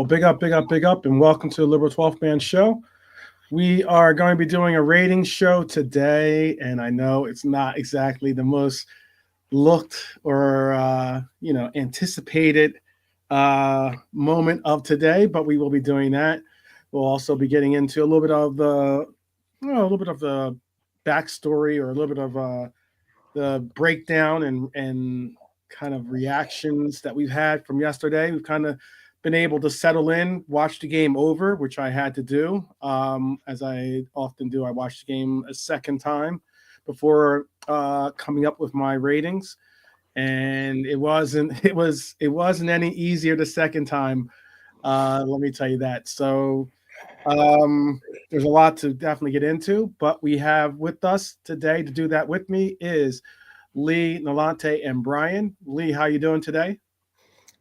big up, big up, big up, and welcome to the Liberal 12th Man Show. We are going to be doing a ratings show today, and I know it's not exactly the most looked or anticipated moment of today, but we will be doing that. We'll also be getting into a little bit of the backstory or a little bit of the breakdown and kind of reactions that we've had from yesterday. We've kind of been able to settle in, watch the game over, which I had to do. As I often do, I watched the game a second time before coming up with my ratings. And it wasn't any easier the second time. Let me tell you that. So there's a lot to definitely get into, but we have with us today to do that with me is Lee, Nalante, and Brian. Lee, how you doing today?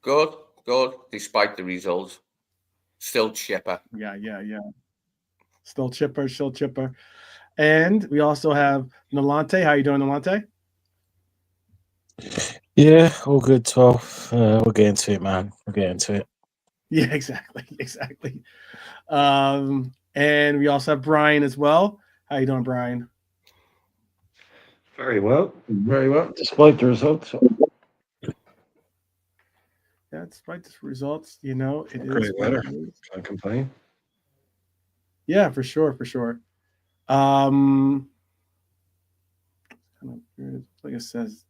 Good, despite the results. Still chipper. Yeah. Still chipper. And we also have Nalante. How you doing, Nalante? Yeah, all good, 12. We'll get into it, man. We'll get into it. Yeah, exactly. And we also have Brian as well. How you doing, Brian? Very well, despite the results. Yeah, despite the results, it Great is weather. Can't complain. Yeah, for sure. Kind of weird. Like it says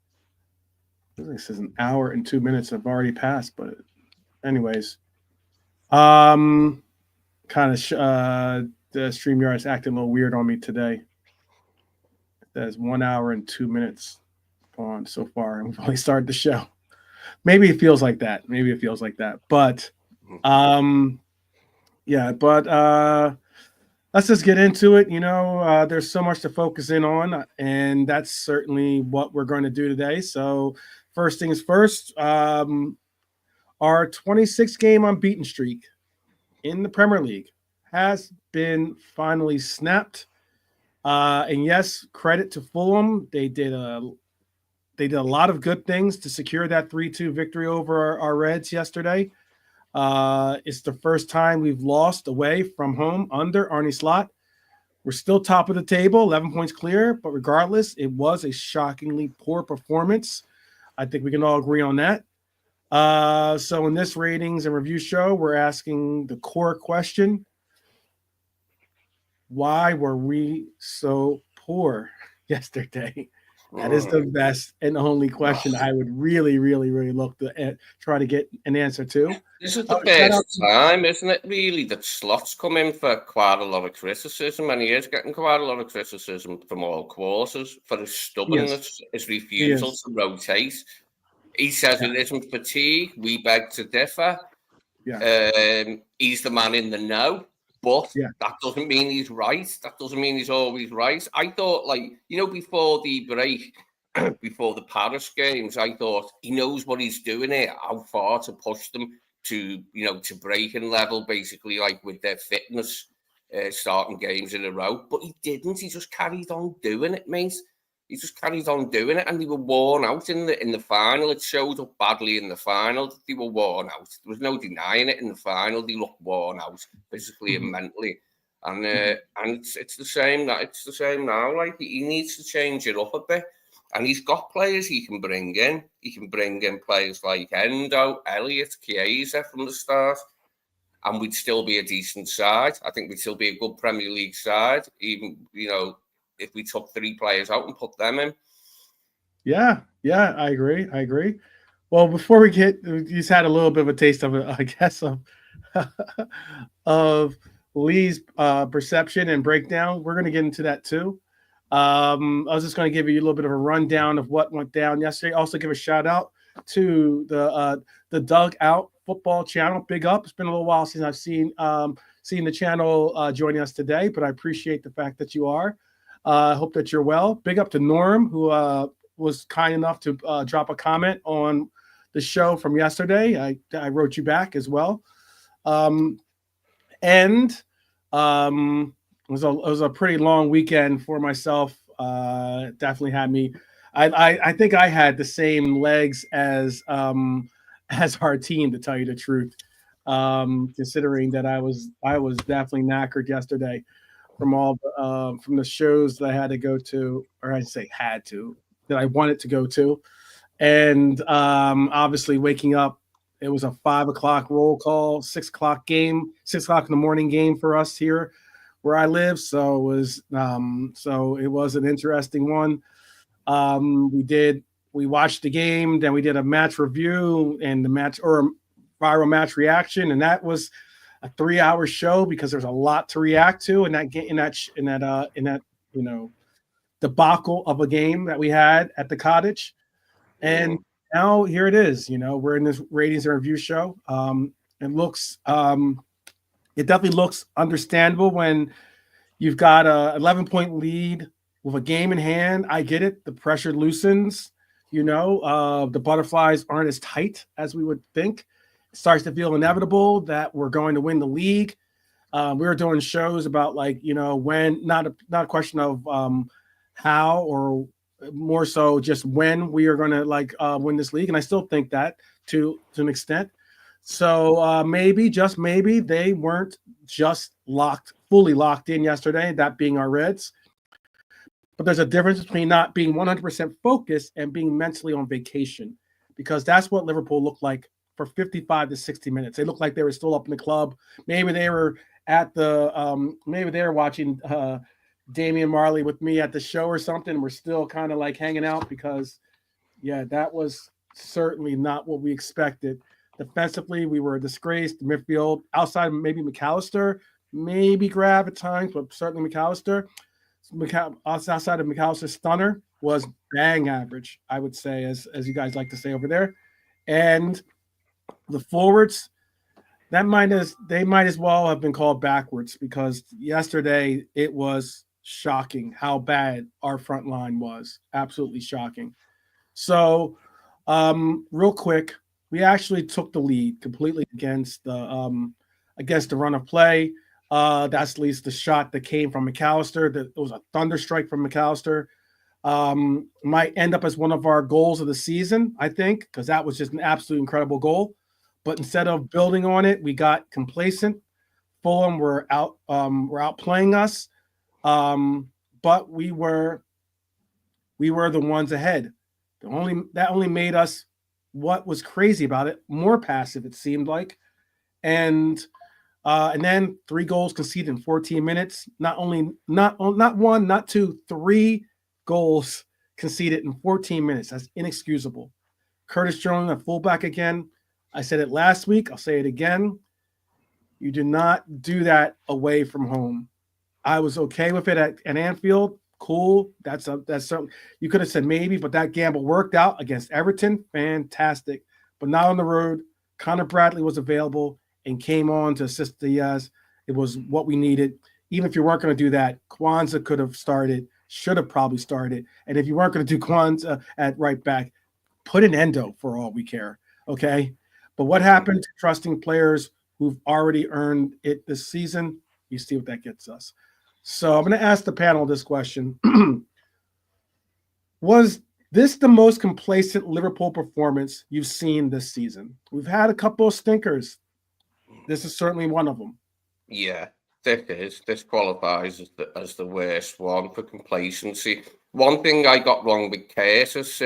an hour and 2 minutes have already passed, but anyways, kind of the StreamYard is acting a little weird on me today. It says 1 hour and 2 minutes on so far, and we've only started the show. Maybe it feels like that. But let's just get into it. There's so much to focus in on, and that's certainly what we're going to do today. So first things first, our 26-game unbeaten streak in the Premier League has been finally snapped. And yes, credit to Fulham. They did a lot of good things to secure that 3-2 victory over our Reds yesterday. It's the first time we've lost away from home under Arne Slot. We're still top of the table, 11 points clear, but regardless, it was a shockingly poor performance. I think we can all agree on that. So in this ratings and review show, we're asking the core question: why were we so poor yesterday? That is the best and only question I would really, really, really look to try to get an answer to. This is the first time, isn't it, really, that Slot's come in for quite a lot of criticism, and he is getting quite a lot of criticism from all quarters for his stubbornness, his refusal to rotate. He says it isn't fatigue. We beg to differ. Yeah. He's the man in the know. But that doesn't mean he's right. That doesn't mean he's always right. I thought, before the break, before the Paris games, I thought he knows what he's doing here, how far to push them to breaking level, basically, like with their fitness, starting games in a row. But he didn't. He just carried on doing it, mate. He just carried on doing it, and they were worn out in the final. It showed up badly in the final that they were worn out. There was no denying it in the final. They looked worn out physically and mentally, and it's the same. It's the same now. Like, he needs to change it up a bit, and he's got players he can bring in. He can bring in players like Endo, Elliott, Chiesa from the start, and we'd still be a decent side. I think we'd still be a good Premier League side, even if we took 3 players out and put them in. Yeah, I agree. Well, before we you just had a little bit of a taste of it, I guess, of Lee's perception and breakdown. We're going to get into that too. I was just going to give you a little bit of a rundown of what went down yesterday. Also give a shout out to the Dug Out Football channel. Big up. It's been a little while since I've seen the channel joining us today, but I appreciate the fact that you are. I hope that you're well. Big up to Norm, who was kind enough to drop a comment on the show from yesterday. I wrote you back as well. It was a pretty long weekend for myself. Definitely had me. I think I had the same legs as our team, to tell you the truth. considering that I was definitely knackered yesterday from all from the shows that I had to go to, or I say had to, that I wanted to go to, and obviously waking up. It was a 5 o'clock roll call, 6 o'clock game, 6 o'clock in the morning game for us here where I live. So it was an interesting one. We watched the game, then we did a match review and the match or viral match reaction, and that was a 3-hour show because there's a lot to react to in that debacle of a game that we had at the cottage. And now here it is. We're in this ratings and review show. It definitely looks understandable when you've got a 11-point lead with a game in hand. I get it. The pressure loosens. The butterflies aren't as tight as we would think. It starts to feel inevitable that we're going to win the league. We were doing shows about when, not a question of how, or more so just when we are going to win this league. And I still think that to an extent. So maybe, just maybe, they weren't just fully locked in yesterday, that being our Reds. But there's a difference between not being 100% focused and being mentally on vacation, because that's what Liverpool looked like for 55 to 60 minutes. They looked like they were still up in the club. Maybe they were maybe they were watching Damian Marley with me at the show or something. We're still kind of hanging out because, that was certainly not what we expected. Defensively, we were a disgrace. The midfield, outside of maybe McAllister, maybe Grab at times, but certainly McAllister. Outside of McAllister's stunner was bang average, I would say, as you guys like to say over there. And the forwards, they might as well have been called backwards, because yesterday it was shocking how bad our front line was. Absolutely shocking. So, real quick, we actually took the lead completely against the run of play. That's at least the shot that came from McAllister. It was a thunder strike from McAllister. Might end up as one of our goals of the season, I think, because that was just an absolute incredible goal. But instead of building on it, we got complacent. Fulham were outplaying us, but we were the ones ahead. That only made us, what was crazy about it, more passive, it seemed like. And then 3 goals conceded in 14 minutes. Not one, not two, 3 goals conceded in 14 minutes. That's inexcusable. Curtis Jones, a fullback again. I said it last week. I'll say it again. You do not do that away from home. I was okay with it at Anfield. Cool. That's something you could have said maybe, but that gamble worked out against Everton. Fantastic. But not on the road. Connor Bradley was available and came on to assist Diaz. It was what we needed. Even if you weren't going to do that, Kwanzaa could have started, should have probably started. And if you weren't going to do Kwanzaa at right back, put an Endo for all we care. Okay? But what happened to trusting players who've already earned it this season? You see what that gets us. So I'm going to ask the panel this question. Was this the most complacent Liverpool performance you've seen this season? We've had a couple of stinkers. This is certainly one of them. Yeah, this qualifies as the worst one for complacency. One thing I got wrong with Curtis,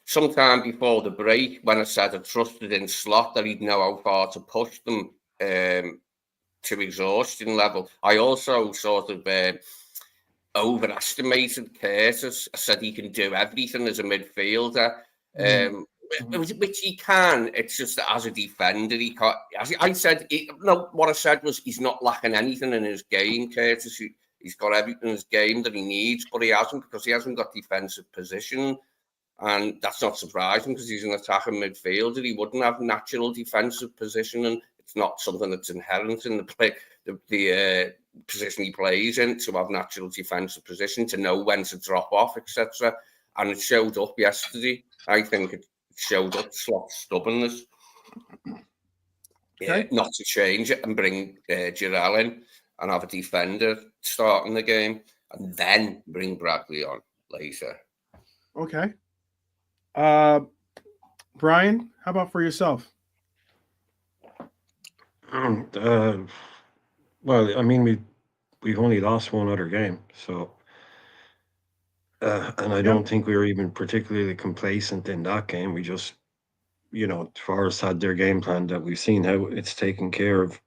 sometime before the break, when I said I trusted in Slot that he'd know how far to push them to exhaustion level, I also sort of overestimated Curtis. I said he can do everything as a midfielder. Which he can. It's just that as a defender, he can't. What I said was he's not lacking anything in his game, Curtis. He's got everything in his game that he needs, but he hasn't, because he hasn't got defensive position. And that's not surprising, because he's an attacking midfielder. He wouldn't have natural defensive position, and it's not something that's inherent in the position he plays in, to have natural defensive position, to know when to drop off, etc. And it showed up yesterday. I think it showed up Slot's stubbornness. Okay. Not to change it and bring Giral in and have a defender starting the game, and then bring Bradley on later. Okay. Brian, how about for yourself? Well, I mean, we've only lost one other game, so and I Yep. don't think we were even particularly complacent in that game. We just, Forest had their game plan that we've seen how it's taken care of.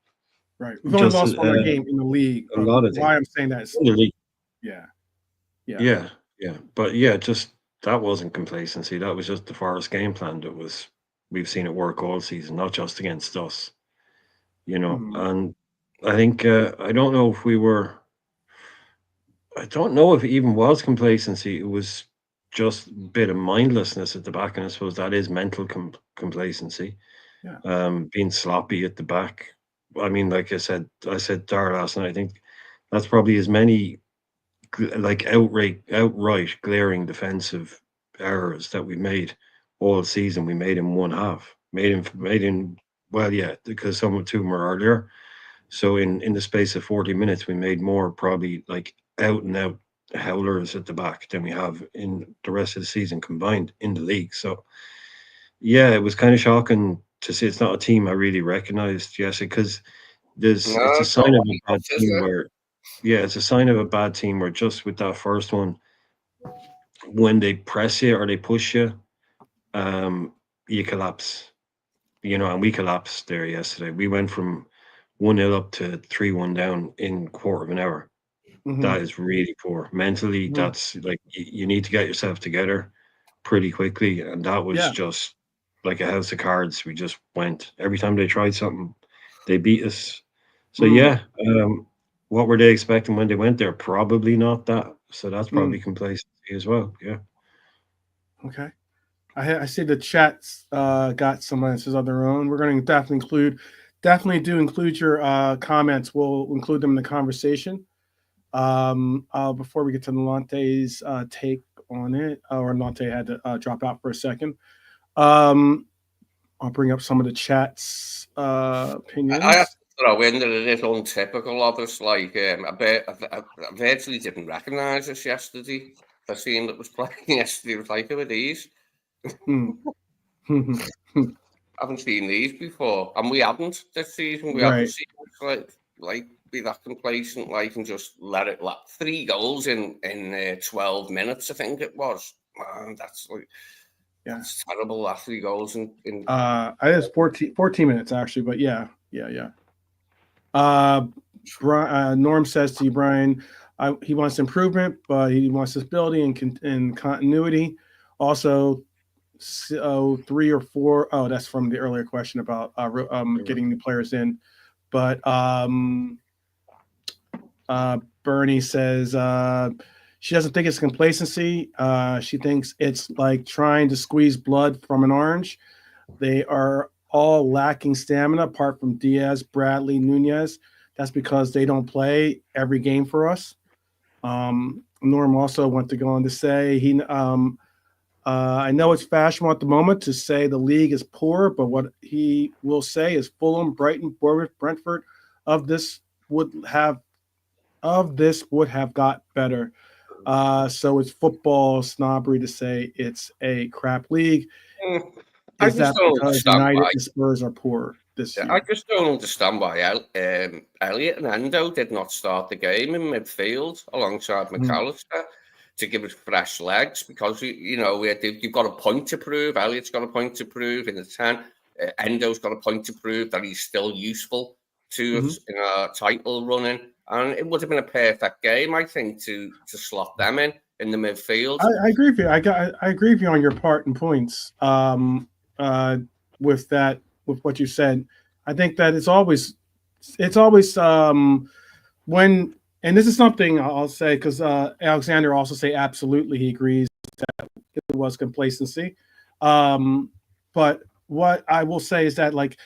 Right. We've only Just lost one more game in the league. a lot of Why things. I'm saying that is, In the league. yeah, yeah. Yeah, yeah, but yeah, just that wasn't complacency. That was just the Forest game plan. We've seen it work all season, not just against us. Mhm. And I think I don't know if it even was complacency. It was just a bit of mindlessness at the back, and I suppose that is mental complacency. Yeah. Being sloppy at the back. I mean, like I said Dar last night. I think that's probably as many like outright glaring defensive errors that we made all season. We made in one half. Made in well, yeah, because some of two were earlier. So in the space of 40 minutes, we made more probably like out and out howlers at the back than we have in the rest of the season combined in the league. So yeah, it was kind of shocking to see it's not a team I really recognized, Jesse, because No, it's a it's not sign of like a bad that, is team it? where yeah, it's a sign of a bad team where just with that first one, when they press you or they push you, um, you collapse. And we collapsed there yesterday. We went from 1-0 up to 3-1 down in quarter of an hour. Mhm. That is really poor. Mentally, Mhm. that's like you need to get yourself together pretty quickly. And that was Yeah. just like a house of cards. We just went every time they tried something, they beat us. So Mm. yeah, what were they expecting when they went there? Probably not that. So that's Mm. probably complacency as well. Yeah. Okay. I see the chats got some answers of their own. We're going to definitely do include your comments. We'll include them in the conversation. Before we get to Lante's take on it, or Lante had to drop out for a second. Um, I'll bring up some of the chat's I have opinions. to throw in that it is untypical of us. Like, I virtually didn't recognise us yesterday. The team that was playing yesterday was like, who are these? Hmm. I haven't seen these before, and we haven't this season. We haven't Right. seen us like be that complacent, like and just let it. Like 3 goals in 12 minutes, I think it was. Man, Yeah. that's terrible. That 3 goals in I it's 14 minutes actually, but yeah. Uh, Norm says to you, Brian, he wants improvement, but he wants stability and continuity. Also, so 3 or 4. Oh, that's from the earlier question about getting new players in. But Bernie says she doesn't think it's complacency. She thinks it's like trying to squeeze blood from an orange. They are all lacking stamina apart from Diaz, Bradley, Nunez. That's because they don't play every game for us. Norm also went to go on to say I know it's fashionable at the moment to say the league is poor, but what he will say is Fulham, Brighton, Bournemouth, Brentford of this would have got better. So it's football snobbery to say it's a crap league. I Is just that don't because understand United why. and Spurs are poor this I year? just don't understand why Elliot and Endo did not start the game in midfield alongside Mm. McAllister to give us fresh legs because you've got a point to prove. Elliot's got a point to prove in the 10. Endo's got a point to prove that he's still useful to Hmm. us in our title running, and it would have been a perfect game, I think, to slot them in the midfield. I agree with you. I agree with you on your part and points. Uh, with that, with what you said, I think that it's always when, and this is something I'll say because Alexander also say absolutely he agrees it was complacency. Um, but what I will say is that like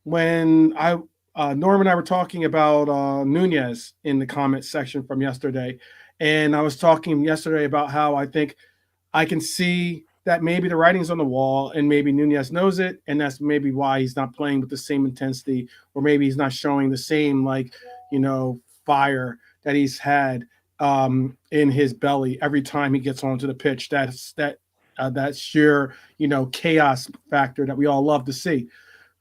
when Norm and I were talking about Nunez in the comment section from yesterday, and I was talking yesterday about how I think I can see that maybe the writing's on the wall, and maybe Nunez knows it, and that's maybe why he's not playing with the same intensity, or maybe he's not showing the same fire that he's had in his belly every time he gets onto the pitch. That sheer chaos factor that we all love to see.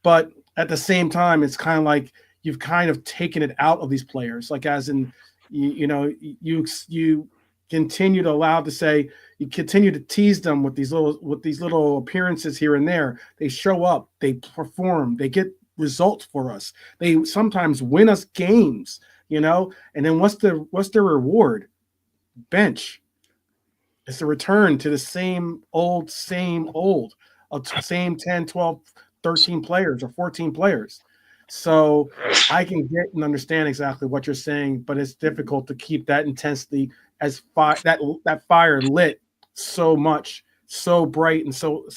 But at the same time, it's kind of like you've kind of taken it out of these players, like as in you continue to allow to say you continue to tease them with these little appearances here and there. They show up, they perform, they get results for us. They sometimes win us games, and then what's the reward? Bench. It's a return to the same old, same 10, 12, 13 players or 14 players. So I can get and understand exactly what you're saying, but it's difficult to keep that intensity as that fire lit so much, so bright and so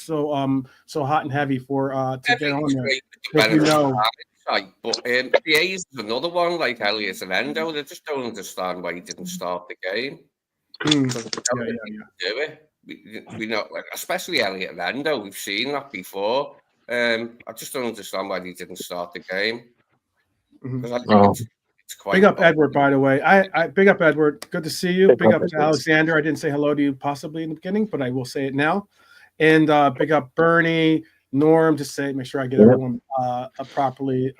hot and heavy for to get on there. But PA is another one like Elliot and Endo. They just don't understand why he didn't start the game. Do it. We know, like, especially Elliot and Endo. We've seen that before. I just don't understand why he didn't start the game. Mm-hmm. I think it's quite big up Edward, by the way. I big up Edward. Good to see you. Big up to Alexander. I didn't say hello to you possibly in the beginning, but I will say it now. And big up Bernie, Norm. Just make sure I get everyone properly.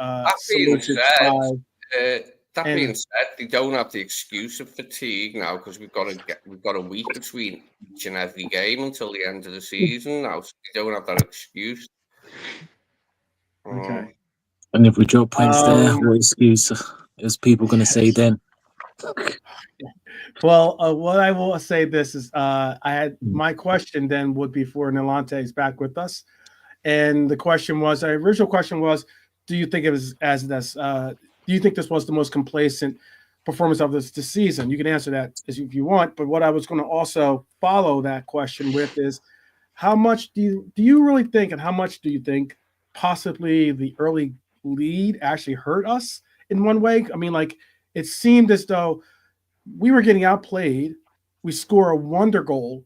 That being said, they don't have the excuse of fatigue now because we've got a week between each and every game until the end of the season now, so they don't have that excuse. Okay. And if we drop points there, what excuse is people going to say then? Well, what I will say this is, I had my question then would be for Nolante is back with us, and the original question was, do you think it was do you think this was the most complacent performance of this season? You can answer that if you want, but what I was going to also follow that question with is, how much do you really think, and how much do you think possibly the early lead actually hurt us in one way? I mean, like, it seemed as though we were getting outplayed. We score a wonder goal.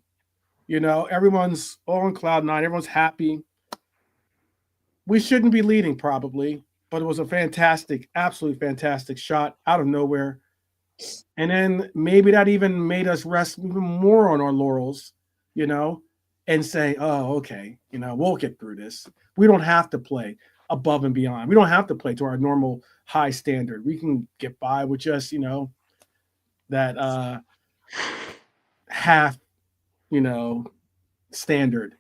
Everyone's all on cloud nine. Everyone's happy. We shouldn't be leading probably, but it was a fantastic, absolutely fantastic shot out of nowhere. And then maybe that even made us rest even more on our laurels, and say, oh, okay, we'll get through this. We don't have to play above and beyond. We don't have to play to our normal high standard. We can get by with just, that half, standard.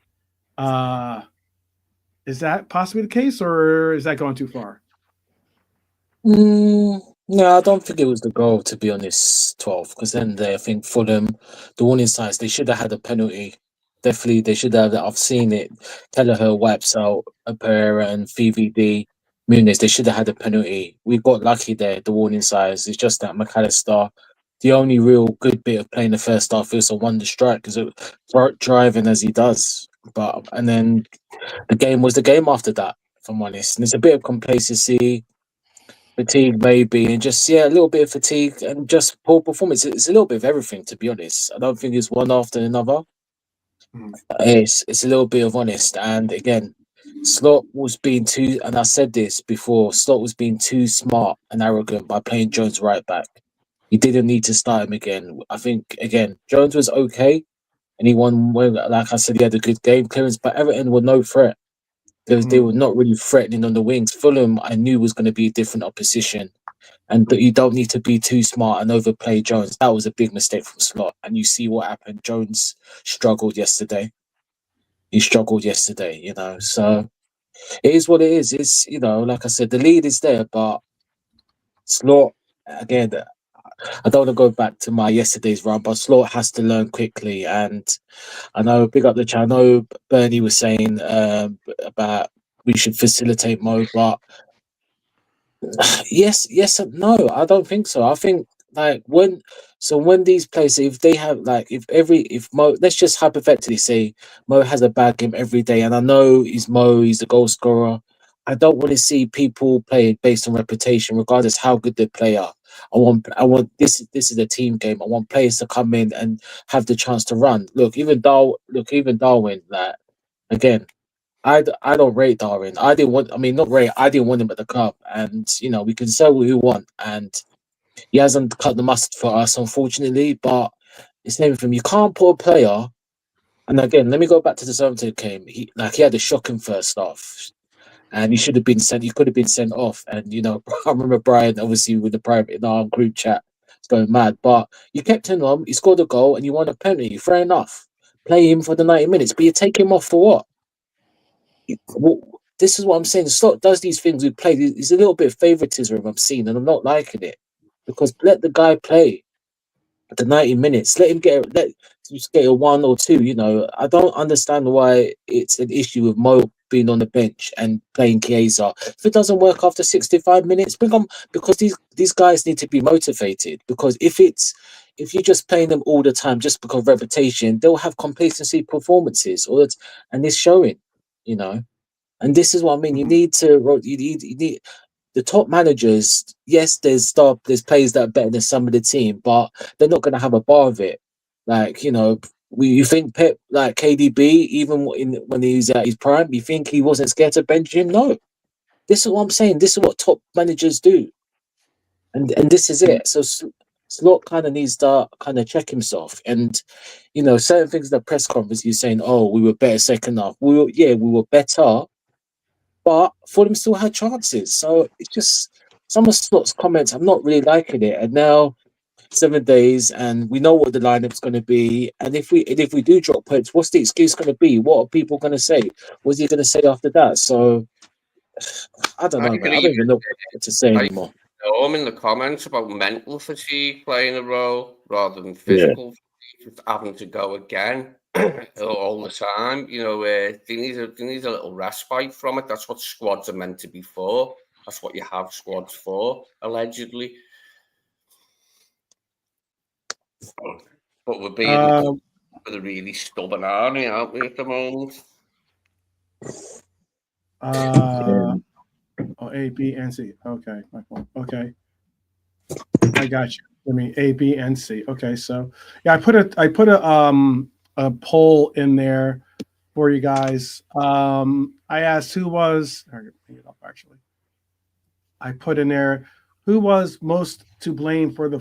Is that possibly the case, or is that going too far? No, I don't think it was the goal, to be honest, 12. Because then I think Fulham, the warning signs, they should have had a penalty. Definitely, they should have. I've seen it. Kelleher wipes out a pair and VVD, Muniz. They should have had a penalty. We got lucky there. The warning signs. It's just that McAllister, the only real good bit of playing the first half is a wonder strike because driving as he does. And then the game was the game after that. If I'm honest, and it's a bit of complacency. Fatigue maybe, and just a little bit of fatigue and just poor performance. It's a little bit of everything, to be honest. I don't think it's one after another. It's a little bit of honest. And again, Slot was being too, and I said this before, Slot was being too smart and arrogant by playing Jones right back. He didn't need to start him again. I think, again, Jones was okay, and he won, like I said, he had a good game clearance, but Everton were no threat. They were not really threatening on the wings. Fulham, I knew, was going to be a different opposition. And you don't need to be too smart and overplay Jones. That was a big mistake from Slot. And you see what happened. Jones struggled yesterday. So it is what it is. It's, like I said, the lead is there, but Slot, again, I don't want to go back to my yesterday's run, but Slot has to learn quickly. And I know, big up the chat. I know Bernie was saying about we should facilitate Mo, but yes and no. I don't think so. I think when these players, if they have if Mo, let's just hypothetically say Mo has a bad game every day, and I know he's the goal scorer. I don't want to see people play based on reputation, regardless how good they play are. I want this is a team game. I want players to come in and have the chance to run. Even Darwin, again, I don't rate Darwin. I didn't want him at the club, and we can say what we want, and he hasn't cut the mustard for us, unfortunately. But it's never from you can't put a player. And again, let me go back to the Southampton game. He had a shocking first half, and you should have been sent. You could have been sent off. And you know, I remember Brian, obviously with the private in our group chat, it's going mad. But you kept him on. He scored a goal, and you won a penalty. Fair enough. Play him for the 90 minutes, but you take him off for what? This is what I'm saying. Slot does these things with play. There's a little bit of favoritism I'm seeing, and I'm not liking it because let the guy play the 90 minutes. Let him just get a 1 or 2. You know, I don't understand why it's an issue with Mo being on the bench and playing Chiesa. If it doesn't work after 65 minutes, bring on, because these guys need to be motivated. Because if you're just playing them all the time just because of reputation, they'll have complacency performances, and it's showing. You know, and this is what I mean. You need the top managers. Yes, there's players that are better than some of the team, but they're not going to have a bar of it. Like, you know, you think Pep, like KDB, even when he was at his prime, you think he wasn't scared to bench him? No. This is what I'm saying. This is what top managers do, and this is it. So Slot kind of needs to kind of check himself, and you know, certain things in the press conference, he's saying, "Oh, we were better second half." We were better, but Fulham still had chances. So it's just some of Slot's comments. I'm not really liking it. And now 7 days, and we know what the lineup's going to be. And if we do drop points, what's the excuse going to be? What are people going to say? What's he going to say after that? So I don't know, man. I don't even know what to say anymore. I'm in the comments about mental fatigue playing a role rather than Yeah. physical fatigue, just having to go again all the time. You know, they need a little respite from it. That's what squads are meant to be for. That's what you have squads for, allegedly. But we're being with a really stubborn army, aren't we, at the moment? Oh, A, B, and C. Okay, my fault. Okay, I got you. I mean, A, B, and C. Okay, so yeah, I put a poll in there for you guys. I asked who was. Bring it up actually. I put in there who was most to blame for the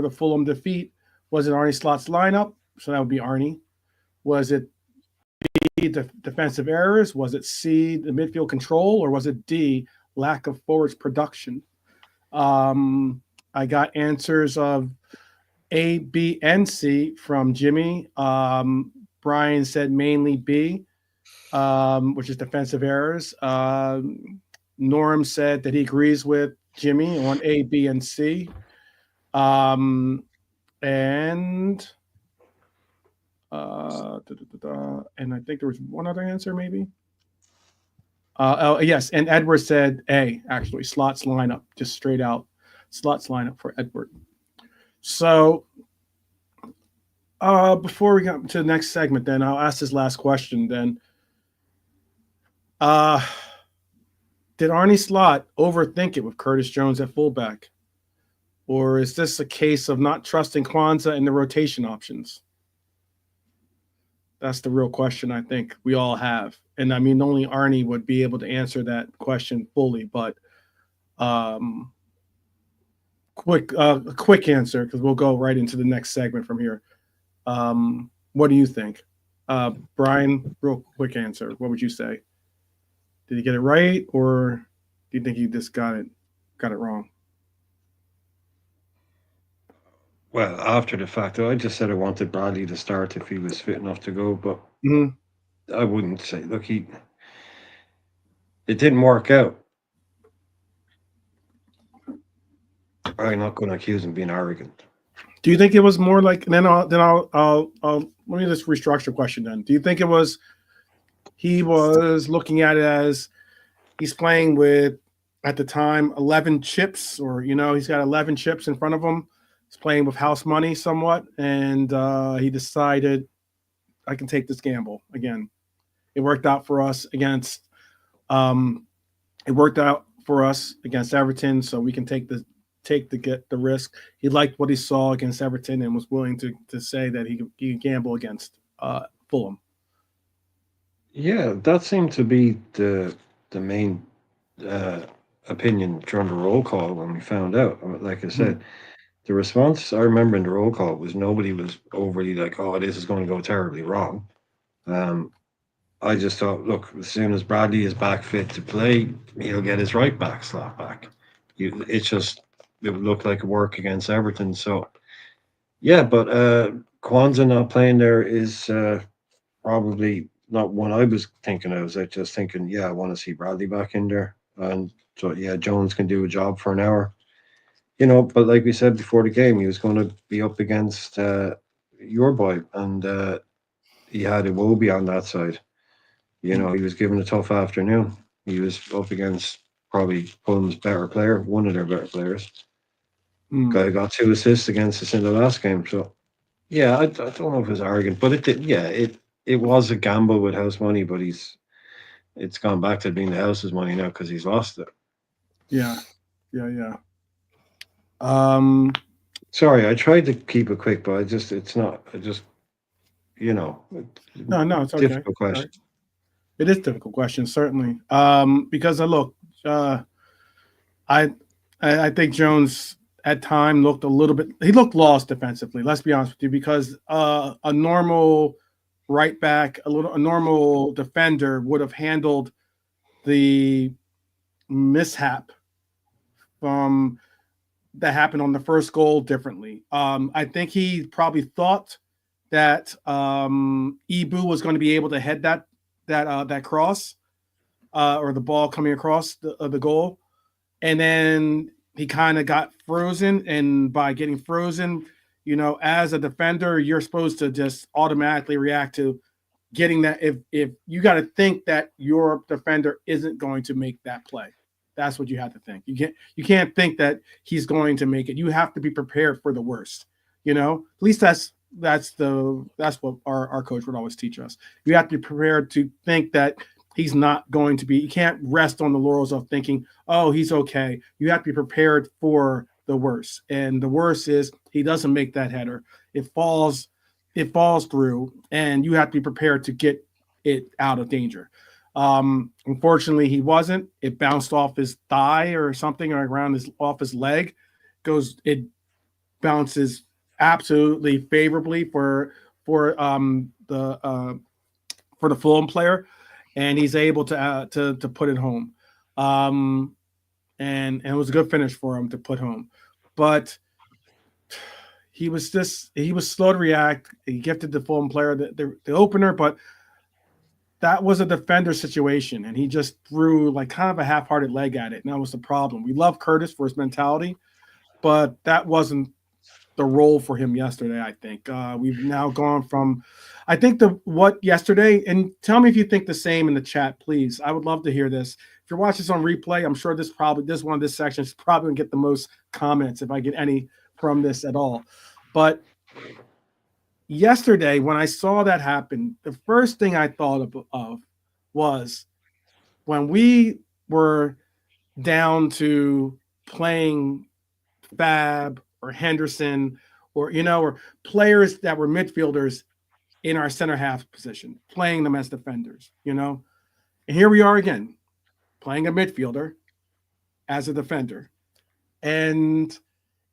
Fulham defeat. Was it Arnie Slot's lineup? So that would be Arnie. Was it B, defensive errors? Was it C, the midfield control? Or was it D, lack of forwards production? I got answers of A, B, and C from Jimmy. Brian said mainly B, which is defensive errors. Norm said that he agrees with Jimmy on A, B, and C. And I think there was one other answer, maybe. Yes, and Edward said A, actually, Slot's lineup, just straight out Slot's lineup for Edward. So before we get to the next segment, then I'll ask this last question then. Did Arnie Slot overthink it with Curtis Jones at fullback? Or is this a case of not trusting Kwanzaa and the rotation options? That's the real question I think we all have. And I mean, only Arnie would be able to answer that question fully, but quick answer, because we'll go right into the next segment from here. What do you think? Brian, real quick answer. What would you say? Did he get it right, or do you think he just got it wrong? Well, after the fact, I just said I wanted Bradley to start if he was fit enough to go, but I wouldn't say. Look, it didn't work out. I'm not going to accuse him of being arrogant. Do you think it was more like? Then I'll let me just restructure the question. Then, do you think it was he was looking at it as he's playing with at the time 11 chips, or he's got 11 chips in front of him. He's playing with house money somewhat, and he decided, I can take this gamble again. It worked out for us against Everton, so we can take the risk. He liked what he saw against Everton and was willing to say that he could gamble against Fulham. Yeah, that seemed to be the main opinion during the roll call when we found out. Like I said, the response I remember in the roll call was nobody was overly like, "Oh, this is going to go terribly wrong." I just thought, look, as soon as Bradley is back fit to play, he'll get his right back slot back. It would look like a work against Everton. So yeah, but Kwanzaa not playing there is probably not one I was thinking. I was just thinking, yeah, I want to see Bradley back in there, and so yeah, Jones can do a job for an hour. But like we said before the game, he was going to be up against your boy, and he had Iwobi on that side. He was given a tough afternoon. He was up against probably Fulham's better player, one of their better players. Guy got 2 assists against us in the last game. So, yeah, I don't know if it was arrogant, but it did. Yeah, it was a gamble with house money, but it's gone back to being the house's money now because he's lost it. Yeah. Sorry, I tried to keep it quick, but it's not. No, it's okay. Difficult question. It is a difficult question, certainly. Because look, I think Jones at time looked a little bit. He looked lost defensively. Let's be honest with you, because a normal right back, a normal defender would have handled the mishap that happened on the first goal differently. I think he probably thought that Ibu was going to be able to head that cross or the ball coming across the goal, and then he kind of got frozen. And by getting frozen, as a defender, you're supposed to just automatically react to getting that. If you got to think that your defender isn't going to make that play. That's what you have to think. You can't think that he's going to make it. You have to be prepared for the worst. At least that's what our coach would always teach us. You have to be prepared to think that he's not going to be. You can't rest on the laurels of thinking, oh, he's okay. You have to be prepared for the worst. And the worst is he doesn't make that header. It falls through, and you have to be prepared to get it out of danger. Unfortunately, he wasn't. It bounced off his thigh or something, or off his leg. It bounces absolutely favorably for the Fulham player, and he's able to put it home. And it was a good finish for him to put home, but he was slow to react. He gifted the Fulham player the opener, but that was a defender situation, and he just threw like kind of a half-hearted leg at it, and that was the problem. We love Curtis for his mentality, but that wasn't the role for him yesterday. I think we've now gone from, I think what yesterday, and tell me if you think the same in the chat, please. I would love to hear this. If you're watching this on replay, I'm sure this section is probably going to get the most comments if I get any from this at all. But yesterday, when I saw that happen, the first thing I thought of was when we were down to playing Fab or Henderson or players that were midfielders in our center half position, playing them as defenders, And here we are again, playing a midfielder as a defender. And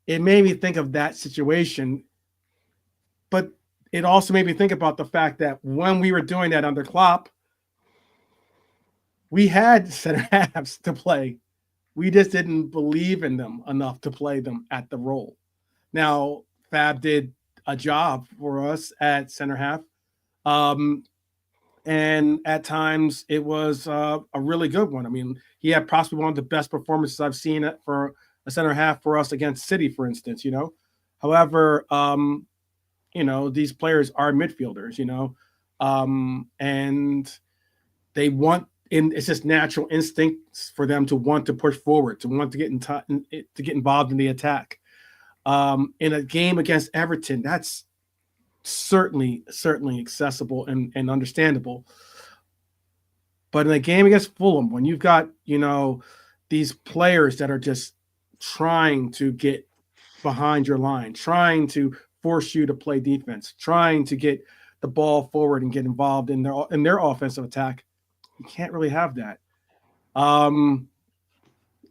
it made me think of that situation, but it also made me think about the fact that when we were doing that under Klopp, we had center halves to play. We just didn't believe in them enough to play them at the role. Now, Fab did a job for us at center half. And at times it was a really good one. I mean, he had possibly one of the best performances I've seen for a center half for us against City, for instance, However, these players are midfielders, and they want, and it's just natural instincts for them to want to push forward, to want to get to get involved in the attack. In a game against Everton, that's certainly accessible and understandable. But in a game against Fulham, when you've got these players that are just trying to get behind your line, trying to force you to play defense, trying to get the ball forward and get involved in their offensive attack, you can't really have that.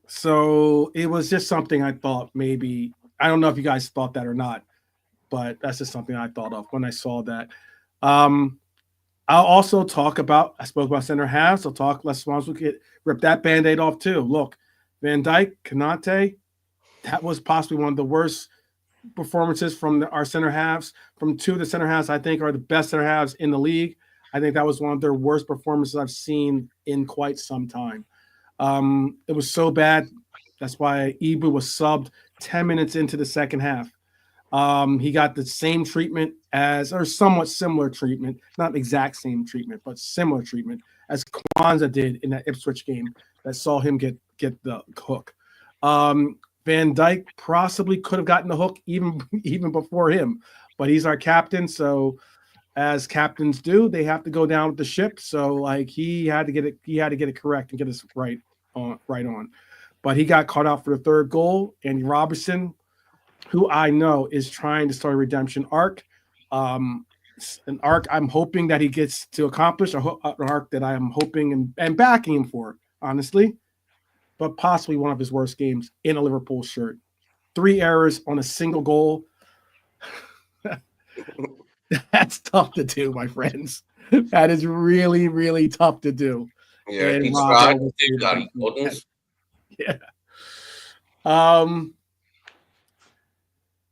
So it was just something I thought maybe, I don't know if you guys thought that or not, but that's just something I thought of when I saw that. I'll also talk about, I spoke about center halves. I'll talk less ones. We could rip that Band-Aid off too. Look, Van Dijk, Konaté, that was possibly one of the worst performances from our center halves. From two of the center halves, I think are the best center halves in the league. I think that was one of their worst performances I've seen in quite some time. It was so bad. That's why Ibu was subbed 10 minutes into the second half. He got the same treatment as, or somewhat similar treatment, not exact same treatment, but similar treatment as Kwanzaa did in that Ipswich game that saw him get the hook. Van Dijk possibly could have gotten the hook even before him, but he's our captain, so as captains do, they have to go down with the ship. So like he had to get it correct and get us right on. But he got caught out for the third goal. Andy Robertson, who I know is trying to start a redemption arc. An arc I'm hoping that he gets to accomplish, an arc that I am hoping and backing him for, honestly. But possibly one of his worst games in a Liverpool shirt. 3 errors on a single goal. That's tough to do, my friends. That is really, really tough to do. Yeah, and he Rob tried to always do did that. it. He couldn't. Yeah.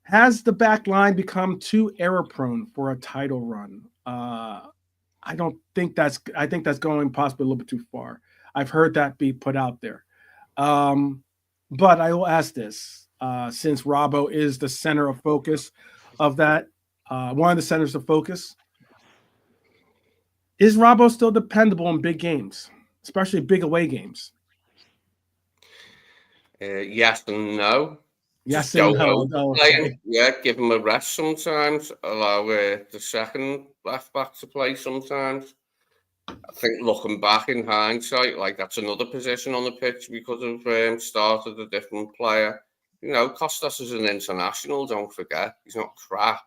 Has the back line become too error prone for a title run? I don't think that's. I think that's going possibly a little bit too far. I've heard that be put out there. But I will ask this, since Robbo is the center of focus of that, one of the centers of focus, is Robbo still dependable in big games, especially big away games? Yes and no. Yes Just and don't no. overplay him. Okay. Yeah, give him a rest sometimes. Allow the second left back to play sometimes. I think looking back in hindsight, like that's another position on the pitch because of started a different player. You know, Costas is an international. Don't forget, he's not crap.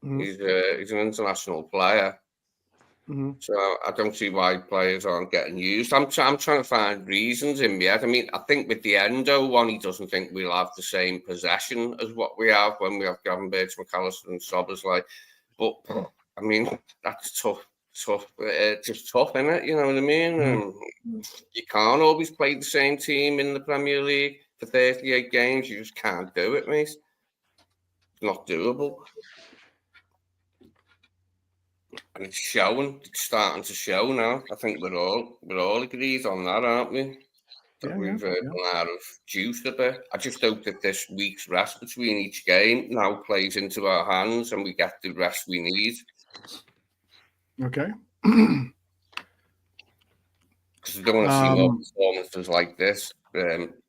Mhm. He's an international player. Mhm. So I don't see why players aren't getting used. I'm trying to find reasons in my head. I mean, I think with the Endo one, he doesn't think we'll have the same possession as what we have when we have Gravenberch, McAllister, and Sobbers. Like, but I mean, that's tough. Just tough, isn't it? You know what I mean? You can't always play the same team in the Premier League for 38 games. You just can't do it, mate. It's not doable. And it's showing. It's starting to show now. I think we're all agreed on that, aren't we? That we've run out of juice a bit. I just hope that this week's rest between each game now plays into our hands and we get the rest we need. Okay. Because we don't want to see more performances like this.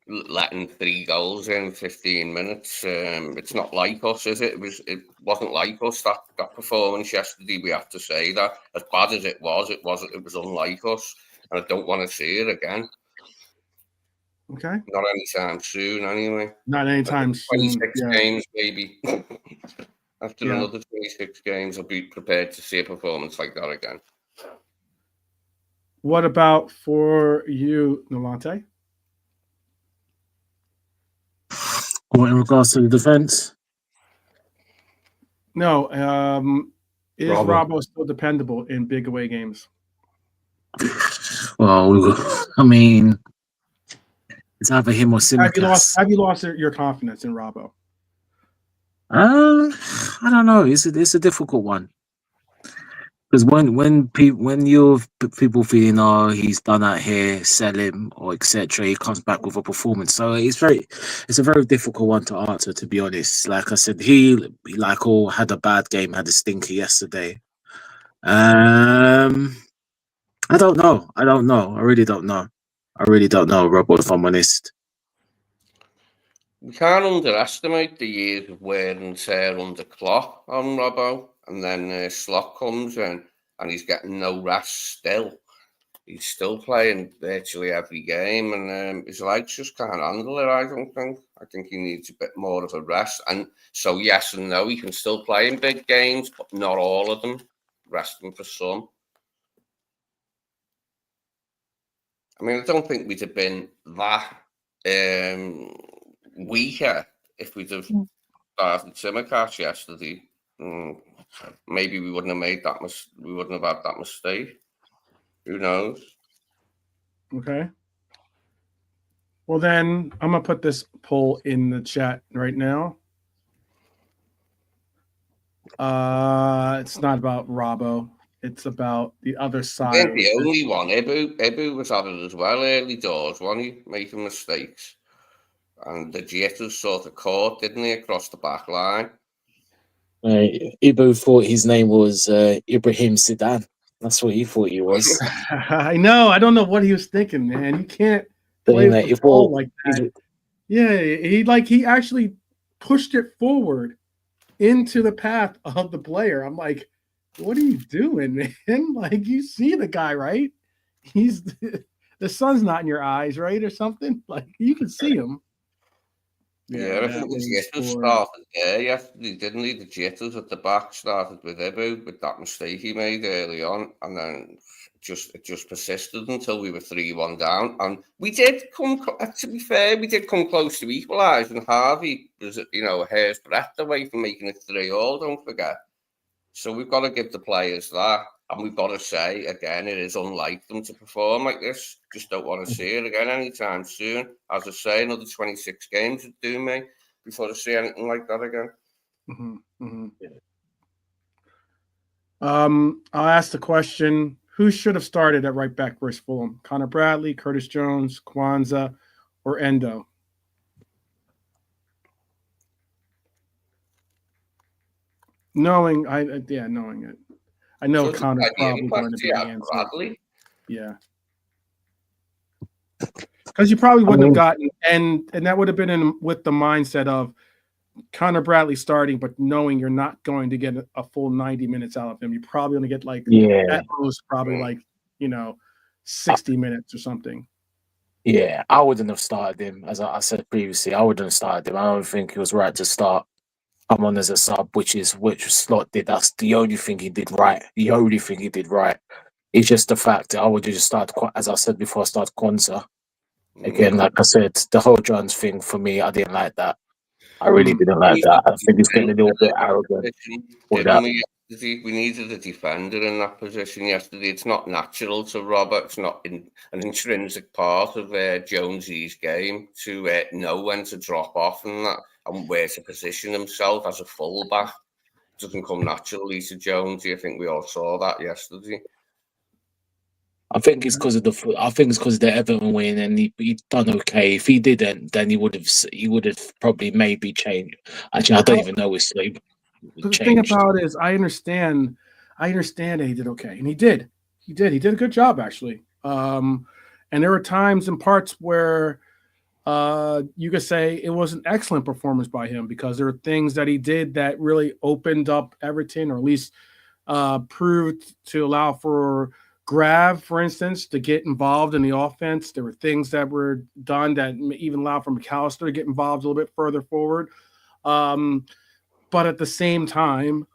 Letting 3 goals in 15 minutes. It's not like us, is it? It wasn't like us, that performance yesterday. We have to say that. As bad as it was unlike us. And I don't want to see it again. Okay. Not anytime soon, anyway. Not anytime soon. 26 games, maybe. After another 26 games, I'll be prepared to see a performance like that again. What about for you, Nolante? What, in regards to the defense? No. Is Robbo. Robbo still dependable in big away games? Well, I mean, it's either him or Simicast. Have you lost your confidence in Robbo? I don't know. It's a difficult one. Because when you're people feeling, oh, he's done out here, sell him or etc., he comes back with a performance. So it's a very difficult one to answer, to be honest. Like I said, he had a bad game, had a stinker yesterday. I don't know. I really don't know, Robert, if I'm honest. We can't underestimate the years of wear and tear under Klopp on Robbo. And then Slot comes in and he's getting no rest still. He's still playing virtually every game and his legs just can't handle it, I don't think. I think he needs a bit more of a rest. And so yes and no, he can still play in big games, but not all of them. Rest him for some. I mean, I don't think we'd have been that weaker if we'd have started Simicast yesterday. maybe we wouldn't have made that we wouldn't have had that mistake. Who knows? Okay. Well, then I'm gonna put this poll in the chat right now. It's not about Robbo. It's about the other side. He ain't the only one. Ibu was at it as well early doors, wasn't he? Making mistakes. And the jitters sort of caught, didn't he, across the back line? Ibu thought his name was Ibrahim Sedan. That's what he thought he was. I know. I don't know what he was thinking, man. You can't play with the ball like that. Yeah, he actually pushed it forward into the path of the player. I'm like, what are you doing, man? Like, you see the guy, right? He's the sun's not in your eyes, right, or something. Like, you can see him. Yeah, I think the jitters started there yesterday, didn't he? The jitters at the back started with Ibu, with that mistake he made early on, and then it just persisted until we were 3-1 down. And we did come, to be fair, we did come close to equalise, and Harvey was, a hair's breadth away from making it 3-3, don't forget. So we've got to give the players that. And we've got to say, again, it is unlike them to perform like this. Just don't want to see it again anytime soon. As I say, another 26 games would do me before I see anything like that again. Mm-hmm. I'll ask the question, who should have started at right back versus Fulham? Connor Bradley, Curtis Jones, Kwanzaa, or Endo? Knowing it. I know Connor's probably going to be the answer. Bradley. Yeah. Because you probably wouldn't have gotten, and that would have been with the mindset of Connor Bradley starting, but knowing you're not going to get a full 90 minutes out of him. You're probably going to get at most probably 60 minutes or something. Yeah, I wouldn't have started him. As I said previously, I wouldn't have started him. I don't think it was right to start come on as a sub, which Slot did. That's the only thing he did right. The only thing he did right. It's just the fact that I would have just started, as I said before, start Kwanzaa. Again, like I said, the whole Jones thing for me, I didn't like that. I really didn't like that. I think he's getting a little bit arrogant. We needed a defender in that position yesterday. It's not natural to Robert. It's not an intrinsic part of Jonesy's game to know when to drop off and where to position himself as a fullback. It doesn't come naturally to Jonesy. I think we all saw that yesterday. I think it's because of the Everton win, and he done okay. If he didn't, then he would have probably maybe changed. Actually, I don't even know his sleep. The thing about it is, I understand that he did okay, and he did a good job actually. And there were times and parts where you could say it was an excellent performance by him because there were things that he did that really opened up Everton, or at least proved to allow for Grav, for instance, to get involved in the offense. There were things that were done that even allowed for McAllister to get involved a little bit further forward. But at the same time,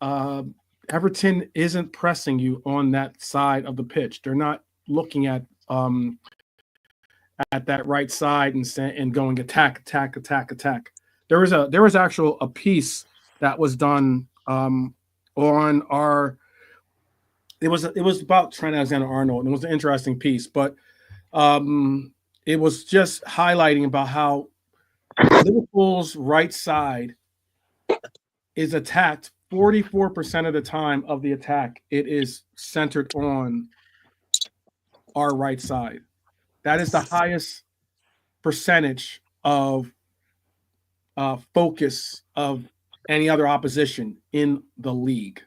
Everton isn't pressing you on that side of the pitch. They're not looking at that right side and going attack. There was actual a piece that was done on our. It was about Trent Alexander-Arnold, and it was an interesting piece, but it was just highlighting about how Liverpool's right side is attacked 44% of the time of the attack. It is centered on our right side. That is the highest percentage of focus of any other opposition in the league.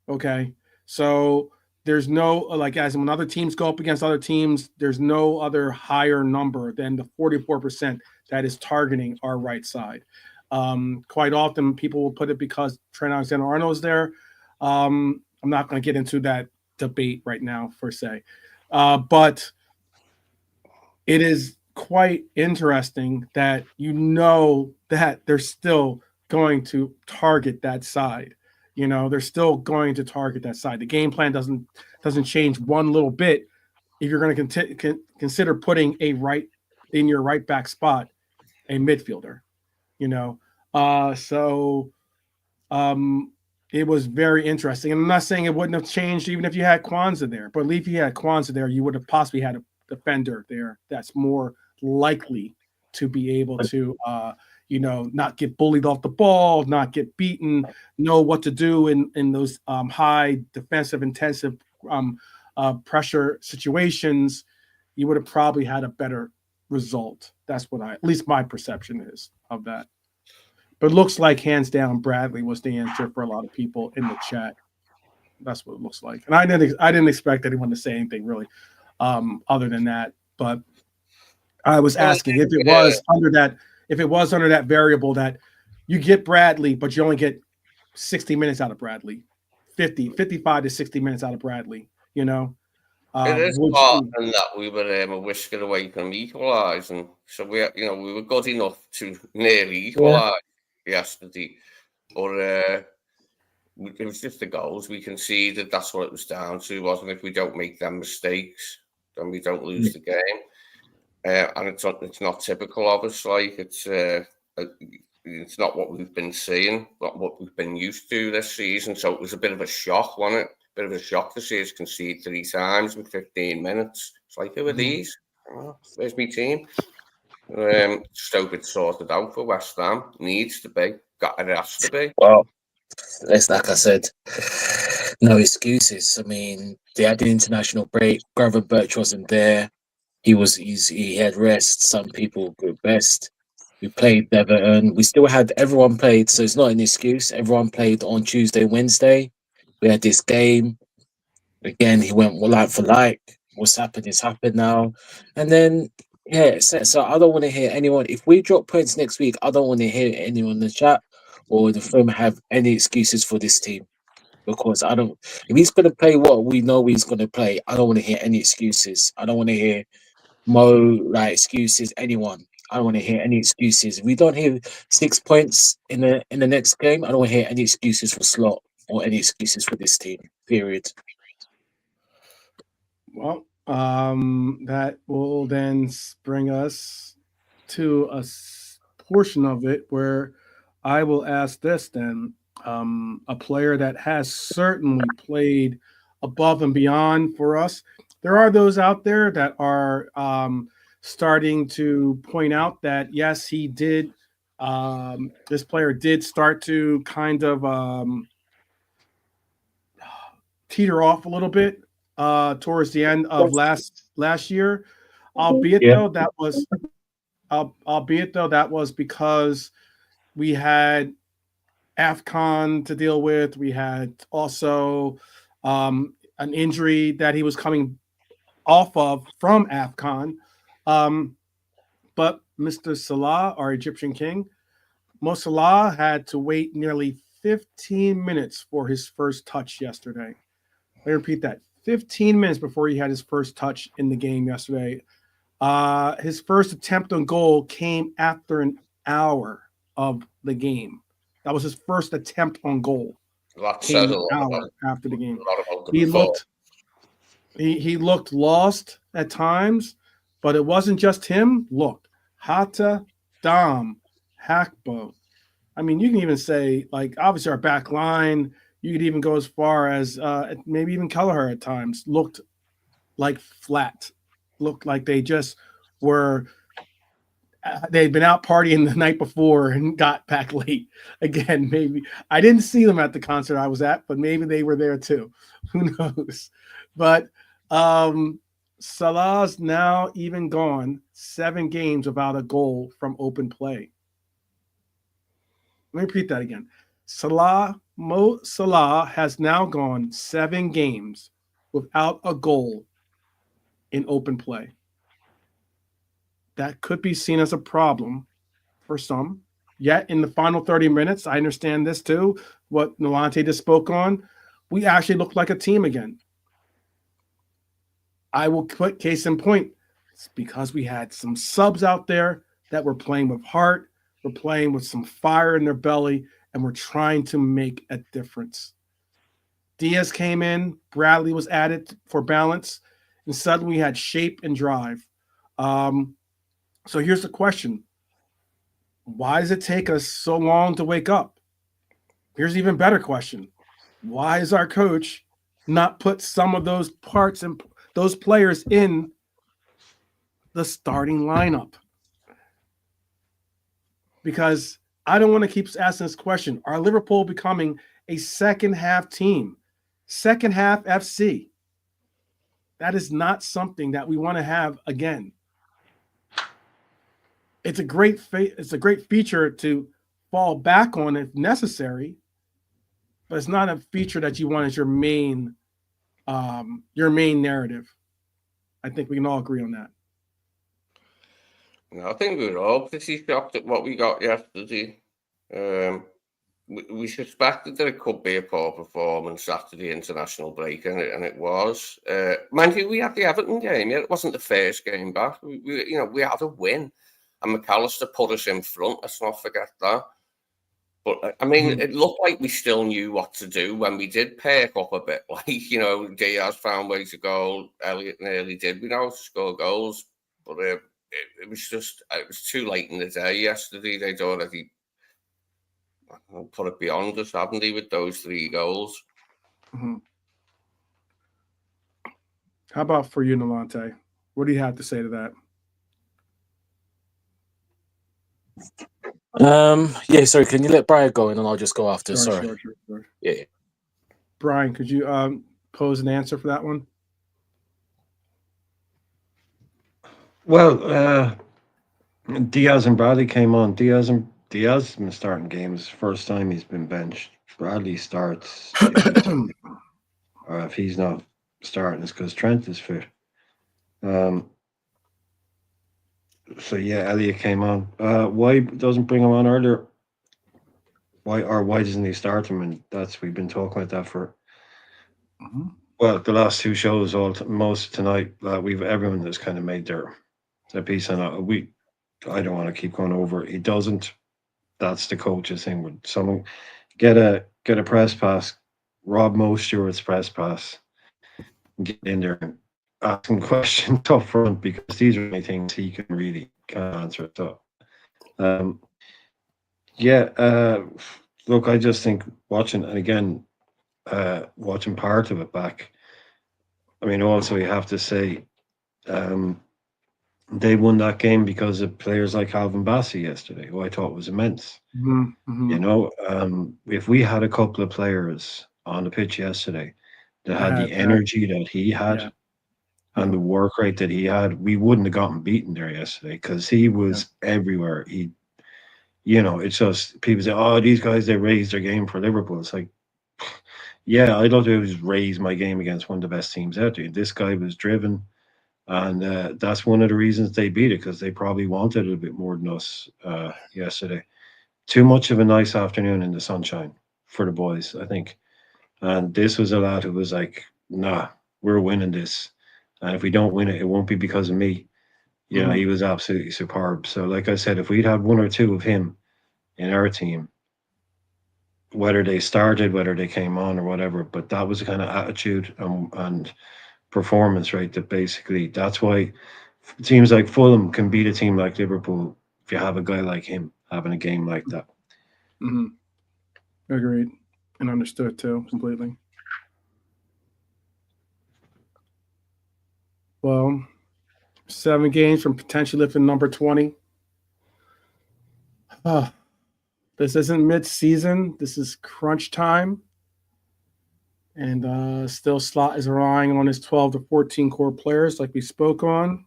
Okay, so there's no as when other teams go up against other teams, there's no other higher number than the 44% that is targeting our right side. Quite often people will put it because Trent Alexander-Arnold is there. I'm not going to get into that debate right now per se, but it is quite interesting that that they're still going to target that side. They're still going to target that side. The game plan doesn't change one little bit if you're going to consider putting in your right back spot a midfielder. it was very interesting. And I'm not saying it wouldn't have changed even if you had Kwanzaa there, but if you had Kwanzaa there, you would have possibly had a defender there that's more likely to be able to, not get bullied off the ball, not get beaten, know what to do in those high defensive intensive pressure situations. You would have probably had a better result. That's what at least my perception is of that. But it looks like hands down Bradley was the answer for a lot of people in the chat. That's what it looks like. And I didn't expect anyone to say anything really other than that. But I was asking if it was under that variable that you get Bradley, but you only get 60 minutes out of Bradley, 55 to 60 minutes out of Bradley, It is part and that we were a whisker away from equalising. So we were good enough to nearly equalise yesterday. But it was just the goals we conceded. That's what it was down to, wasn't it? If we don't make them mistakes, then we don't lose the game. And it's not typical of us. Like it's not what we've been seeing, not what we've been used to this season. So it was a bit of a shock, wasn't it? Bit of a shock to see us concede 3 times in 15 minutes. It's like, who are these? Oh, where's my team? Just hope it's sorted out for West Ham. Needs to be. It has to be. Well, it's like I said, no excuses. I mean, they had the international break. Grover Birch wasn't there. He had rest. Some people could best. We played Everton. We still had everyone played, so it's not an excuse. Everyone played on Tuesday, Wednesday. We had this game. Again, he went like for like. What's happened is happened now. And then, so I don't want to hear anyone. If we drop points next week, I don't want to hear anyone in the chat or the firm have any excuses for this team. Because I don't, if he's going to play what we know he's going to play, I don't want to hear any excuses. I don't want to hear excuses, anyone. I don't want to hear any excuses. If we don't hear 6 points in the next game, I don't want to hear any excuses for Slot or any excuses for this team. Period. Well, that will then bring us to a portion of it where I will ask this then. A player that has certainly played above and beyond for us. There are those out there that are starting to point out that, yes, he did. This player did start to kind of teeter off a little bit towards the end of last year, albeit though that was because we had AFCON to deal with. We had also an injury that he was coming off of from AFCON. But Mr. Salah, our Egyptian king, Mo Salah had to wait nearly 15 minutes for his first touch yesterday. Let me repeat that. 15 minutes before he had his first touch in the game yesterday. His first attempt on goal came after an hour of the game. That was his first attempt on goal. Came an hour after the game. He looked lost at times, but it wasn't just him. Look, Hatta, Dam, Hakpo. I mean, you can even say, like, obviously our back line, you could even go as far as maybe even Kelleher at times looked like flat, looked like they just were they'd been out partying the night before and got back late. Again, maybe I didn't see them at the concert I was at, but maybe they were there too. Who knows? But Salah's now even gone 7 games without a goal from open play. Let me repeat that again. Mo Salah has now gone 7 games without a goal in open play. That could be seen as a problem for some. Yet in the final 30 minutes, I understand this too, what Nolante just spoke on, we actually looked like a team again. I will put case in point. It's because we had some subs out there that were playing with heart, were playing with some fire in their belly, and were trying to make a difference. Diaz came in, Bradley was added for balance, and suddenly we had shape and drive. So here's the question. Why does it take us so long to wake up? Here's an even better question. why is our coach not put some of those parts and those players in the starting lineup? Because I don't want to keep asking this question. Are Liverpool becoming a second half team? Second half FC? That is not something that we want to have again. It's a great feature to fall back on if necessary, but it's not a feature that you want as your main narrative. I think we can all agree on that. I think we were all pretty shocked at what we got yesterday. We suspected that it could be a poor performance after the international break, and it was. Mind you, we had the Everton game. Yeah, it wasn't the first game back. We had a win, and McAllister put us in front. Let's not forget that. But I mean, it looked like we still knew what to do when we did perk up a bit. Like, Diaz found ways to go. Elliott nearly did. We know how to score goals, but it was too late in the day yesterday. They'd already put it beyond us, haven't they, with those 3 goals? Mm-hmm. How about for you, Nalante? What do you have to say to that? Yeah, sorry, can you let Brian go and then I'll just go after? Sorry. Sure. Yeah. Brian, could you pose an answer for that one? Well, Diaz and Bradley came on. Diaz has been starting games. First time he's been benched. Bradley starts if he's not starting, it's because Trent is fit. So yeah, Elliott came on. Why doesn't bring him on earlier? Why doesn't he start him? And we've been talking about that for well, the last 2 shows, most tonight. Everyone has kind of made their piece on it. I don't want to keep going over it. He doesn't. That's the coach's thing. With someone get a press pass, rob Mo Stewart's press pass, get in there and ask him questions up front, because these are the things he can really answer. So, look, I just think watching part of it back. I mean, also you have to say, they won that game because of players like Calvin Bassey yesterday, who I thought was immense. If we had a couple of players on the pitch yesterday that had the energy that he had and the work rate that he had, we wouldn't have gotten beaten there yesterday, because he was everywhere. It's just people say, "Oh, these guys, they raised their game for Liverpool." It's like, yeah, I'd love to raise my game against one of the best teams out there. This guy was driven. And that's one of the reasons they beat it, because they probably wanted it a bit more than us yesterday. Too much of a nice afternoon in the sunshine for the boys, I think. And this was a lad who was like, nah, we're winning this. And if we don't win it, it won't be because of me. He was absolutely superb. So, like I said, if we'd had 1 or 2 of him in our team, whether they started, whether they came on or whatever, but that was the kind of attitude and performance, right? That basically, that's why teams like Fulham can beat a team like Liverpool if you have a guy like him having a game like that. Agreed and understood too, completely. Well, 7 games from potentially lifting number 20. This isn't mid-season. This is crunch time. And still Slot is relying on his 12 to 14 core players like we spoke on.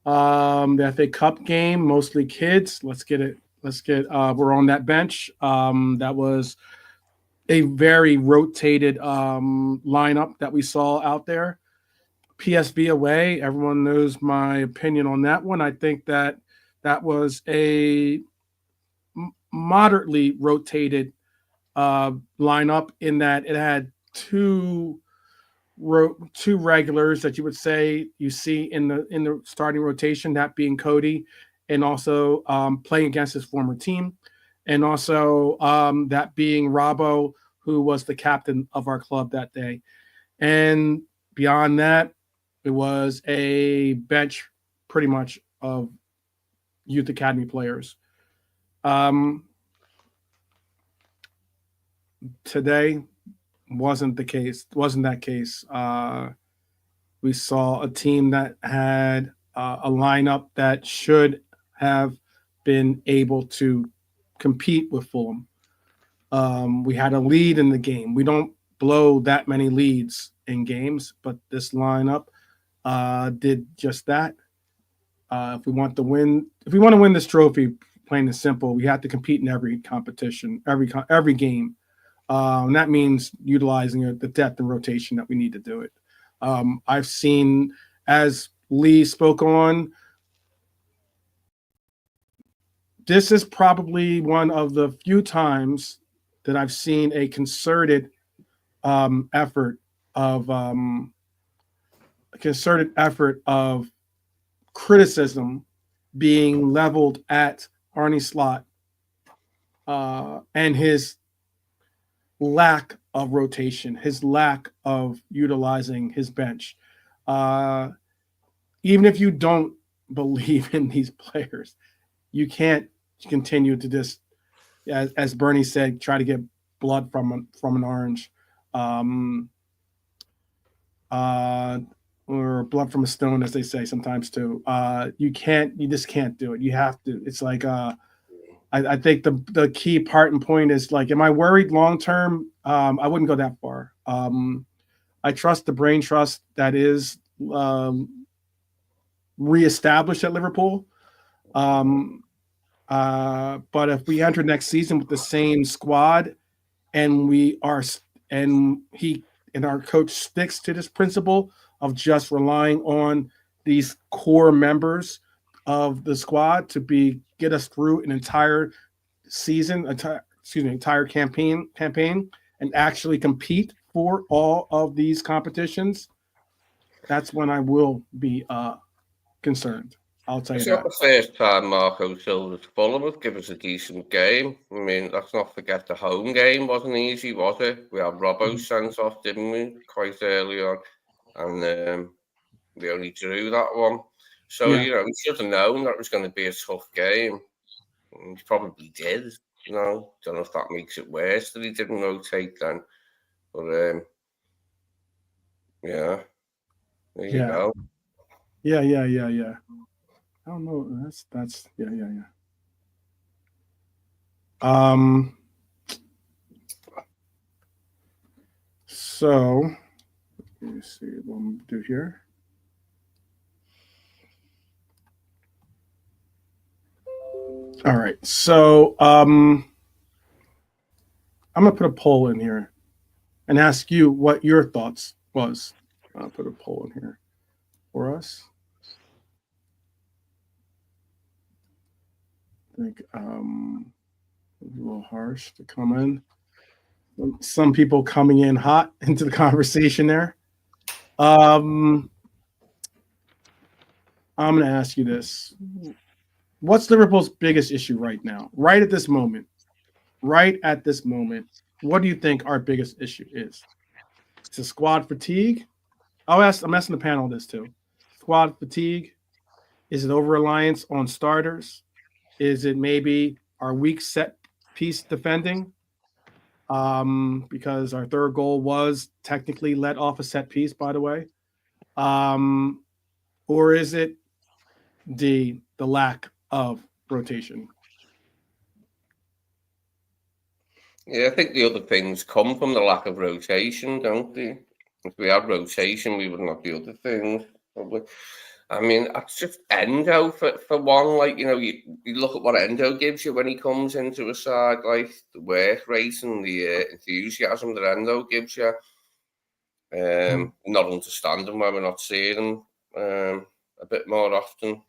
The FA Cup game, mostly kids. We're on that bench. That was a very rotated lineup that we saw out there. PSV away, everyone knows my opinion on that one. I think that was a moderately rotated lineup, in that it had two regulars that you would say you see in the starting rotation, that being Cody, and also playing against his former team, and also that being Robbo, who was the captain of our club that day. And beyond that, it was a bench pretty much of youth academy players. Today, wasn't the case. Wasn't that case? We saw a team that had a lineup that should have been able to compete with Fulham. We had a lead in the game. We don't blow that many leads in games, but this lineup did just that. If we want to win this trophy, plain and simple, we have to compete in every competition, every game. And that means utilizing the depth and rotation that we need to do it. I've seen, as Lee spoke on, this is probably one of the few times that I've seen a concerted effort of criticism being leveled at Arne Slot and his lack of rotation, his lack of utilizing his bench. Even if you don't believe in these players, you can't continue to just, as Bernie said, try to get blood from an orange, or blood from a stone, as they say sometimes too. You just can't do it. You have to. It's like I think the key part and point is, like, am I worried long term? I wouldn't go that far. I trust the brain trust that is reestablished at Liverpool. But if we enter next season with the same squad, and our coach sticks to this principle of just relying on these core members of the squad to get us through an entire season, entire campaign, and actually compete for all of these competitions, that's when I will be concerned. I'll tell you It's that. not the first time Marco Silva's Fulham have given us a decent game. I mean, let's not forget the home game wasn't easy, was it? We had Robbo sent off, didn't we, quite early on? And we only drew that one. So, Yeah. We should have known that it was going to be a tough game. And he probably did. Don't know if that makes it worse that he didn't rotate then. But, yeah. There you go. Yeah. I don't know. That's yeah. So let me see what I'm gonna do here. All right. So I'm gonna put a poll in here and ask you what your thoughts was. I'll put a poll in here for us. I think a little harsh to come in. Some people coming in hot into the conversation there. I'm going to ask you this. What's Liverpool's biggest issue right now? Right at this moment, what do you think our biggest issue is? Is it squad fatigue? I'm asking the panel this too. Squad fatigue? Is it over-reliance on starters? Is it maybe our weak set piece defending? Because our third goal was technically let off a set piece, by the way. Or is it the lack of rotation? Yeah, I think the other things come from the lack of rotation, don't they? If we had rotation, we would not the other things, probably. I mean, that's just Endo for one. Like, you look at what Endo gives you when he comes into a side, like the work rate and the enthusiasm that Endo gives you. Not understanding why we're not seeing him a bit more often.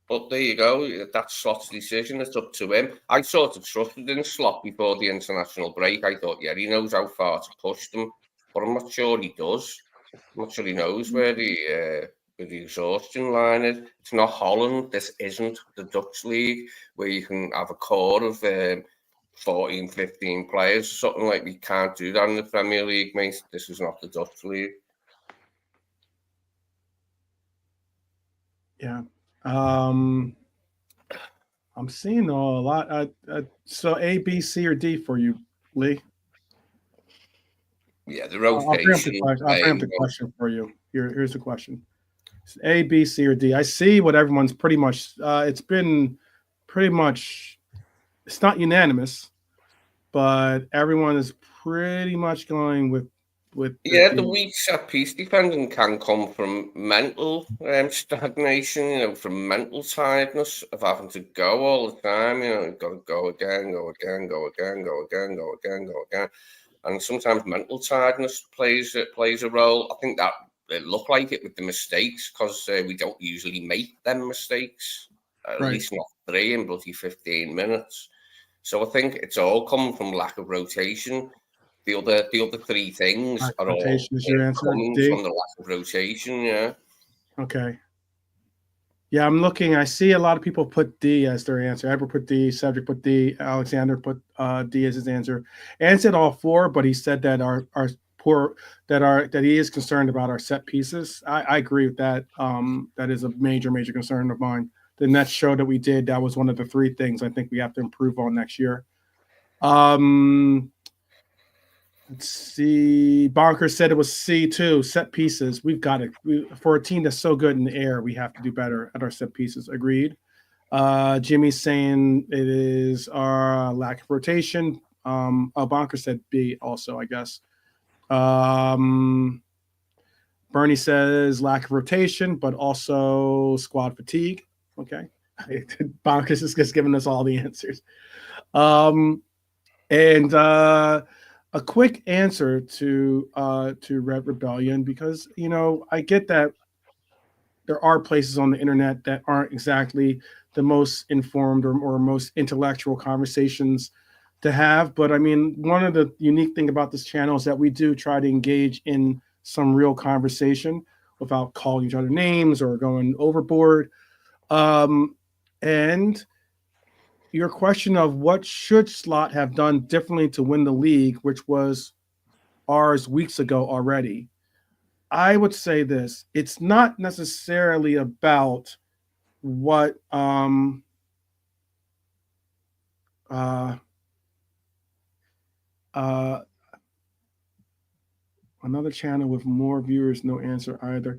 But there you go. That's Slot's decision. It's up to him. I sort of trusted in Slot before the international break. I thought, yeah, he knows how far to push them. But I'm not sure he does. I'm not sure he knows where the exhaustion line is. It's not Holland. This isn't the Dutch league where you can have a core of 14, 15 players or something. Like, we can't do that in the Premier League, mate. This is not the Dutch league. Yeah. I'm seeing a lot. So A, B, C, or D for you, Lee? Yeah, the I'll bring up the rotation. question. I'll bring up the question for you. Here's the question. It's A, B, C, or D. I see what everyone's pretty much. It's been pretty much. It's not unanimous, but everyone is pretty much going with Yeah, D. the weak set piece defending can come from mental stagnation, from mental tiredness of having to go all the time. You've got to go again, go again, go again, go again, go again, go again. And sometimes mental tiredness plays a role. I think that it looked like it with the mistakes because we don't usually make them mistakes, at Right. least not 3 in bloody 15 minutes. So I think it's all coming from lack of rotation. The other 3 things are all Rotation is your answer. coming D. from the lack of rotation. Yeah. Okay. Yeah, I'm looking. I see a lot of people put D as their answer. Edward put D. Cedric put D. Alexander put D as his answer. And said all 4, but he said that our poor that he is concerned about our set pieces. I agree with that. That is a major concern of mine. The next show that we did, that was one of the 3 things I think we have to improve on next year. Let's see. Bonker said it was C too. Set pieces. We've got it. For a team that's so good in the air, we have to do better at our set pieces. Agreed. Jimmy's saying it is our lack of rotation. Bonker said B also, I guess. Bernie says lack of rotation, but also squad fatigue. Okay. Bonker's is just giving us all the answers. And a quick answer to Red Rebellion, because I get that there are places on the internet that aren't exactly the most informed or most intellectual conversations to have. But I mean, one of the unique thing about this channel is that we do try to engage in some real conversation without calling each other names or going overboard. And your question of what should Slot have done differently to win the league, which was ours weeks ago already. I would say this: it's not necessarily about what another channel with more viewers, no answer either.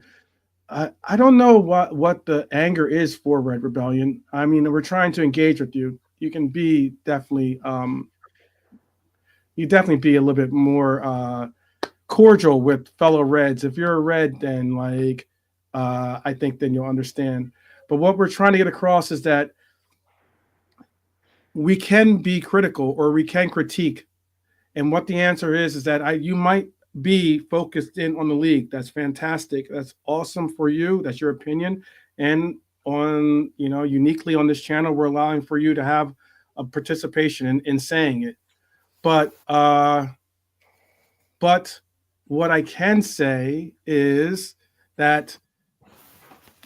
I don't know what the anger is for Red Rebellion. I mean, we're trying to engage with you. You can be definitely you definitely be a little bit more cordial with fellow Reds. If you're a Red, then I think then you'll understand. But what we're trying to get across is that we can be critical or we can critique. And what the answer is that you might be focused in on the league. That's fantastic. That's awesome for you. That's your opinion. And on, uniquely on this channel, we're allowing for you to have a participation in saying it. But what I can say is that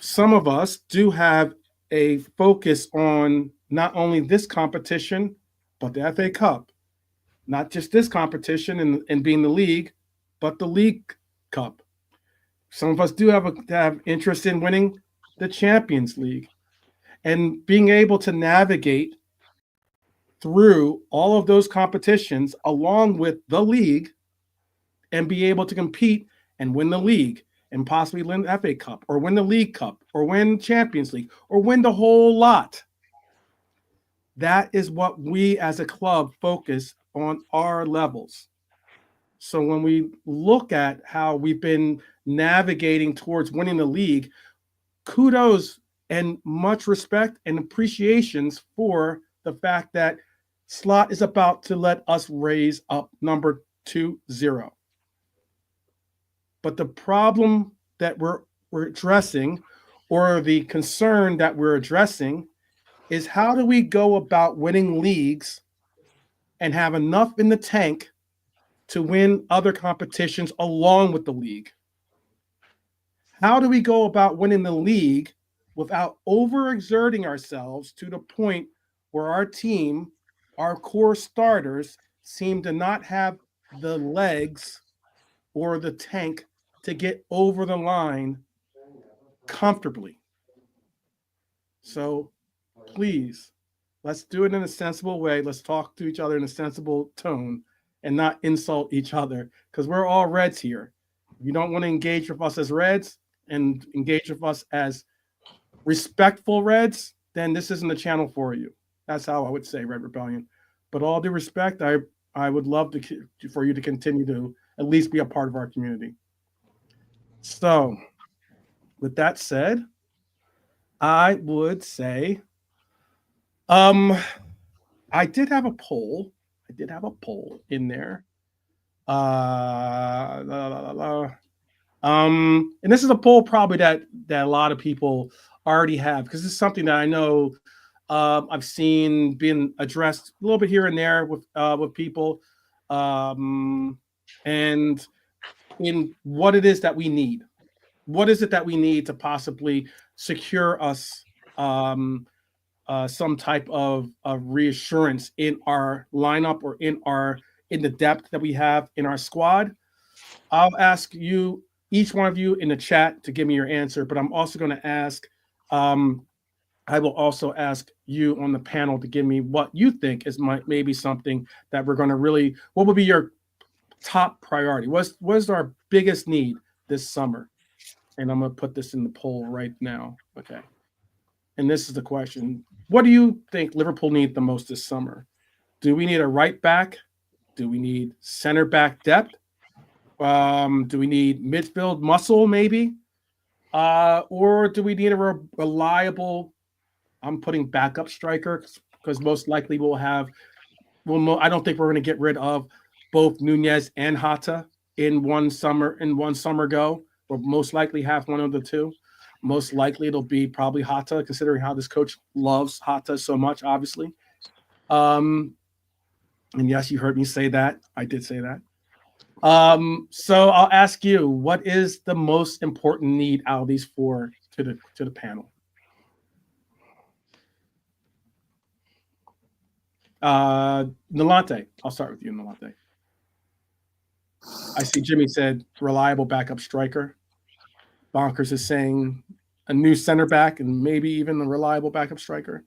some of us do have a focus on not only this competition, but the FA Cup. Not just this competition and being the league, but the League Cup. Some of us do have interest in winning the Champions League and being able to navigate through all of those competitions along with the league and be able to compete and win the league and possibly win the FA Cup or win the League Cup or win Champions League or win the whole lot. That is what we as a club focus on our levels. So when we look at how we've been navigating towards winning the league, kudos and much respect and appreciations for the fact that Slot is about to let us raise up number 2-0. But the problem that we're addressing, or the concern that we're addressing, is how do we go about winning leagues and have enough in the tank to win other competitions along with the league? How do we go about winning the league without overexerting ourselves to the point where our team, our core starters, seem to not have the legs or the tank to get over the line comfortably? So please, let's do it in a sensible way. Let's talk to each other in a sensible tone and not insult each other, because we're all Reds here. If you don't want to engage with us as Reds and engage with us as respectful Reds, then this isn't the channel for you. That's how I would say, Red Rebellion. But all due respect, I would love for you to continue to at least be a part of our community. So, with that said, I would say, I did have a poll. I did have a poll in there. And this is a poll probably that a lot of people already have, because it's something that I know I've seen being addressed a little bit here and there with people, and in what it is that we need. What is it that we need to possibly secure us some type of reassurance in our lineup or in the depth that we have in our squad? I'll ask you, each one of you in the chat, to give me your answer, but I'm also going to ask, I will also ask you on the panel to give me what you think is maybe something that we're going to really, what would be your top priority? What's our biggest need this summer? And I'm going to put this in the poll right now. Okay. And this is the question. What do you think Liverpool need the most this summer? Do we need a right back? Do we need center back depth? Do we need midfield muscle maybe? Or do we need a reliable, I'm putting backup striker, because most likely I don't think we're going to get rid of both Nunez and Hatta in one summer go. We'll most likely have one of the two. Most likely it'll be probably Hatta, considering how this coach loves Hatta so much, obviously. And yes, you heard me say that. I did say that. So I'll ask you, what is the most important need out of these four to the panel? Nalante, I'll start with you, Nalante. I see Jimmy said reliable backup striker. Bonkers is saying a new center back and maybe even a reliable backup striker.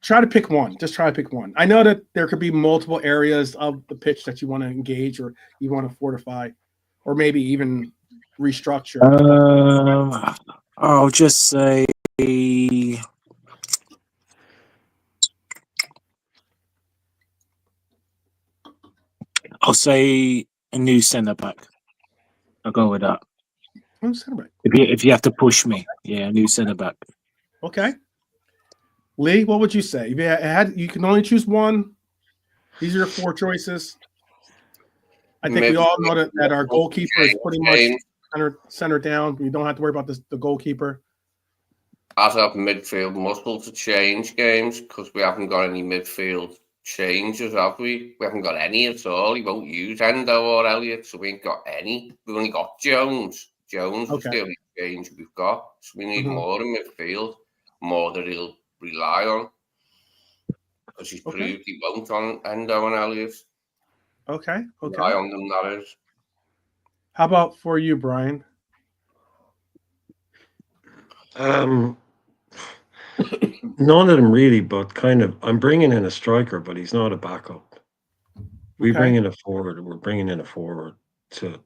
Try to pick one. Just try to pick one. I know that there could be multiple areas of the pitch that you want to engage, or you want to fortify, or maybe even restructure. I'll just say, I'll say a new centre back. I'll go with that. New center back. If you have to push me, yeah, a new centre back. Okay. Lee, what would you say? If you can only choose one, these are your four choices. I think we all know that our goalkeeper is pretty much center down. We don't have to worry about the goalkeeper. As have midfield muscle to change games, because we haven't got any midfield changes, have we? We haven't got any at all. He won't use Endo or Elliott, so we ain't got any. We've only got Jones. Jones is the only change we've got. So we need more in midfield, more that he'll rely on, because he's proved he won't on Endo and Elliott. Okay. Rely on them, that is. How about for you, Brian? None of them really, but kind of. I'm bringing in a striker, but he's not a backup. We bring in a forward. We're bringing in a forward to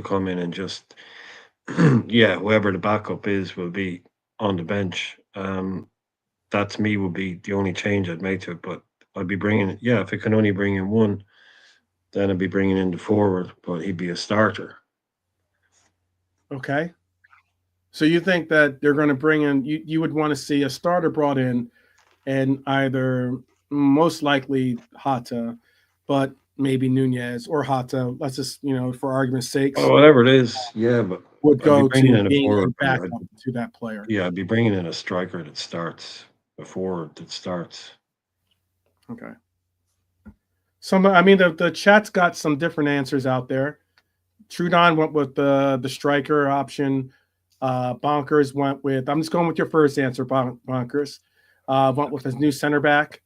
come in and just, whoever the backup is will be on the bench. That to me would be the only change I'd make to it. But I'd be bringing, if I can only bring in one, then I'd be bringing in the forward, but he'd be a starter. Okay. So you think that they're going to bring in, you would want to see a starter brought in, and either most likely Hatta, but maybe Nunez or Hatta. Let's just, for argument's sake. Oh, whatever it is, but would go to in being a backup to that player. Yeah, I'd be bringing in a striker that starts, a forward that starts. Okay. The chat's got some different answers out there. Trudon went with the striker option. Bonkers went with, I'm just going with your first answer, Bonkers. Went with his new center back.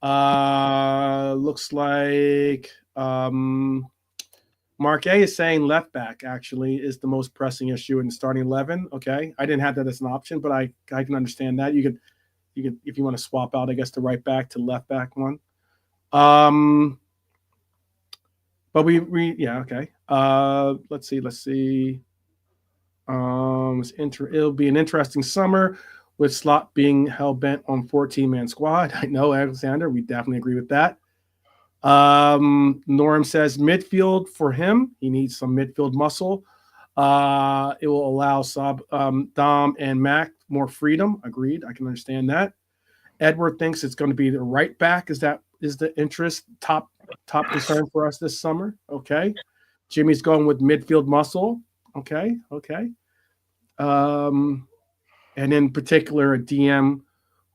Looks like Mark A is saying left back actually is the most pressing issue in the starting 11. Okay. I didn't have that as an option, but I can understand that. You could you could, if you want to swap out, I guess, the right back to left back one. But we yeah, okay. Let's see. It'll be an interesting summer with Slot being hell bent on 14-man squad. I know, Alexander, we definitely agree with that. Norm says midfield for him. He needs some midfield muscle. It will allow Dom and Mac more freedom. Agreed. I can understand that. Edward thinks it's going to be the right back. Is the interest top concern for us this summer? Okay. Jimmy's going with midfield muscle. Okay. And in particular, a DM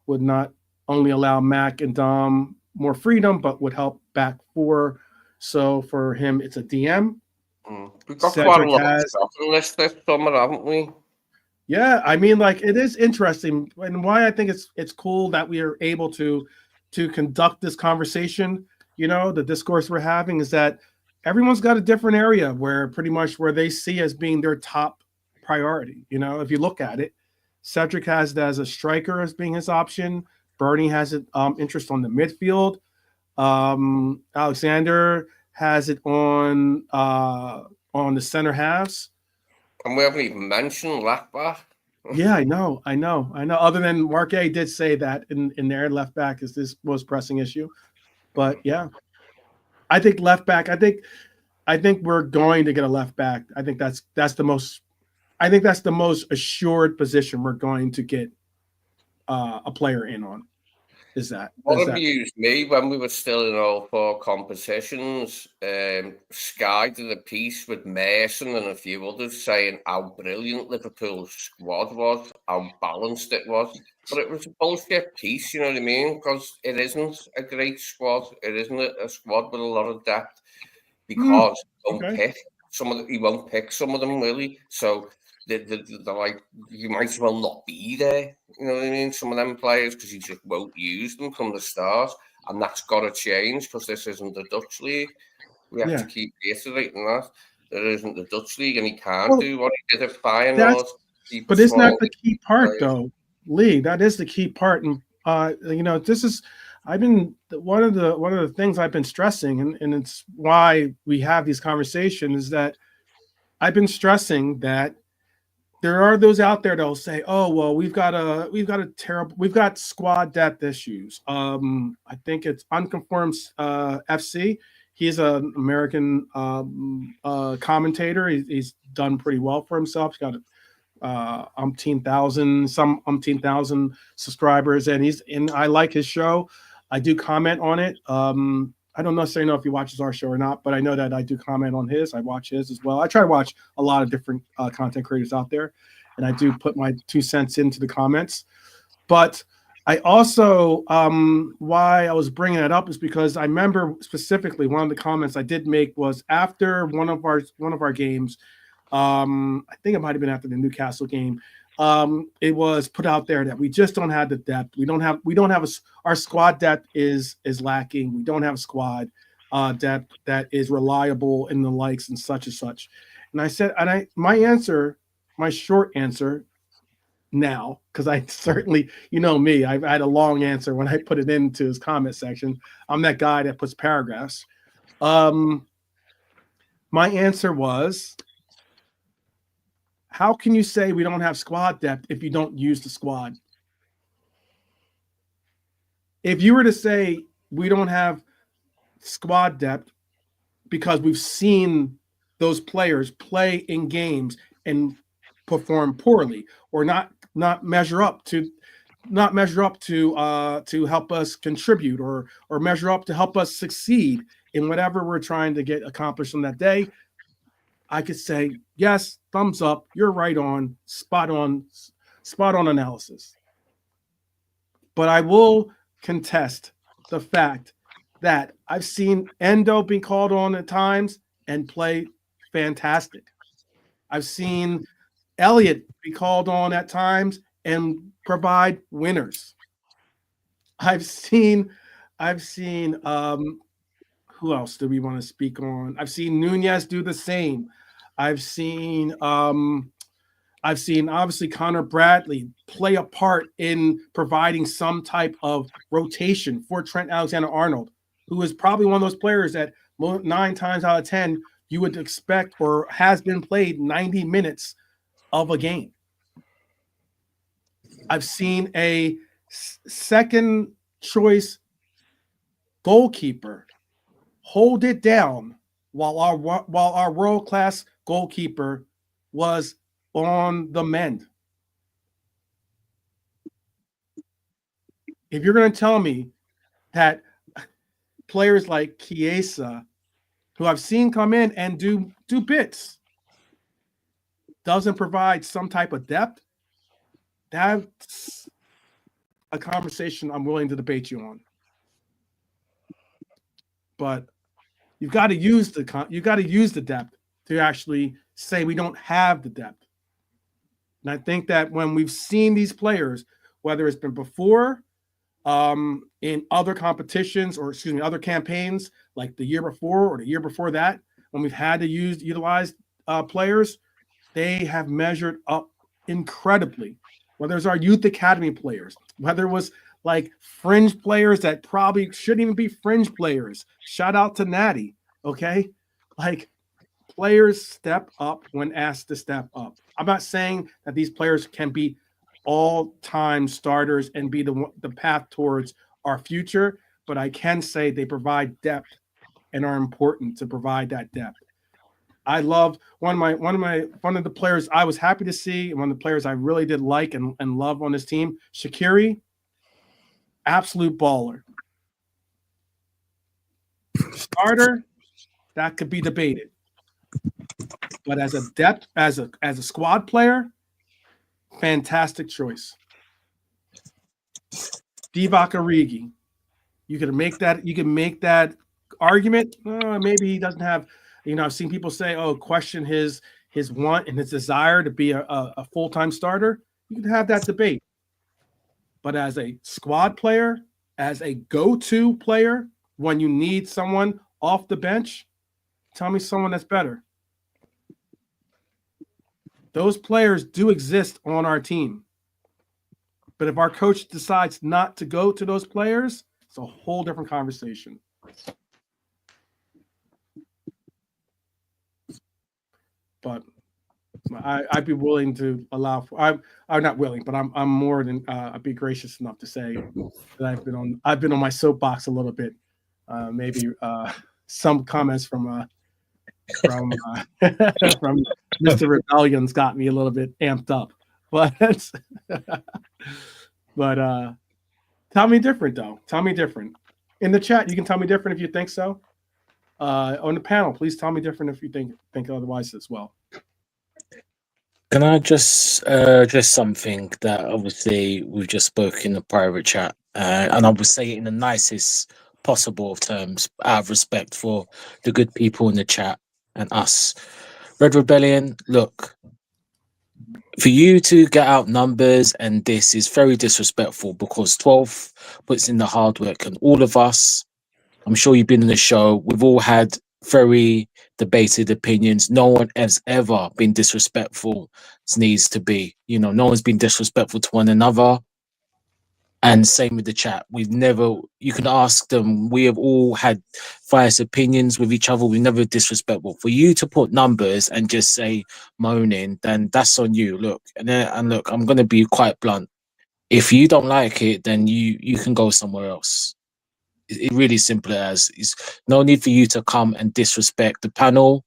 would not only allow Mac and Dom more freedom, but would help back four. So for him, it's a DM. We've got quite a lot of stuff on this summer, haven't we? Yeah, I mean, like, it is interesting, and why I think it's cool that we are able to conduct this conversation. You know, the discourse we're having is that everyone's got a different area where they see as being their top priority. You know, if you look at it, Cedric has it as a striker as being his option. Bernie has it interest on the midfield. Alexander has it on the center halves. And we haven't even mentioned left back. Yeah, I know. Other than Mark A did say that in their left back is this most pressing issue. But yeah, I think left back. I think we're going to get a left back. I think that's the most assured position we're going to get a player in on. What amused me when we were still in all four competitions, Sky did a piece with Mason and a few others saying how brilliant Liverpool's squad was, how balanced it was. But it was a bullshit piece, you know what I mean? Because it isn't a great squad. It isn't a squad with a lot of depth because he won't pick some of them, really. So they're like, you might as well not be there. You know what I mean? Some of them players, because he just won't use them from the start. And that's got to change because this isn't the Dutch league. We have to keep reiterating that. There isn't the Dutch league and he can't do what he did at Feyenoord. But isn't that the key part, though, Lee? That is the key part. And, you know, one of the things I've been stressing, and it's why we have these conversations, is that I've been stressing that there are those out there that'll say, "Oh, well, we've got squad depth issues." I think it's Unconformed FC. He's an American commentator. He's done pretty well for himself. He's got umpteen thousand subscribers, and I like his show. I do comment on it. I don't necessarily know if he watches our show or not, but I know that I do comment on his. I watch his as well. I try to watch a lot of different content creators out there, and I do put my 2 cents into the comments. But I also, why I was bringing it up is because I remember specifically one of the comments I did make was after one of our games. I think it might have been after the Newcastle game. It was put out there that we just don't have the depth. We don't have our squad depth is lacking. We don't have a squad depth that is reliable in the likes and such and such. And I said, my short answer now, because I certainly, you know me, I had a long answer when I put it into his comment section. I'm that guy that puts paragraphs. My answer was, how can you say we don't have squad depth if you don't use the squad? If you were to say we don't have squad depth because we've seen those players play in games and perform poorly, or not measure up to help us contribute, or measure up to help us succeed in whatever we're trying to get accomplished on that day, I could say, yes, thumbs up, you're right on, spot on analysis. But I will contest the fact that I've seen Endo be called on at times and play fantastic. I've seen Elliott be called on at times and provide winners. I've seen who else do we want to speak on? I've seen Nunez do the same. I've seen I've seen obviously Connor Bradley play a part in providing some type of rotation for Trent Alexander-Arnold, who is probably one of those players that 9 times out of 10 you would expect or has been played 90 minutes of a game. I've seen a second choice goalkeeper hold it down while our world-class goalkeeper was on the mend. If you're going to tell me that players like Chiesa, who I've seen come in and do bits, doesn't provide some type of depth, that's a conversation I'm willing to debate you on. But you've got to use the depth to actually say we don't have the depth. And I think that when we've seen these players, whether it's been before in other competitions or other campaigns like the year before or the year before that, when we've had to utilize players, they have measured up incredibly. Whether it's our youth academy players, whether it was like fringe players that probably shouldn't even be fringe players. Shout out to Natty, okay? Like players step up when asked to step up. I'm not saying that these players can be all-time starters and be the path towards our future, but I can say they provide depth and are important to provide that depth. I loved one of the players I was happy to see, and one of the players I really did like and love on this team, Shaqiri, absolute baller. Starter, that could be debated. But as a depth, as a squad player, fantastic choice. Divock Origi. You can make that argument. Maybe he doesn't have, I've seen people say, question his want and his desire to be a full-time starter. You can have that debate. But as a squad player, as a go-to player, when you need someone off the bench, tell me someone that's better. Those players do exist on our team. But if our coach decides not to go to those players, it's a whole different conversation. But I'd be willing to allow for. I'm not willing, but I'm more than I'd be gracious enough to say that I've been on my soapbox a little bit. Maybe some comments from Mr. Rebellion's got me a little bit amped up, but tell me different though. Tell me different in the chat. You can tell me different if you think so. On the panel, please tell me different if you think otherwise as well. Can I just something that obviously we've just spoken in the private chat, and I will say it in the nicest possible of terms, out of respect for the good people in the chat and us. Red Rebellion, look, for you to get out numbers and this is very disrespectful because 12 puts in the hard work, and all of us, I'm sure you've been in the show, we've all had very debated opinions. No one has ever been disrespectful as needs to be. No one's been disrespectful to one another. And same with the chat. You can ask them, we have all had biased opinions with each other. We're never disrespectful. For you to put numbers and just say moaning, then that's on you. Look, and look, I'm going to be quite blunt. If you don't like it, then you can go somewhere else. It's really simple as is. No need for you to come and disrespect the panel,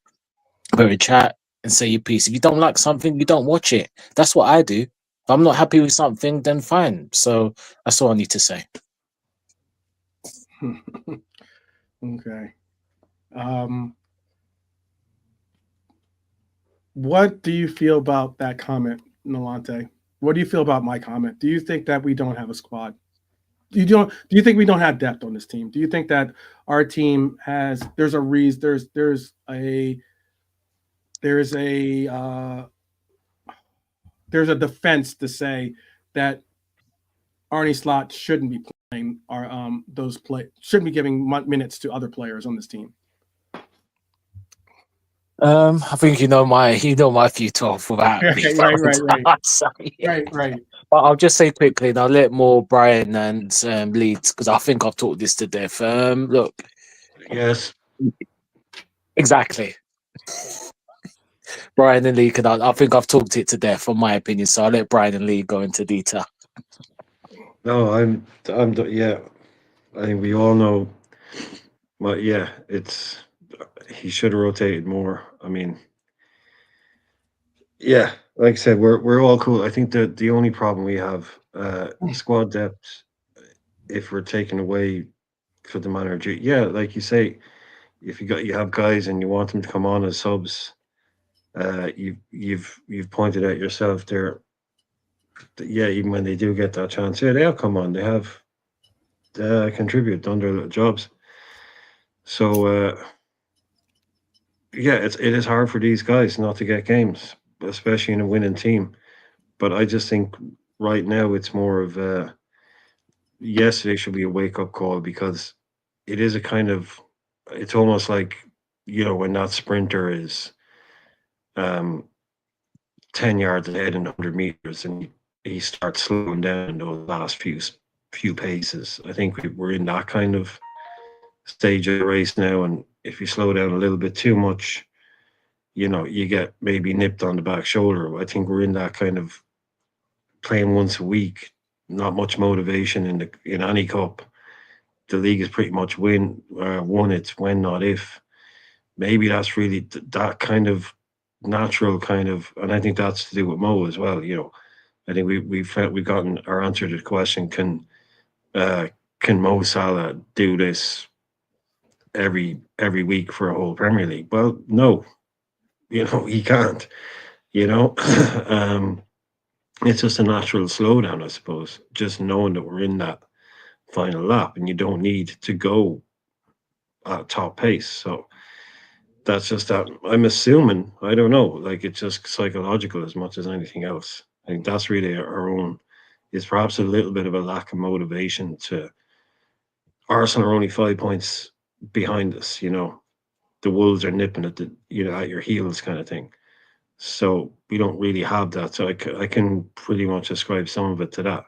or chat, and say your piece. If you don't like something, you don't watch it. That's what I do. If I'm not happy with something, then fine. So that's all I need to say. Okay. What do you feel about that comment, Nolante? What do you feel about my comment? Do you think that we don't have a squad? Do you think we don't have depth on this team? Do you think that our team has? There's a reason. There's a defense to say that Arne Slot shouldn't be playing shouldn't be giving minutes to other players on this team. I think you know my few 12 without me. Right. So, yeah. Right. But I'll just say quickly, and I'll let more Brian and lead because I think I've talked this to death. Look, Yes. exactly. Brian and Lee, I think I've talked it to death, from my opinion. So I'll let Brian and Lee go into detail. No, yeah. I think we all know. But yeah, he should have rotated more. I mean, yeah, like I said, we're all cool. I think that the only problem we have, squad depth, if we're taking away for the manager, yeah, like you say, if you have guys and you want them to come on as subs, you've pointed out yourself there. Yeah, even when they do get that chance, yeah, they'll come on. They have contribute, done their little jobs. So yeah, it is hard for these guys not to get games, especially in a winning team. But I just think right now it's more of yesterday should be a wake up call because it is a kind of it's almost like when that sprinter is um 10 yards ahead in 100 meters and he starts slowing down in those last few paces. I think we're in that kind of stage of the race now, and if you slow down a little bit too much, you get maybe nipped on the back shoulder. I think we're in that kind of playing once a week, not much motivation in any cup. The league is pretty much won. It's when, not if. Maybe that's really that kind of natural kind of, and I think that's to do with Mo as well. I think we've gotten our answer to the question: can Mo Salah do this every week for a whole Premier League? Well, no, he can't. You know, um, it's just a natural slowdown, I suppose. Just knowing that we're in that final lap, and you don't need to go at top pace. So that's just that. I'm assuming. I don't know. Like it's just psychological as much as anything else. I think that's really our own. Is perhaps a little bit of a lack of motivation to. Arsenal are only 5 points behind us. The Wolves are nipping at at your heels, kind of thing. So we don't really have that. So I can pretty much ascribe some of it to that.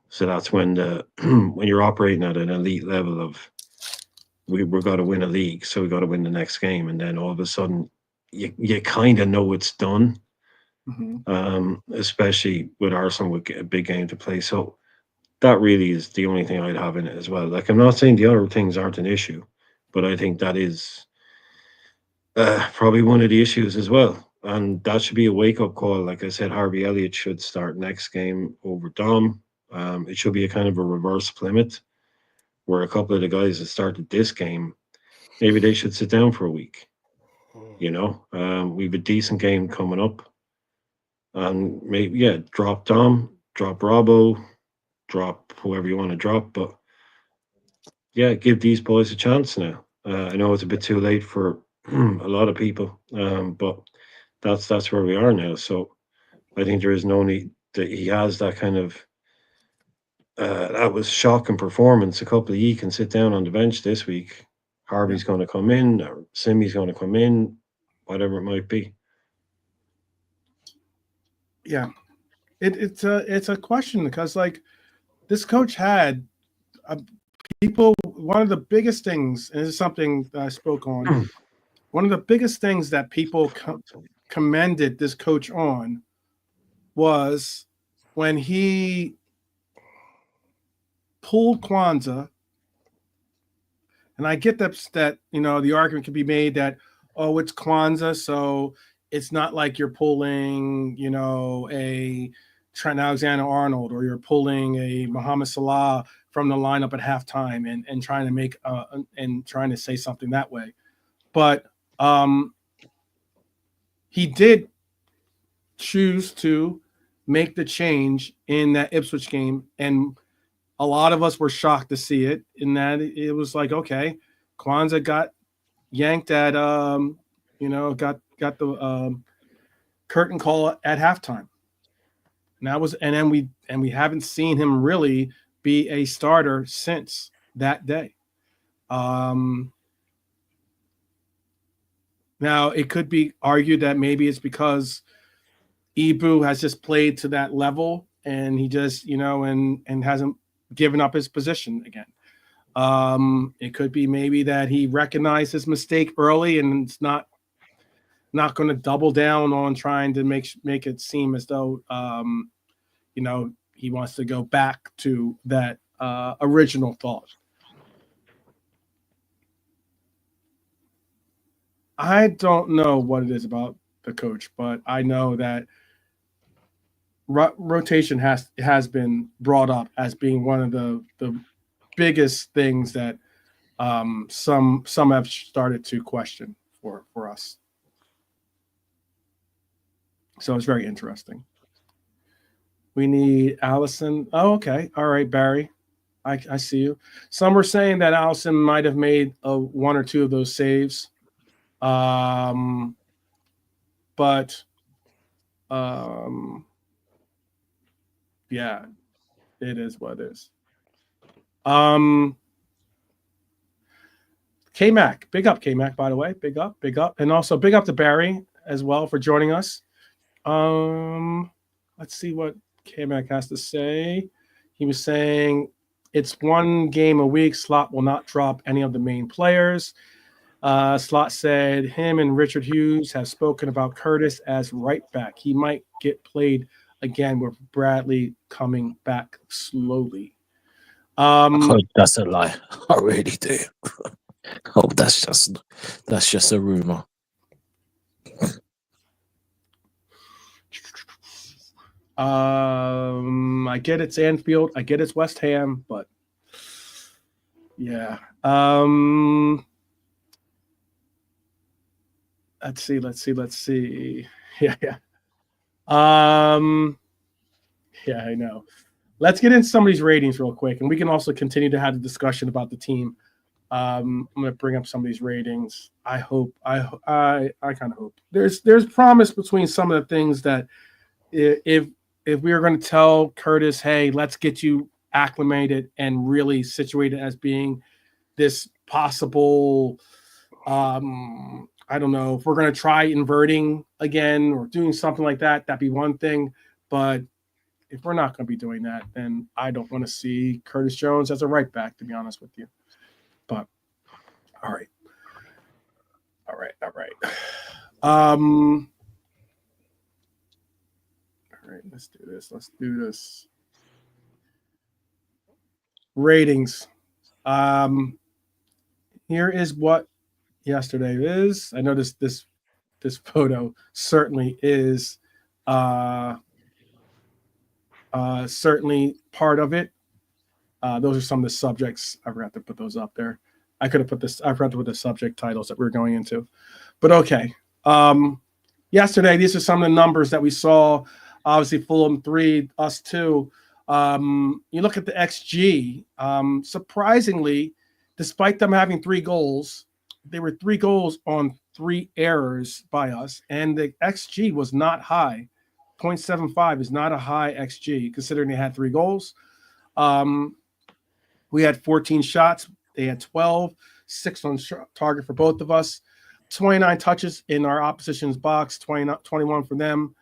So that's when when you're operating at an elite level of we're got to win a league, so we got to win the next game, and then all of a sudden you kind of know it's done. Especially with Arsenal with a big game to play. So that really is the only thing I'd have in it as well. Like I'm not saying the other things aren't an issue, but I think that is probably one of the issues as well. And that should be a wake up call. Like I said, Harvey Elliott should start next game over Dom. It should be a kind of a reverse Plymouth where a couple of the guys that started this game, maybe they should sit down for a week. We've a decent game coming up. And maybe, yeah, drop Dom, drop Robbo, drop whoever you want to drop. But yeah, give these boys a chance now. I know it's a bit too late for a lot of people, but that's where we are now. So I think there is no need that he has that kind of that was shocking performance. A couple of ye can sit down on the bench this week. Harvey's going to come in, or Simi's going to come in, whatever it might be. Yeah, it's a question because like this coach had people. One of the biggest things, and this is something that I spoke on. One of the biggest things that people commended this coach on was when he pulled Kwanzaa. And I get that the argument can be made that, oh, it's Kwanzaa, so it's not like you're pulling, a Trent Alexander-Arnold or you're pulling a Mohamed Salah from the lineup at halftime and trying to make and trying to say something that way. But he did choose to make the change in that Ipswich game, and a lot of us were shocked to see it. In that it was like, okay, Kwanzaa got yanked at got the curtain call at halftime. And we haven't seen him really be a starter since that day. Now, it could be argued that maybe it's because Ibu has just played to that level and he just, and hasn't given up his position again. It could be maybe that he recognized his mistake early and it's not going to double down on trying to make it seem as though, he wants to go back to that original thought. I don't know what it is about the coach, but I know that rotation has been brought up as being one of the biggest things that some have started to question for us. So it's very interesting. We need Allison. Oh, okay. All right, Barry. I see you. Some were saying that Allison might have made one or two of those saves. But yeah, it is what it is. K-Mac, big up K-Mac, by the way, big up, and also big up to Barry as well for joining us. Let's see what K-Mac has to say. He was saying it's one game a week. Slot will not drop any of the main players. Slot said him and Richard Hughes have spoken about Curtis as right back. He might get played again with Bradley coming back slowly. I hope that's a lie. I really do. Hope that's just a rumor. I get it's Anfield. I get it's West Ham, but yeah. Let's see. Yeah. Yeah, I know. Let's get into some of these ratings real quick, and we can also continue to have the discussion about the team. I'm going to bring up some of these ratings. I kind of hope there's promise between some of the things that if we are going to tell Curtis, hey, let's get you acclimated and really situated as being this possible, I don't know, if we're going to try inverting again or doing something like that, that'd be one thing. But if we're not going to be doing that, then I don't want to see Curtis Jones as a right back, to be honest with you. But all right. All right, let's do this. Ratings. Here is what yesterday is. I noticed this photo certainly is certainly part of it. Those are some of the subjects. I forgot to put those up there. I forgot to put the subject titles that we're going into. But okay. Yesterday, these are some of the numbers that we saw. Obviously, Fulham 3, us 2. You look at the XG. Surprisingly, despite them having 3 goals, there were 3 goals on 3 errors by us, and the XG was not high. 0.75 is not a high XG, considering they had 3 goals. We had 14 shots. They had 12, 6 on target for both of us. 29 touches in our opposition's box, 21 for them.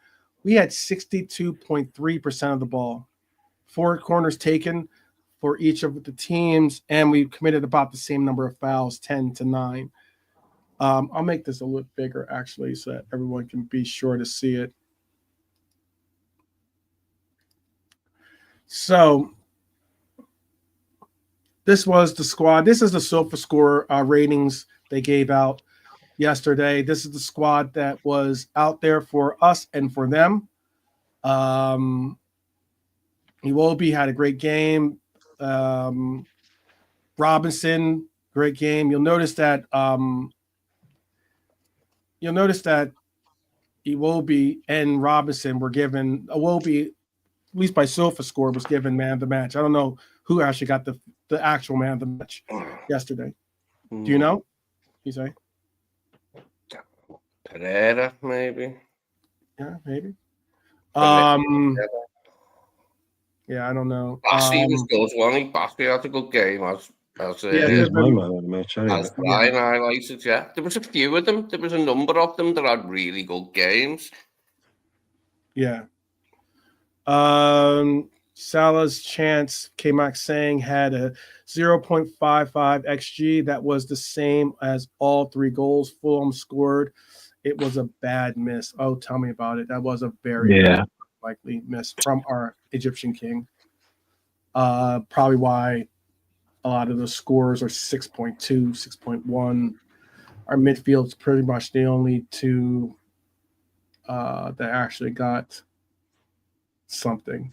We had 62.3% of the ball. 4 corners taken for each of the teams, and we committed about the same number of fouls, 10-9. I'll make this a little bigger, actually, so that everyone can be sure to see it. So this was the squad. This is the SofaScore ratings they gave out yesterday. This is the squad that was out there for us and for them. Iwobi had a great game. Robinson, great game. You'll notice that Iwobi and Robinson were given. Iwobi, at least by SofaScore, was given man of the match. I don't know who actually got the actual man of the match yesterday. Do you know? You say? Pereira, maybe. Yeah, maybe. Yeah, I don't know. Bassi was good, wasn't he? Bassi had a good game. As, Yeah, He there's was my been- man of the match anyway. as Brian highlighted, yeah. There was a few of them. There was a number of them that had really good games. Yeah. Salah's chance, K-Max saying, had a 0.55 XG. That was the same as all 3 goals Fulham scored. It was a bad miss. Oh, tell me about it. That was a very likely miss from our Egyptian king. Probably why a lot of the scores are 6.2, 6.1. Our midfield's pretty much the only 2 that actually got something.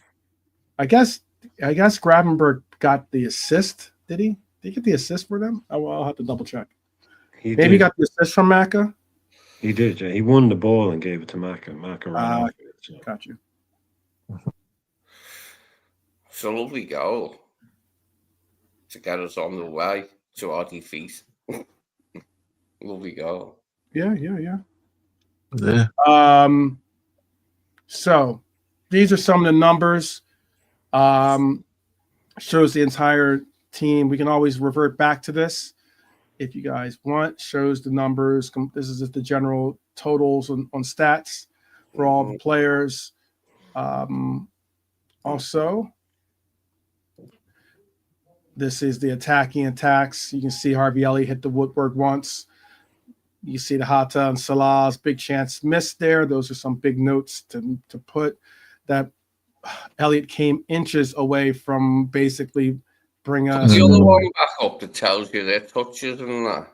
I guess Gravenberg got the assist. Did he? Did he get the assist for them? I'll have to double check. Maybe he got the assist from Maka. He did, yeah. He won the ball and gave it to Maka. Maka ran off it. So. Got you. It's a lovely goal to get us on the way to our defeat. Lovely goal. Yeah. Yeah. So these are some of the numbers. Shows the entire team. We can always revert back to this if you guys want. Shows the numbers. This is just the general totals on stats for all the players. Also, this is the attacking attacks. You can see Harvey Elliott hit the woodwork once. You see the Hatta and Salah's big chance missed there. Those are some big notes to put. That Elliott came inches away from basically bring us. The other one back up that tells you their touches and that.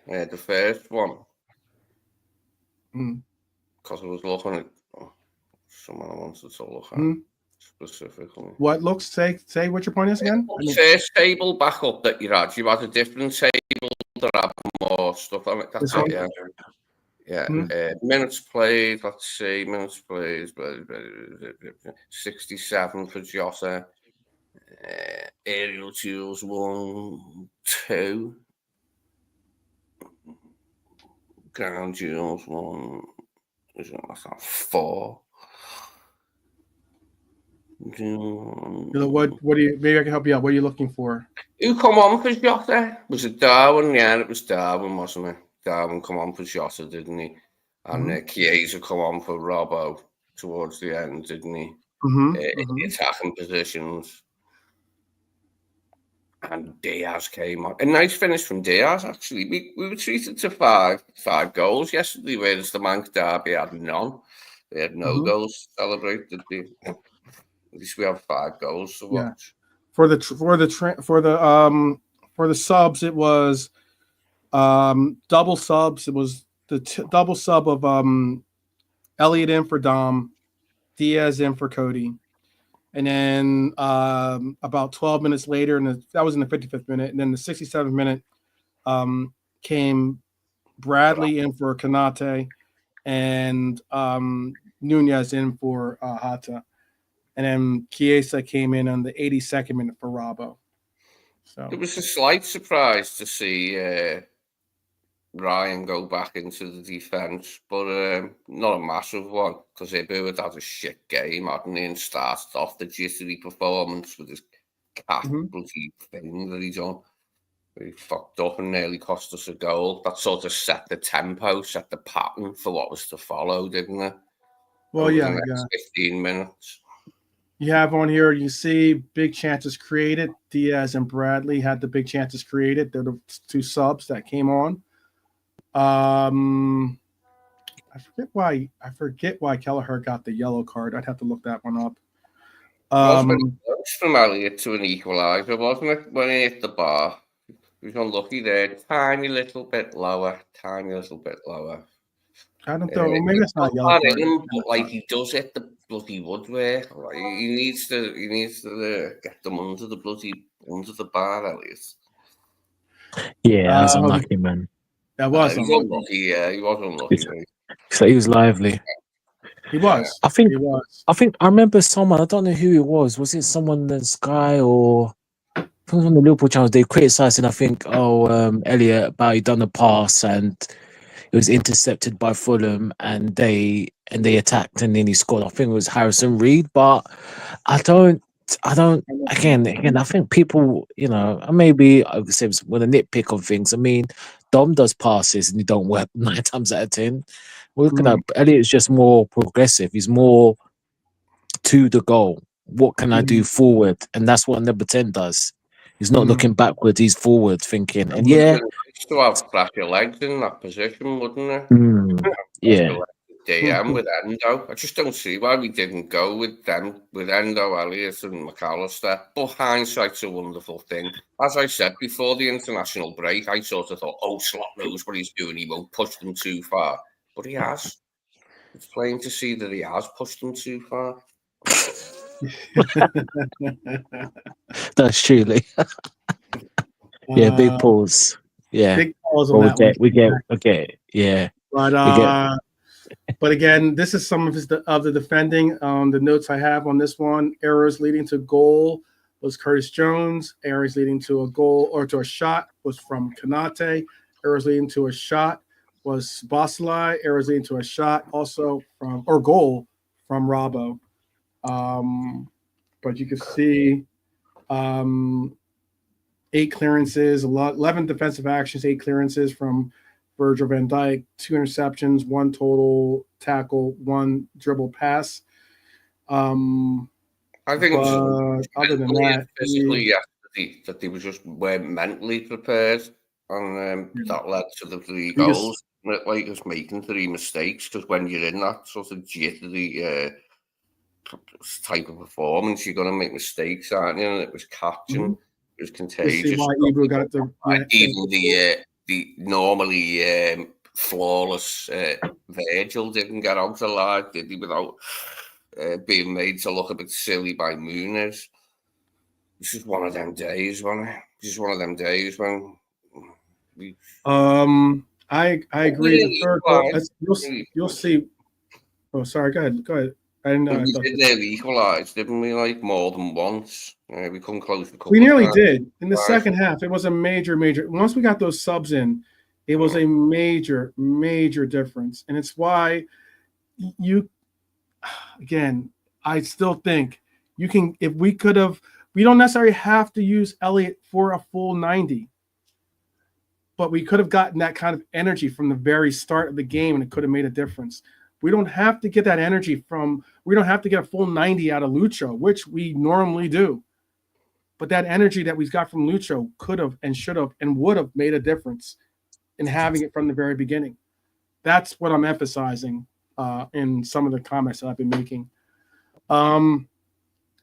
Yeah, the first one. Because I was looking at someone I wanted to look at specifically. What looks? Say what your point is again. First table back up that you had a different table that had more stuff on it. That's it, yeah. Yeah, minutes played, let's see, minutes played, 67 for Jota. Aerial duels 1, 2. Ground duels 1, what's that, 4. What do you? Maybe I can help you out. What are you looking for? Who come on for Jota? Was it Darwin? Yeah, it was Darwin, wasn't it? Darwin come on for Jota, didn't he? And Chiesa come on for Robbo towards the end, didn't he? Attacking positions. And Diaz came on. A nice finish from Diaz, actually. We were treated to five goals yesterday, whereas the Manc Derby had none. They had no goals to celebrate. At least we have 5 goals to watch. For the subs, it was double subs. It was the double sub of Elliott in for Dom, Diaz in for Cody, and then about 12 minutes later, and that was in the 55th minute, and then the 67th minute came Bradley in for Konaté, and Nunez in for Hatta. And then Chiesa came in on the 82nd minute for Robbo. So it was a slight surprise to see Ryan go back into the defence, but not a massive one, because Ibu had a shit game, hadn't he, and started off the jittery performance with his cat bloody thing that he done. He fucked up and nearly cost us a goal. That sort of set the tempo, set the pattern for what was to follow, didn't it? Well, Over yeah, the next 15 minutes. You have on here, you see big chances created. Diaz and Bradley had the big chances created. They're the 2 subs that came on. I forget why Kelleher got the yellow card. I'd have to look that one up. Close from Elliott to an equaliser, wasn't it? When he hit the bar. He was unlucky there. Tiny little bit lower. I don't know. Maybe it's not yellow card. But like he does hit the bloody woodwork. Like, he needs to get them under the bar, Elliott. Yeah, that's unlucky, man. That was unlucky. Yeah, he was unlucky. So he was lively. He was. I think I remember someone. I don't know who it was. Was it someone in Sky or? I think it was on the Liverpool channel. They criticising. I think Elliott about he done the pass and it was intercepted by Fulham and they attacked and then he scored. I think it was Harrison Reed, but I don't I don't. Again, I think people, maybe I would say with a nitpick on things. I mean, Dom does passes and he don't work 9 times out of 10. We're looking at Elliot's just more progressive. He's more to the goal. What can I do forward? And that's what number 10 does. He's not looking backwards. He's forward thinking. And yeah, to have flashy legs in that position, wouldn't it? Yeah. DM with Endo. I just don't see why we didn't go with them, with Endo, Elliott, and McAllister. But hindsight's a wonderful thing. As I said before the international break, I sort of thought, oh, Slot knows what he's doing. He won't push them too far. But he has. It's plain to see that he has pushed them too far. That's truly. Yeah, big pause. Yeah. Big pause on that one. We get okay. Yeah. But again, this is some of the defending. The notes I have on this one: errors leading to goal was Curtis Jones. Errors leading to a goal or to a shot was from Konaté. Errors leading to a shot was Basalai. Errors leading to a shot also from or goal from Robbo. But you can see 8 clearances, 11 defensive actions, 8 clearances from Virgil van Dijk, 2 interceptions, 1 total tackle, 1 dribble pass. I think other than that, physically, that they weren't mentally prepared, and that led to the 3 goals. Like us making 3 mistakes, because when you're in that sort of jittery type of performance, you're going to make mistakes, aren't you? And it was catching, it was contagious. You see why Ebro got even the normally flawless Virgil didn't get out alive, did he, without being made to look a bit silly by Muniz. This is one of them days, wasn't it? This is one of them days when we... I agree. The third goal, you'll see. Oh, sorry. Go ahead. I didn't know. We did nearly equalise, didn't we? Like more than once. We come close. We nearly did in the second half. It was a major. Once we got those subs in, it was a major difference, and it's why again, I still think you can. If we could have, we don't necessarily have to use Elliott for a full 90. But we could have gotten that kind of energy from the very start of the game, and it could have made a difference. We don't have to get that energy we don't have to get a full 90 out of Lucho, which we normally do. But that energy that we got from Lucho could have and should have and would have made a difference in having it from the very beginning. That's what I'm emphasizing in some of the comments that I've been making.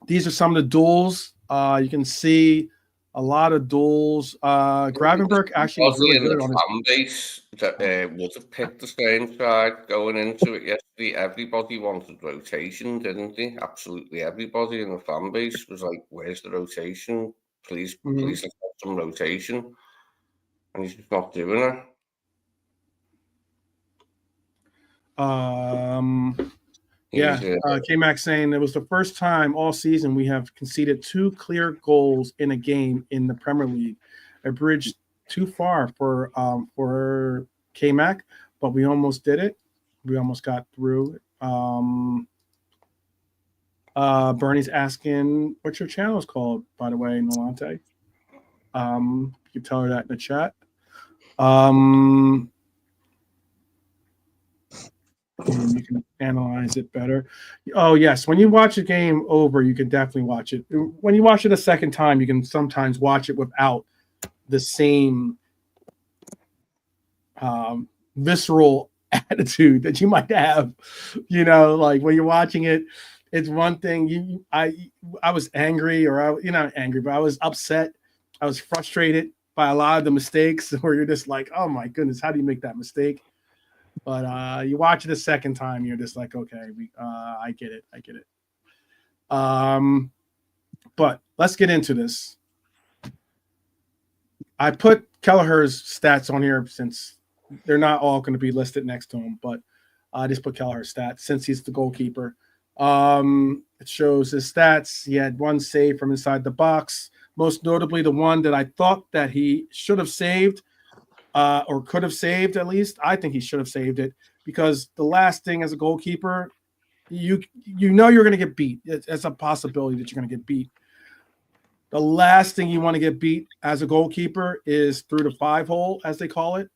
These are some of the duels. You can see a lot of duels. Gravenberg actually was really good on his fan base that would have picked the same side going into it yesterday. Everybody wanted rotation, didn't they? Absolutely everybody in the fan base was like, "Where's the rotation? Please, let's have some rotation." And he's just not doing it. K-Max saying it was the first time all season we have conceded 2 clear goals in a game in the Premier League. A bridge too far for K-Mac, but we almost did it. We almost got through. Bernie's asking what your channel is called, by the way, Nolante. You can tell her that in the chat. And you can analyze it better. Oh, yes. When you watch a game over, you can definitely watch it. When you watch it a second time, you can sometimes watch it without the same visceral attitude that you might have. Like when you're watching it, it's one thing. I was angry, or not angry, but I was upset. I was frustrated by a lot of the mistakes where you're just like, oh my goodness, how do you make that mistake? But you watch it a second time, you're just like, okay, I get it. But let's get into this. I put Kelleher's stats on here since they're not all going to be listed next to him, but I just put Kelleher's stats since he's the goalkeeper. It shows his stats. He had 1 save from inside the box, most notably the one that I thought that he should have saved. Or could have saved at least. I think he should have saved it, because the last thing as a goalkeeper you know you're going to get beat. It's a possibility that you're going to get beat. The last thing you want to get beat as a goalkeeper is through the 5-hole, as they call it.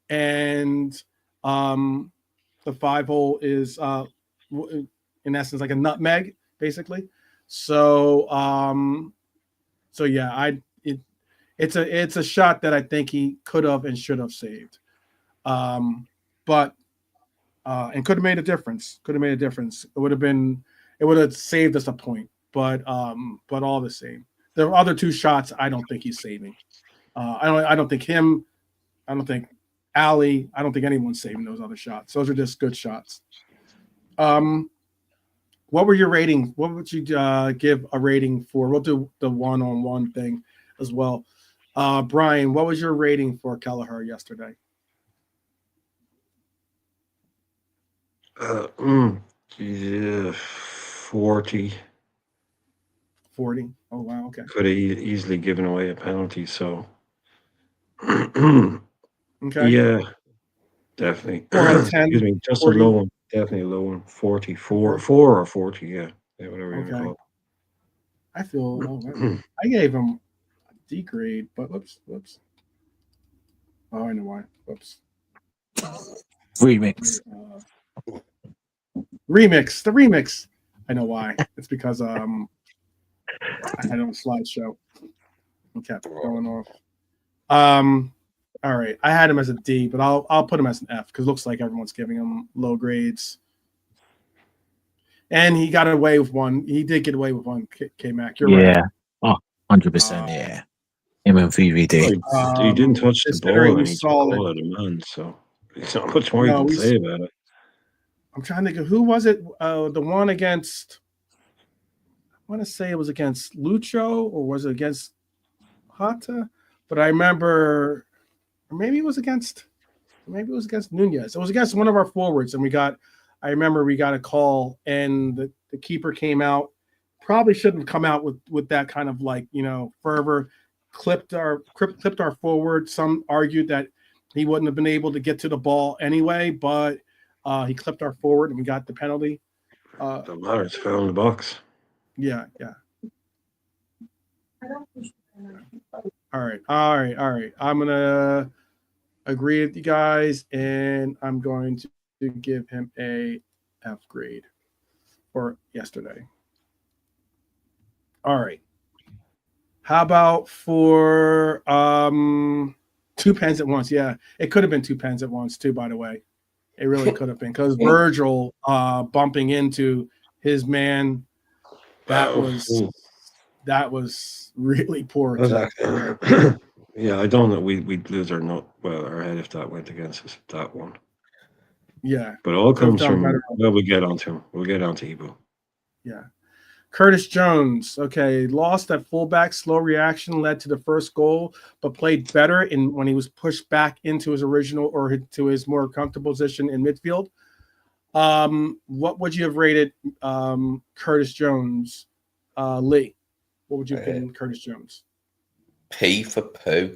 And the 5-hole is in essence like a nutmeg, basically. So yeah, it's a shot that I think he could have and should have saved. But and could have made a difference. Could have made a difference. It would have saved us a point. But all the same, the other two shots I don't think he's saving. I don't think him. I don't think Ali. I don't think anyone's saving those other shots. Those are just good shots. What were your ratings? What would you give a rating for? We'll do the one-on-one thing as well. Brian, what was your rating for Kelleher yesterday? Yeah, 40. 40. Oh wow, okay. Could have easily given away a penalty, so Okay. yeah, definitely. 4 out of 10. Excuse me, just 40. a low one. Definitely a low one. 44, 4 or 40, yeah. Whatever you Okay. call I feel I gave him a D grade, but whoops. Oh, I know why. Whoops. Remix. Remix. The remix. I know why. It's because I had it on a slideshow. It kept going off. All right. I had him as a D, but I'll put him as an F because it looks like everyone's giving him low grades. And he got away with one. He did get away with one, K-Mac. You're right. Yeah. Oh, 100%. Yeah. Him and VVD. He didn't touch the ball and he took solid. all of the man, so there's not much more you can say about it. I'm trying to think of who was it? The one against, I want to say it was against Lucho or was it against Hata? But I remember, or maybe it was against Nunez. It was against one of our forwards, and I remember we got a call, and the keeper came out. Probably shouldn't have come out with that kind of fervor. Clipped our forward. Some argued that he wouldn't have been able to get to the ball anyway, but he clipped our forward, and we got the penalty. Don't matter. It's foul in the box. Yeah. All right. I'm gonna agree with you guys, and I'm going to give him a F grade for yesterday. All right. How about for 2 pens at once? Yeah, it could have been 2 pens at once too, by the way. It really could have been because Virgil bumping into his man, that was really poor. Yeah, I don't know. We'd lose our head if that went against us. That one. Yeah, but all comes from. Well, we'll get onto him. We'll get onto Ebo. Yeah. Curtis Jones, okay, lost at fullback, slow reaction led to the first goal, but played better when he was pushed back into his original or to his more comfortable position in midfield. What would you have rated Curtis Jones, Lee? What would you have given Curtis Jones? P for poo.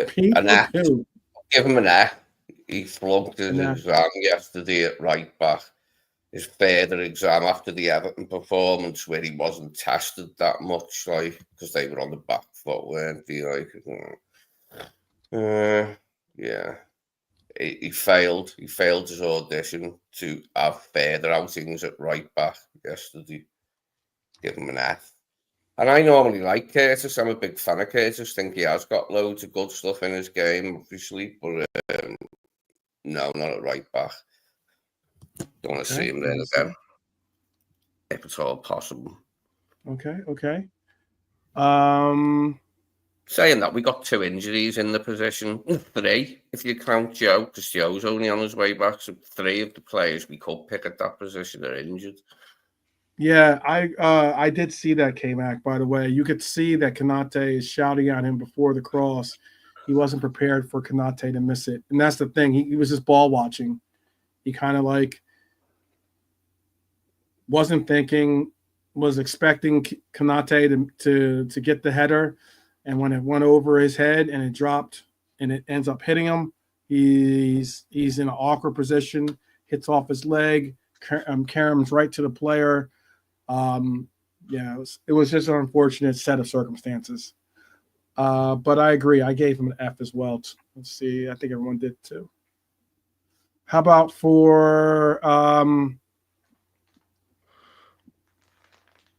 P for poo. Give him an A. He flunked his exam yesterday at right back. His further exam after the Everton performance, where he wasn't tested that much, because they were on the back foot, weren't they? Yeah, he failed. He failed his audition to have further outings at right back yesterday. Give him an F. And I normally like Curtis. I'm a big fan of Curtis. Think he has got loads of good stuff in his game, obviously, but no, not at right back. Don't want to see him there again, if it's all possible. Okay. Saying that, we got 2 injuries in the position. 3, if you count Joe, because Joe's only on his way back. So 3 of the players we could pick at that position are injured. Yeah, I did see that, K-Mac, by the way. You could see that Konaté is shouting at him before the cross. He wasn't prepared for Konaté to miss it. And that's the thing. He was just ball watching. He kind of wasn't thinking, was expecting Konaté to get the header. And when it went over his head and it dropped and it ends up hitting him, he's in an awkward position. hits off his leg. Karam's right to the player. Yeah, it was just an unfortunate set of circumstances. But I agree. I gave him an F as well. Let's see. I think everyone did too. How about for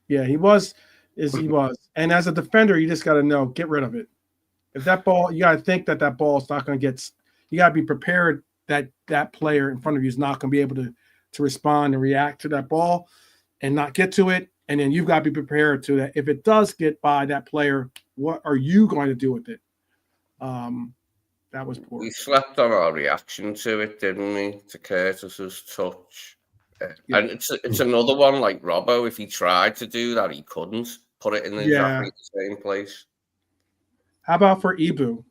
yeah, he was. And as a defender, you just got to know, get rid of it. If that ball, you got to think that ball is not going to get. You got to be prepared that player in front of you is not going to be able to respond and react to that ball and not get to it. And then you've got to be prepared to that. If it does get by that player, what are you going to do with it? That was poor. We slept on our reaction to it, didn't we? To Curtis's touch. Yeah. And it's another one like Robbo. If he tried to do that, he couldn't put it in exactly the same place. How about for Ibu?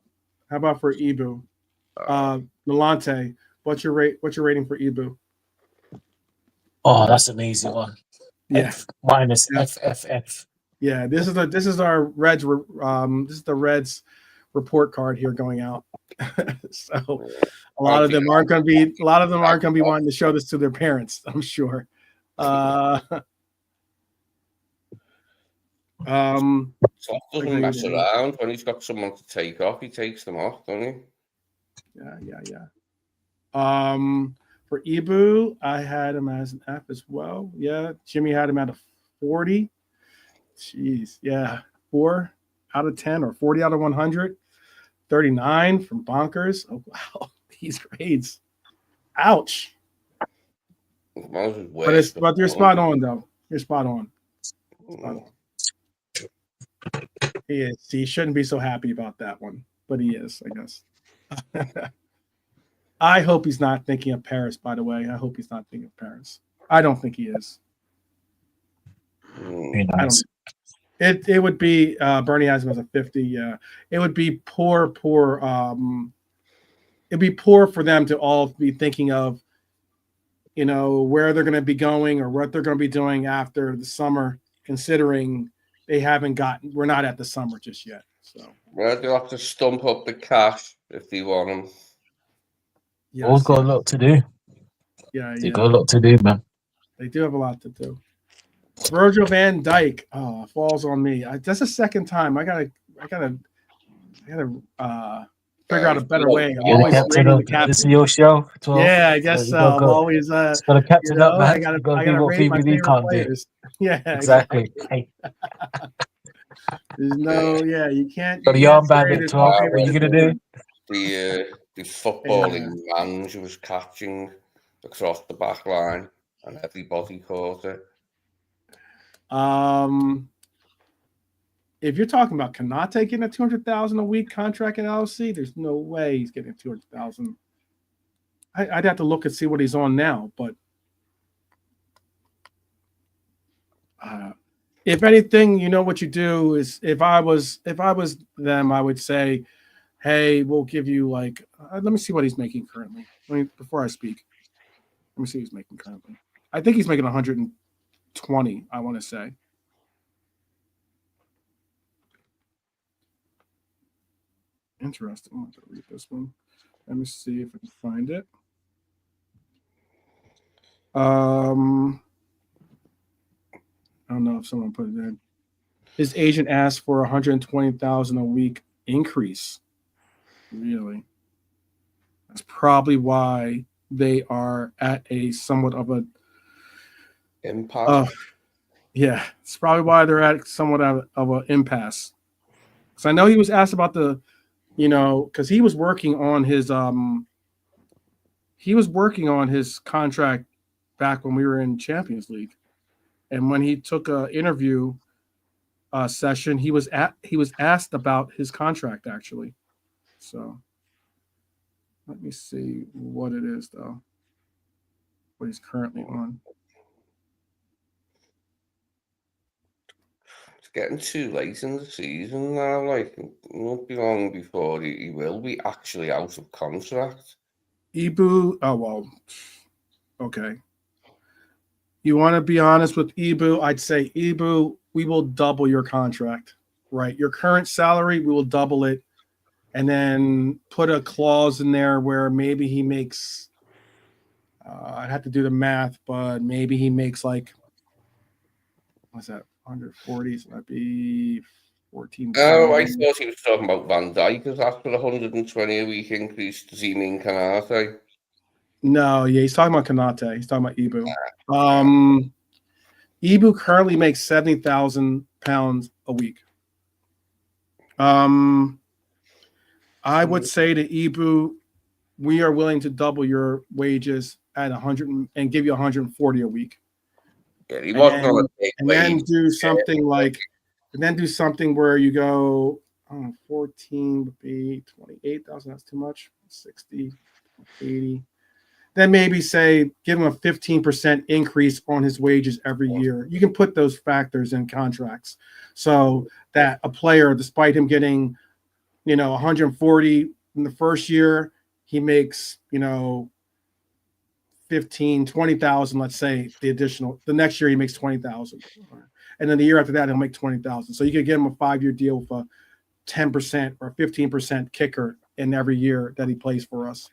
Milante, what's your rating for Ibu? Oh, that's an easy one. Yeah. F minus F. Yeah, this is our Reds. This is the Reds report card here going out. So a lot of them aren't going to be wanting to show this to their parents, I'm sure. Sloth doesn't mess around. When he's got someone to take off, he takes them off, doesn't he? Yeah. For Ibu, I had him as an F as well. Yeah, Jimmy had him at a 40. Jeez, yeah, 4 out of 10 or 40 out of 100. 39 from Bonkers. Oh wow, these grades. Ouch. But you're spot on though. You're spot on. He is. He shouldn't be so happy about that one, but he is, I guess. I hope he's not thinking of Paris, by the way. I hope he's not thinking of Paris. I don't think he is. Nice. It would be Bernie has him as a 50. Yeah, it would be poor. It'd be poor for them to all be thinking of, where they're going to be going or what they're going to be doing after the summer, considering we're not at the summer just yet. So they'll have to stump up the cash if they want them. Yes, All got a lot to do. Yeah, they got a lot to do, man. They do have a lot to do. Virgil van Dijk, falls on me. That's the second time. I gotta figure out a better way. I'm always rating the captain. This is your show. 12. Yeah, I guess so. I'm always got to captain up, man. I gotta do what PVD can't players. Do. Yeah, exactly. There's no, you can't. Got a armband at 12. What are you gonna do? The footballing range was catching across the back line, and everybody caught it. If you're talking about Konaté getting a $200,000 a week contract at LC, there's no way he's getting $200,000. I'd have to look and see what he's on now, but if anything, what you do is if I was them, I would say, hey, we'll give you let me see what he's making currently. Before I speak, let me see what he's making currently. I think he's making 120, I want to say. Interesting. I'm going to read this one. Let me see if I can find it. I don't know if someone put it in. His agent asked for $120,000 a week increase. Really? That's probably they are at a somewhat of a impasse. Yeah, it's probably why they're at somewhat of an impasse. Because I know he was asked about because he was working on his contract back when we were in Champions League, and when he took a interview session, he was asked about his contract actually. So let me see what it is though. What he's currently on. It's getting too late in the season now. Like, it won't be long before he will be actually out of contract. Ibu, oh well, okay. You want to be honest with Ibu? I'd say Ibu, we will double your contract, right? Your current salary, we will double it, and then put a clause in there where maybe he makes I'd have to do the math, but maybe he makes like, what's that, 140? So that'd be 14. Oh, I thought he was talking about Van Dijk because after 120 a week increase to Dijk and Konaté. No, yeah, he's talking about Konaté. He's talking about Ibu. Ibu currently makes £70,000 a week. I would say to Ibu, we are willing to double your wages at 100 and give you 140 a week. Yeah, he wasn't on a big and then wage. do something where you go, 14 would be 28,000. That's too much. 60, 80. Then maybe say give him a 15% increase on his wages every year. You can put those factors in contracts so that a player, despite him getting, 140 in the first year, he makes, 15, 20,000, let's say the next year he makes 20,000. And then the year after that, he'll make 20,000. So you could get him a 5-year deal with a 10% or 15% kicker in every year that he plays for us.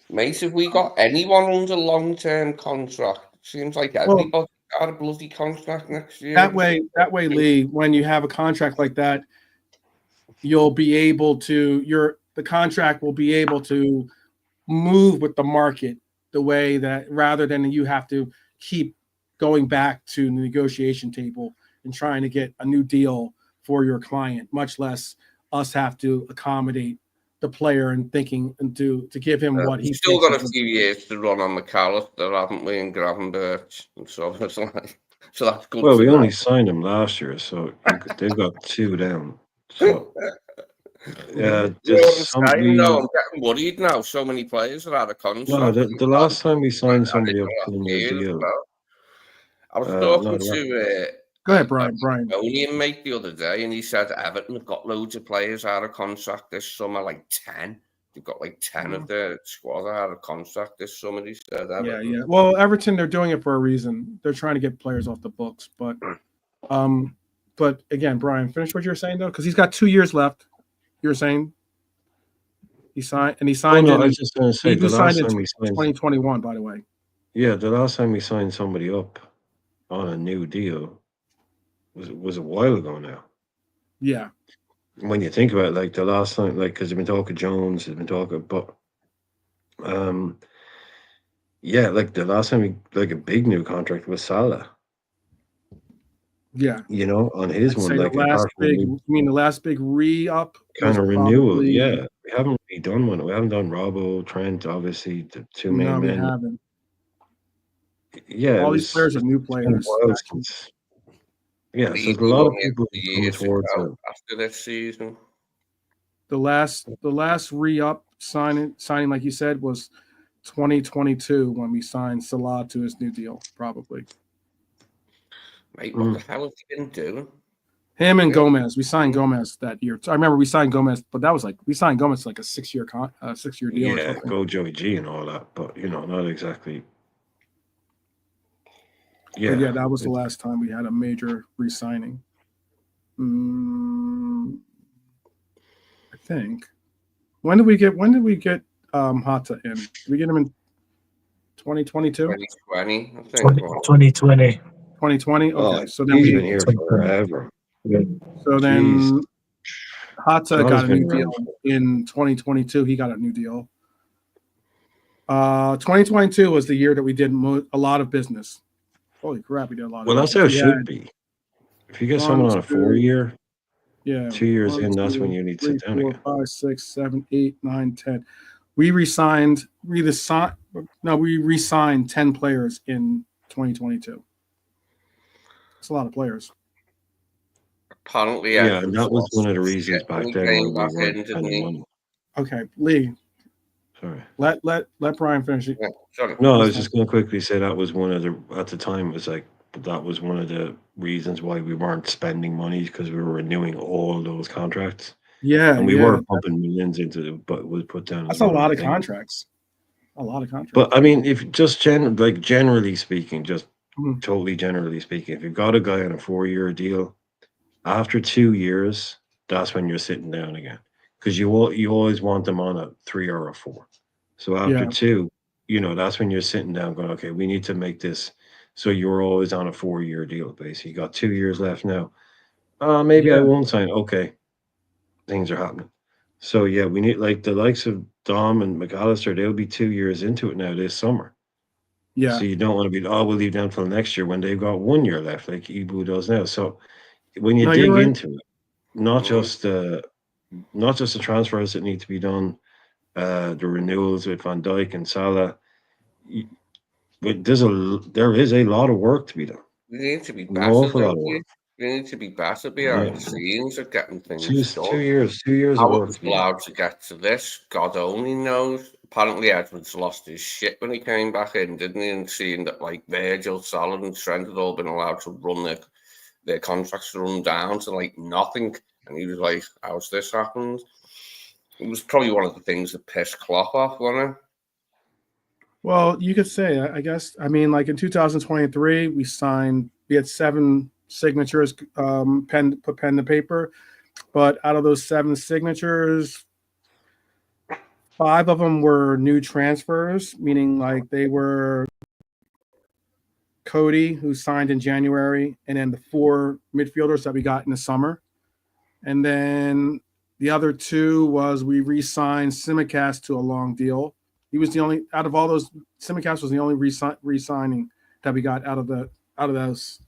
Mate, if we got anyone under long-term contract, seems like everybody got a bloody contract next year. That way, Lee, when you have a contract like that, you'll be able to the contract will be able to move with the market the way that rather than you have to keep going back to the negotiation table and trying to get a new deal for your client, much less us have to accommodate the player and thinking and to give him what he's still got a few years to run on McAllister, haven't we, and Gravenberch, and so it's like, so that's good. Well, we only signed him last year, so they've got 2 down. So I'm getting worried now. So many players are out of contract. No, the last time we signed somebody up to a new deal, I was talking to go ahead, Brian. Union mate the other day, and he said Everton have got loads of players out of contract this summer, like 10. They've got like 10 of their squad out of contract this summer. He said, Everton. Yeah. Well, Everton, they're doing it for a reason. They're trying to get players off the books, but again, Brian, finish what you're saying though, because he's got 2 years left. You were saying he signed. I was just going to say the last time we signed 2021, by the way. Yeah, the last time we signed somebody up on a new deal was a while ago now. Yeah. When you think about it, like the last time, like because they've been talking Jones, they've been talking, but yeah, like the last time a big new contract was Salah. Yeah, on his one, like the last big re-up kind of renewal. Yeah, we haven't really done one. We haven't done Robbo, Trent, obviously the 2 main men. We haven't. Yeah, all these players are new players. Yeah, so there's a lot of people coming towards it after this season. The last re-up signing, like you said, was 2022 when we signed Salah to his new deal, probably. Mate, what the hell have you been doing? Him and Gomez. We signed Gomez that year. I remember we signed Gomez, but that was we signed Gomez like a 6-year deal. Yeah, go Joey G and all that, but not exactly. Yeah, but that was the last time we had a major re-signing. I think. When did we get Hata in? Did we get him in 2022? 2020, I think. 2020. 2020. Okay, so then he's been here forever. So then Hata got a new deal in 2022. He got a new deal. 2022 was the year that we did a lot of business. Holy crap, we did a lot of business. Well, that's how it should be. If you get someone on a 4-year, 2 years in, that's when you need to sit down 4, again. 5, 6, 7, 8, 9, 10. We re-signed 10 players in 2022. It's a lot of players. Apparently, yeah, and that was one of the reasons back then when we weren't spending money. Okay, Lee. Sorry. Let Brian finish it. Yeah, sorry. No, I was just going to quickly say that was one of the, at the time, it was like, that was one of the reasons why we weren't spending money, because we were renewing all those contracts. Yeah. And we were pumping millions into it, but was put down. That's a lot of contracts. A lot of contracts. But I mean, if just generally speaking, just totally generally speaking, if you've got a guy on a 4-year deal, after 2 years, that's when you're sitting down again, because you always want them on a 3 or a 4. So after 2, that's when you're sitting down going, okay, we need to make this. So you're always on a 4-year deal, basically. You got 2 years left now. Maybe I Yeah. won't sign. Okay, things are happening. So yeah, we need like the likes of Dom and McAllister. They'll be 2 years into it now this summer. Yeah. So you don't want to be, we'll leave them till next year when they've got 1 year left, like Ibu does now. So when you No, you're dig right. into it, not just the transfers that need to be done, the renewals with Van Dijk and Salah, but there is a lot of work to be done. We need to be An better, awful lot don't of we? work. We need to be better behind Yeah, the scenes at getting two things two done. years, 2 years of How it work was to be done. allowed to get to this, God only knows. Apparently, Edwards lost his shit when he came back in, didn't he? And seeing that like Virgil, Salah, and Trent had all been allowed to run their contracts to run down to like nothing, and he was like, "How's this happened?" It was probably one of the things that pissed Klopp off, wasn't it? Well, you could say, I guess. I mean, like in 2023, we had 7 signatures, put pen to paper, but out of those 7 signatures, 5 of them were new transfers, meaning like they were Cody, who signed in January, and then the 4 midfielders that we got in the summer. And then the other 2 was we re-signed Simicast to a long deal. He was the only out of all those. Simicast was the only re-signing that we got out of those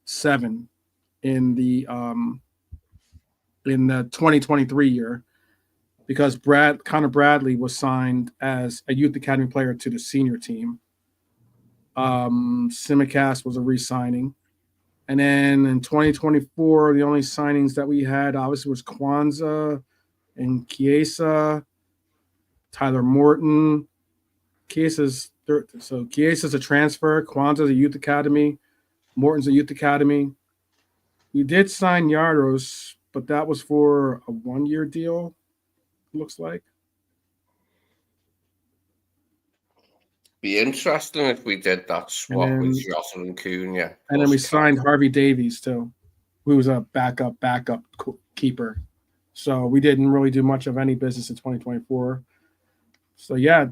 7 in the 2023 year, because Connor Bradley was signed as a youth academy player to the senior team. Simicast was a re-signing. And then in 2024, the only signings that we had obviously was Kwanzaa and Chiesa, Tyler Morton. Chiesa's a transfer. Kwanzaa's a youth academy. Morton's a youth academy. We did sign Yardos, but that was for a 1-year deal, looks like. Be interesting if we did that swap with Jota and Cunha. And then we signed Harvey Davies too, who was a backup keeper. So we didn't really do much of any business in 2024. So yeah,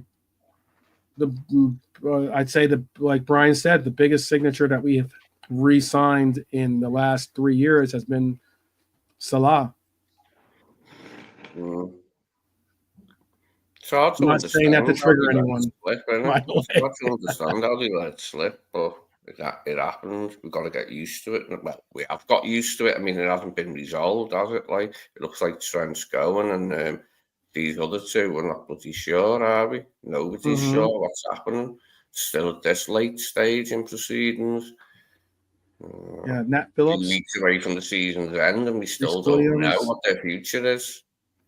I'd say like Brian said, the biggest signature that we have re-signed in the last 3 years has been Salah. It's hard to I'm not saying that to trigger anyone. It's hard to understand how they let it slip, but it happens. We've got to get used to it. Well, we have got used to it. I mean, it hasn't been resolved, has it? Like, it looks like Trent's going, and these other 2, we're not bloody sure, are we? Nobody's sure what's happening. Still at this late stage in proceedings. Yeah, Nat Phillips. 2 weeks away from the season's end, and we still don't know what their future is.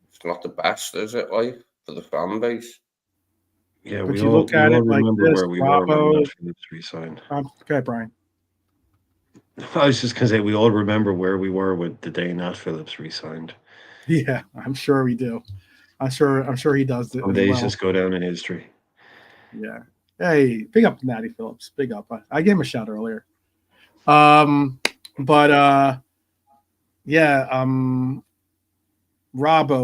It's not the best, is it, like, for the fan base? Yeah, but you look at it like this, where we were when Nat Phillips resigned. Okay, Brian. I was just gonna say we all remember where we were with the day Nat Phillips resigned. Yeah, I'm sure we do. I'm sure he does it. Some days just go down in history. Yeah. Hey, big up Natty Phillips. Big up. I gave him a shout earlier. Robbo,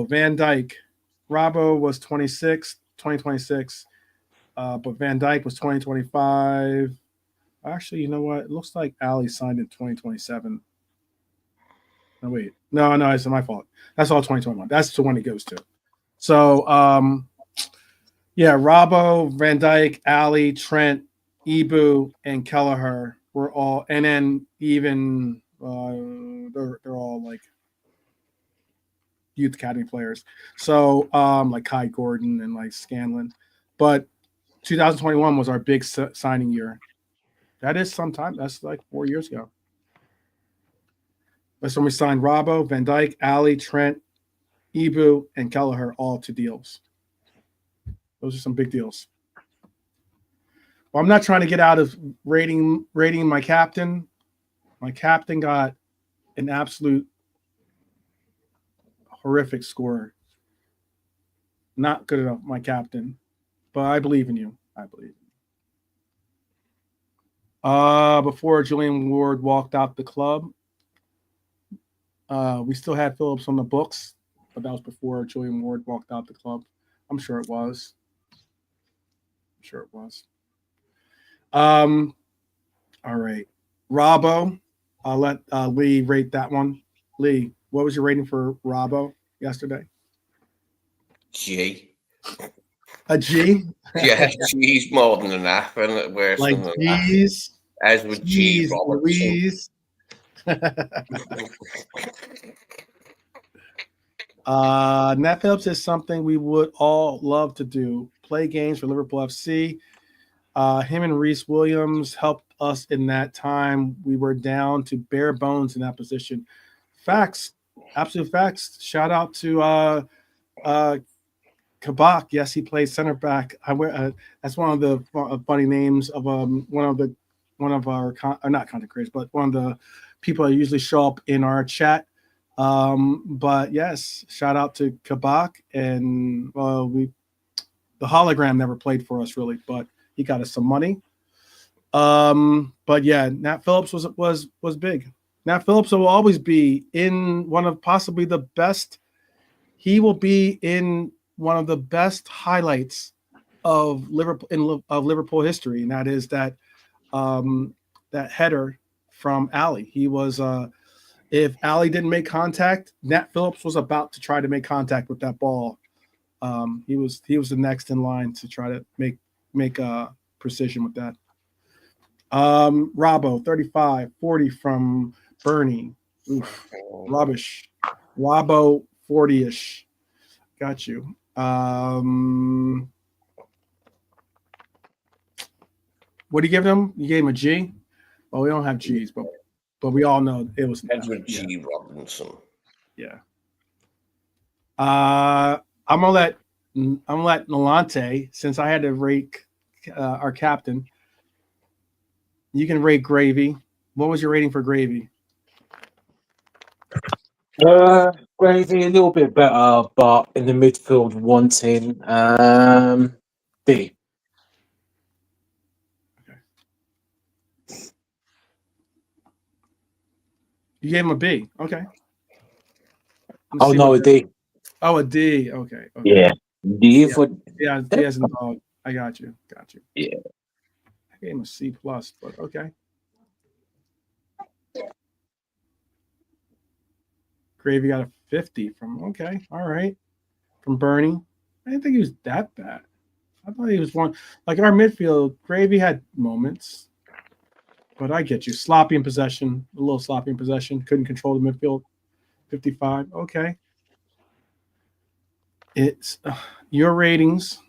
Van Dijk. Robbo was 2026. But Van Dijk was 2025. Actually, you know what? It looks like Ali signed in 2027. No, wait. No, it's my fault. That's all 2021. That's the one he goes to. So, Robbo, Van Dijk, Ali, Trent, Ibu, and Kelleher were all, and then even they're all like youth academy players. So, like Kai Gordon and like Scanlon, but 2021 was our big signing year. That is sometime. That's like 4 years ago. That's when we signed Robbo, Van Dijk, Ali, Trent, Ibu, and Kelleher all to deals. Those are some big deals. Well, I'm not trying to get out of rating my captain. My captain got an absolute horrific score. Not good enough, my captain. But I believe in you. I believe. Before Julian Ward walked out the club, we still had Phillips on the books, but that was before Julian Ward walked out the club. I'm sure it was. sure it was. All right. Robbo. I'll let Lee rate that one. Lee, what was your rating for Robbo yesterday? G. A G? Yeah, G's more than enough, and worse Like than enough. G's? As with G. G's, Robertson. Louise. Nat Phillips is something we would all love to do. Play games for Liverpool FC. Him and Reece Williams helped us in that time. We were down to bare bones in that position. Facts, absolute facts. Shout out to Kabak. Yes, he plays center back. That's one of the funny names of one of our not content creators, but one of the people that usually show up in our chat. But yes, shout out to Kabak, and the hologram never played for us really, but he got us some money. But yeah, Nat Phillips was big. Nat Phillips will always be in one of possibly the best. He will be in one of the best highlights of Liverpool history, and that is that header from Ali. He was if Ali didn't make contact, Nat Phillips was about to try to make contact with that ball. He was the next in line to try to make precision with that. Robbo 35-40 from Bernie. Oof, rubbish. Robbo 40ish. Got you. What do you give him? You gave him a G? Well, we don't have G's, but we all know it was Edward G. Robinson. Yeah. I'm gonna let Nolante, since I had to rate our captain. You can rate Gravy. What was your rating for Gravy? Gravy a little bit better, but in the midfield wanting B. Okay. You gave him a B. Okay. Oh no, a D. Oh, a D. Okay. Yeah. D for D as in dog. I got you. Yeah. I gave him a C plus, but okay. Gravy got a 50 from all right. From Bernie. I didn't think he was that bad. I thought he was one like our midfield. Gravy had moments, but I get you. Sloppy in possession, a little sloppy in possession. Couldn't control the midfield. 55. Okay. It's your ratings,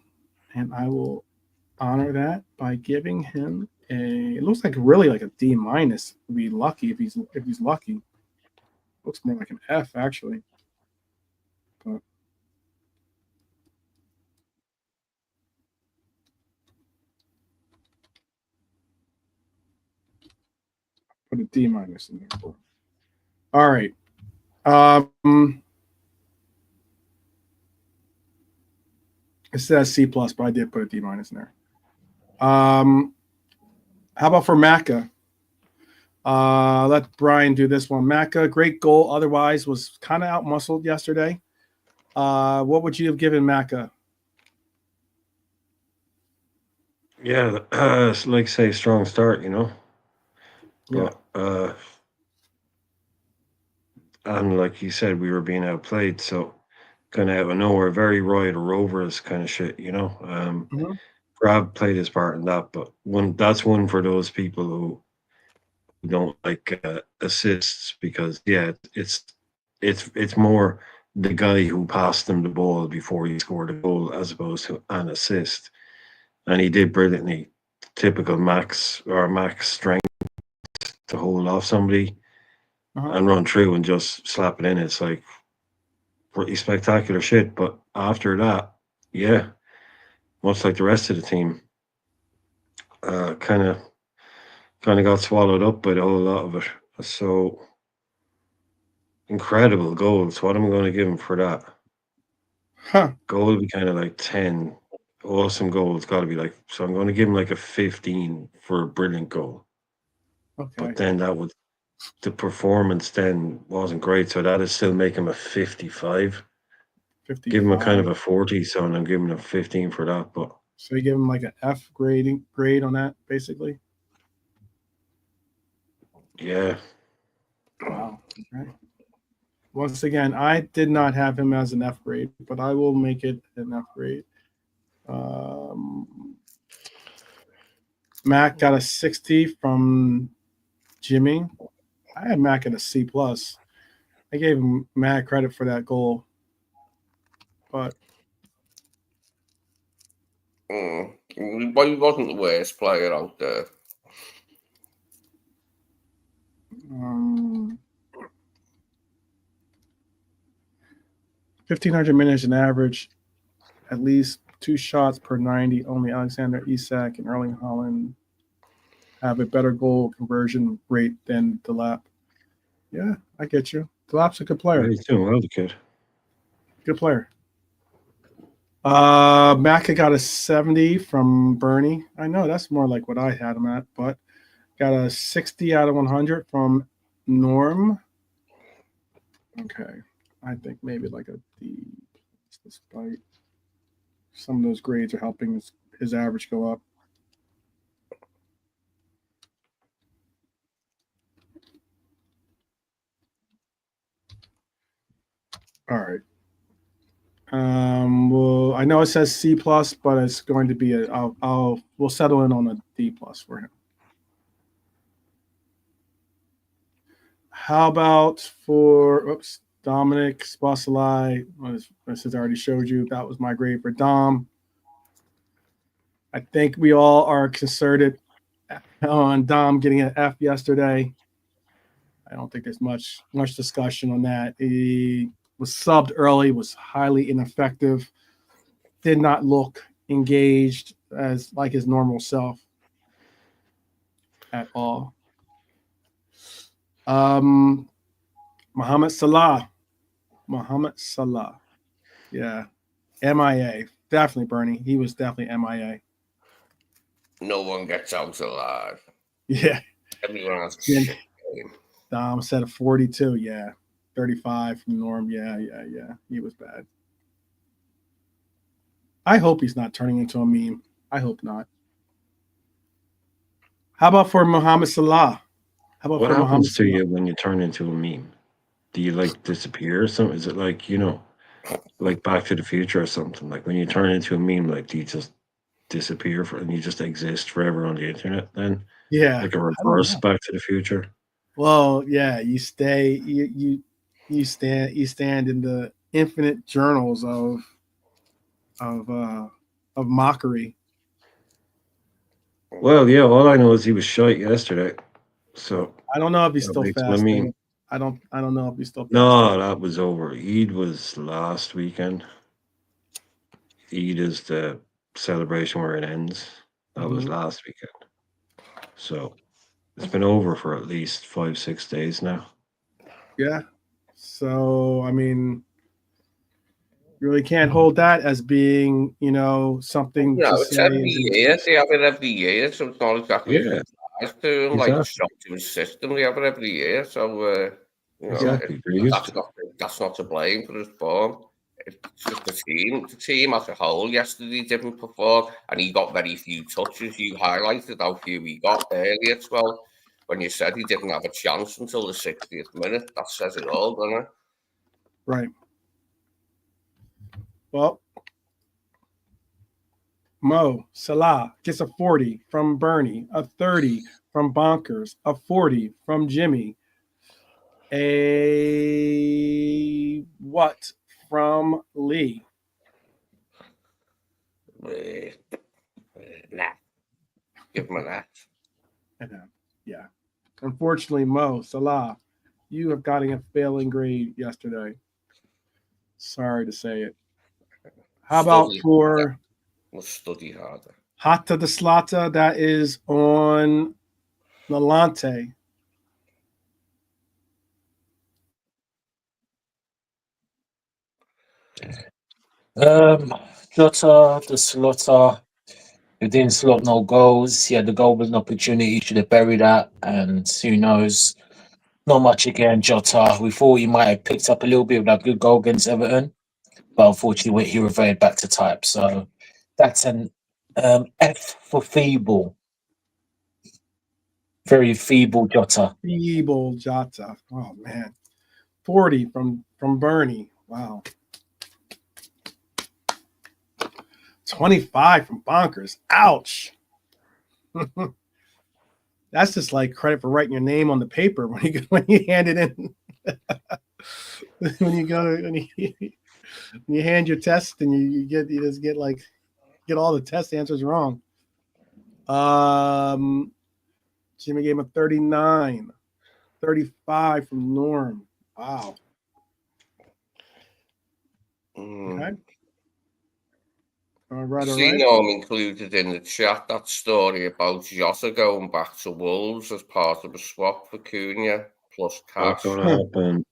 and I will honor that by giving him it looks like really like a D minus. Would be lucky if he's lucky. Looks more like an F actually. But put a D minus in there. All right. It says C plus, but I did put a D minus in there. How about for Macca? Let Brian do this one. Macca, great goal. Otherwise, was kind of out-muscled yesterday. What would you have given Macca? Yeah, like say strong start, you know. Yeah. But, and like you said, we were being outplayed, so kind of out of nowhere, very Roy the Rovers kind of shit, you know. Grab played his part in that, but that's one for those people who don't like assists, because it's more the guy who passed them the ball before he scored a goal as opposed to an assist, and he did brilliantly. Typical Max strength to hold off somebody and run through and just slap it in. It's like pretty spectacular shit. But after that, yeah, much like the rest of the team, kind of got swallowed up by the whole lot of it. So incredible goals. What am I going to give him for that? Goal will be kind of like 10. Awesome goals got to be like, so I'm going to give him like a 15 for a brilliant goal. Okay. But then the performance then wasn't great, so that'd still make him a 55. 55. Give him a kind of a 40, so I'm giving him a 15 for that. But So you give him like an F grade on that, basically. Yeah. Wow. Okay. Once again, I did not have him as an F grade, but I will make it an F grade. Mac got a 60 from Jimmy. I had Mac at a C plus. I gave him mad credit for that goal, but Well, he wasn't the worst player out there. 1,500 minutes an average, at least 2 shots per 90. Only Alexander Isak and Erling Haaland have a better goal conversion rate than Delap. Yeah, I get you. Delap's a good player. He's doing well, the kid. Good player. Maka got a 70 from Bernie. I know that's more like what I had him at, but got a 60 out of 100 from Norm. Okay. I think maybe like a D, despite some of those grades are helping his average go up. All right. Well, I know it says C plus, but it's going to be we'll settle in on a D plus for him. How about for Dominic Sposalai? Since I already showed you, that was my grade for Dom. I think we all are concerted on Dom getting an F yesterday. I don't think there's much discussion on that. He was subbed early, was highly ineffective, did not look engaged as like his normal self at all. Mohamed Salah. Yeah. MIA. Definitely Bernie. He was definitely MIA. No one gets out alive. Yeah. Everyone has Dom said a 42. Yeah. 35 from Norm. Yeah. He was bad. I hope he's not turning into a meme. I hope not. How about for Mohamed Salah? What happens to you when you turn into a meme? Do you like disappear or something? Is it like, like Back to the Future or something? Like when you turn into a meme, like do you just disappear and you just exist forever on the internet then? Yeah. Like a reverse Back to the Future? Well, yeah, you stay you stand in the infinite journals of mockery. Well, yeah, all I know is he was shite yesterday. So I don't know if he's still fasting. I don't know if he's still fasting. No, that was over. Eid was last weekend. Eid is the celebration where it ends. That was last weekend. So it's been over for at least 5-6 days now. Yeah. So I mean, you really can't hold that as being, something. No, it's every year. They have it every year, so it's not exactly a surprise to him. Like a shock to his system. They have it every year, so that's not to blame for his form. It's just the team. The team as a whole yesterday didn't perform, and he got very few touches. You highlighted how few he got earlier as well. When you said he didn't have a chance until the 60th minute, that says it all, doesn't it? Right. Well, Mo Salah gets a 40 from Bernie, a 30 from Bonkers, a 40 from Jimmy, a what from Lee? Nah. Give him an F. Yeah. Unfortunately, Mo Salah, you have gotten a failing grade yesterday. Sorry to say it. How about for We'll study harder. Hatta the Slata? That is on Nalante. Jota, the Slaughter, who didn't slot no goals. He had the golden opportunity, he should have buried that, and who knows? Not much again, Jota. We thought he might have picked up a little bit of that good goal against Everton, but unfortunately he reverted back to type. So that's an F for feeble. Very feeble Jota. Feeble Jota. Oh man. 40 from Bernie. Wow. 25 from Bonkers. Ouch. That's just like credit for writing your name on the paper when you hand it in. when you hand your test and you just get all the test answers wrong. Jimmy gave him a 39. 35 from Norm. Wow. Okay. All right. Norm included in the chat that story about Jota going back to Wolves as part of a swap for Cunha plus Not cash. going to happen.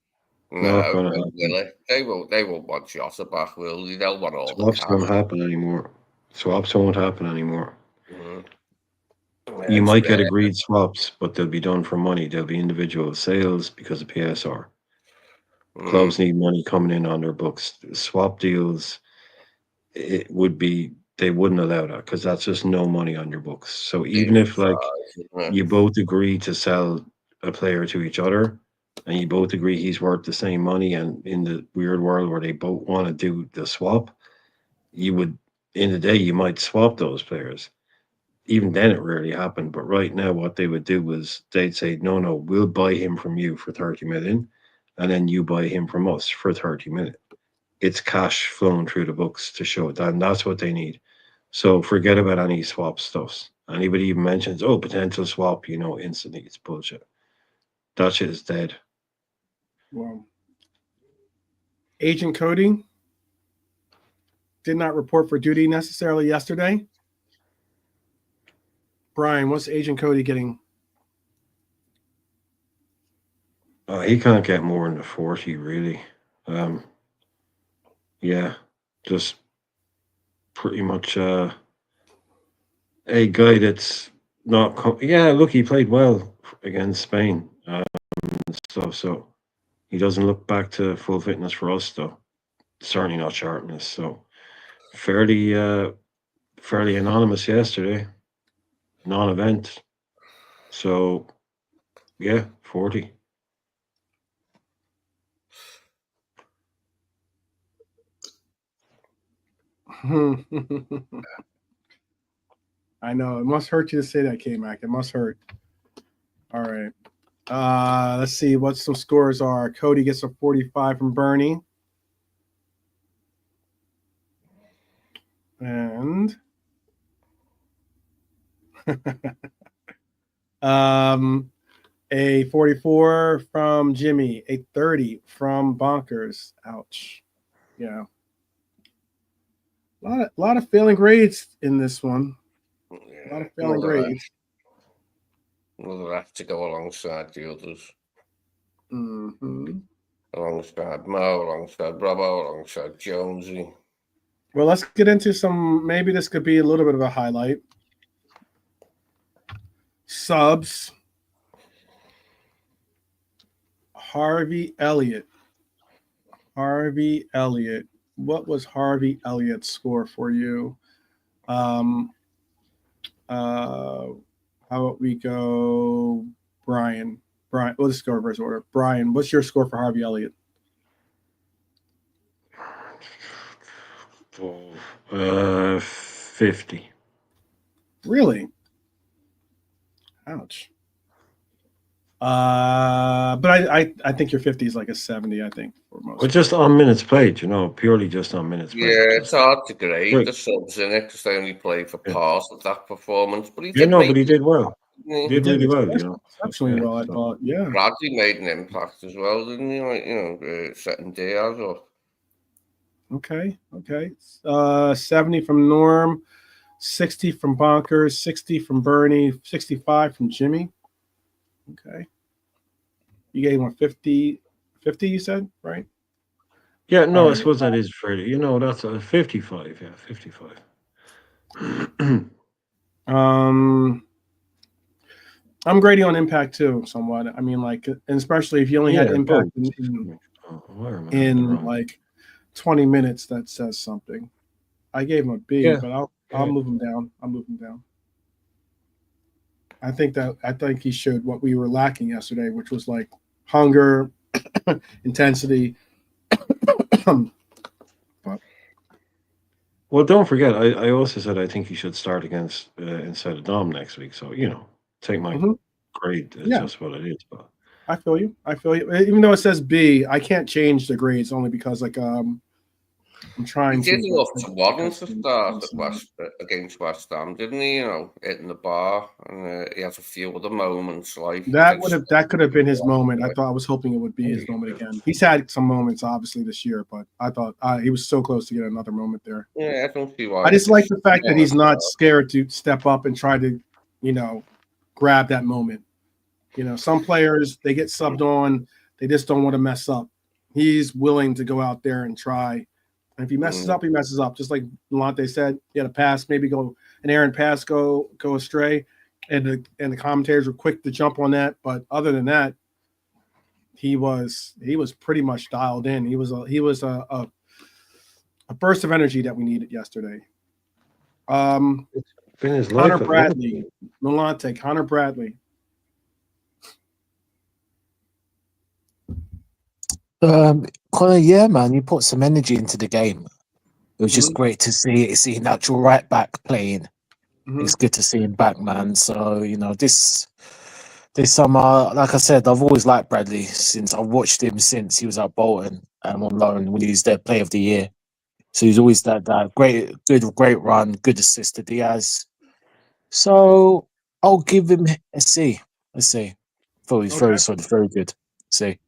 Not going to happen. They won't want Jota back, will they? They'll want all Swaps the cash. don't happen anymore. Swaps won't happen anymore. Mm-hmm. You might get agreed swaps, but they'll be done for money. There'll be individual sales because of PSR. Clubs need money coming in on their books. Swap deals, they wouldn't allow that because that's just no money on your books. So even if you both agree to sell a player to each other and you both agree he's worth the same money, and in the weird world where they both want to do the swap, you would, in the day, you might swap those players. Even then, it rarely happened. But right now, what they would do was they'd say, no, we'll buy him from you for 30 million, and then you buy him from us for 30 million. It's cash flowing through the books to show that, and that's what they need. So forget about any swap stuffs. Anybody even mentions, potential swap, instantly it's bullshit. That shit is dead. Wow. Agent Cody did not report for duty necessarily yesterday. Brian, what's Agent Cody getting? He can't get more than 40, really. Yeah, just pretty much a guy that's not. Look, he played well against Spain. So he doesn't look back to full fitness for us, though. Certainly not sharpness. So fairly anonymous yesterday, non-event. So yeah, 40. I know it must hurt you to say that, K-Mac. It must hurt. All right. Let's see what some scores are. Cody gets a 45 from Bernie. And a 44 from Jimmy, a 30 from Bonkers. Ouch. Yeah. A lot of failing grades in this one. A lot of failing grades. We'll have to go alongside the others. Mm-hmm. Alongside Mo, alongside Robbo, alongside Jonesy. Well, let's get into some. Maybe this could be a little bit of a highlight. Subs. Harvey Elliott. What was Harvey Elliott's score for you? How about we go Brian? We'll just go reverse order. Brian, what's your score for Harvey Elliott? 50. Really? Ouch. But I think your 50 is like a 70, I think, for most. Well, just on minutes played, purely just on minutes played. Yeah, it's hard to grade the subs in it because they only play for part of that performance. But he did but he did well. He did really well, exceptionally well, I thought. Yeah. Bradley made an impact as well, didn't he? Setting Diaz up. Okay. 70 from Norm, 60 from Bonkers, 60 from Bernie, 65 from Jimmy. Okay. You gave him a 50, you said, right? Yeah, no, I suppose that is fairly. That's a 55. Yeah, 55. I'm grading on impact too, somewhat. I mean, like, and especially if you only had impact in like 20 minutes, that says something. I gave him a B, but I'll move him down. I think he showed what we were lacking yesterday, which was like hunger, intensity. Well, don't forget, I also said I think he should start against instead of Dom next week. So take my grade as just what it is. But I feel you. Even though it says B, I can't change the grades only because I'm trying he did to. enough to warrant to start against West Ham, didn't he? Hitting the bar, and he has a few other moments like that could have been his moment. I was hoping it would be his moment again. He's had some moments obviously this year, but I thought he was so close to get another moment there. Yeah, I don't see why. I just like the fact that he's not scared to step up and try to, grab that moment. Some players, they get subbed on, they just don't want to mess up. He's willing to go out there and try. And if he messes up, he messes up. Just like Lante said, he had a pass, maybe an errant pass go astray, and the commentators were quick to jump on that. But other than that, he was pretty much dialed in. He was a burst of energy that we needed yesterday. Connor Bradley, Lante, Connor Bradley. Connor, yeah, man, you put some energy into the game. It was just great to see natural right back playing. It's good to see him back, man. So this summer, like I said, I've always liked Bradley since I've watched him since he was at Bolton on loan when he was their Player of the Year. So he's always that great run, good assist to Diaz. So I'll give him a C. Thought he's very solid, very good. C.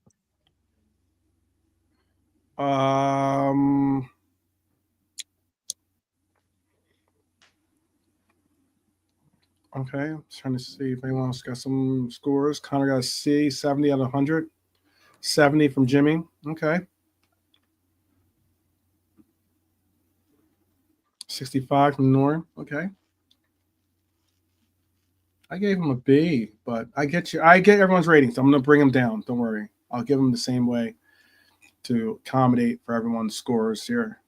Okay, I'm trying to see if anyone else got some scores. Connor got a C, 70 out of 100. 70 from Jimmy. Okay. 65 from Norm. Okay. I gave him a B, but I get everyone's ratings. I'm going to bring him down. Don't worry. I'll give him the same way to accommodate for everyone's scores here.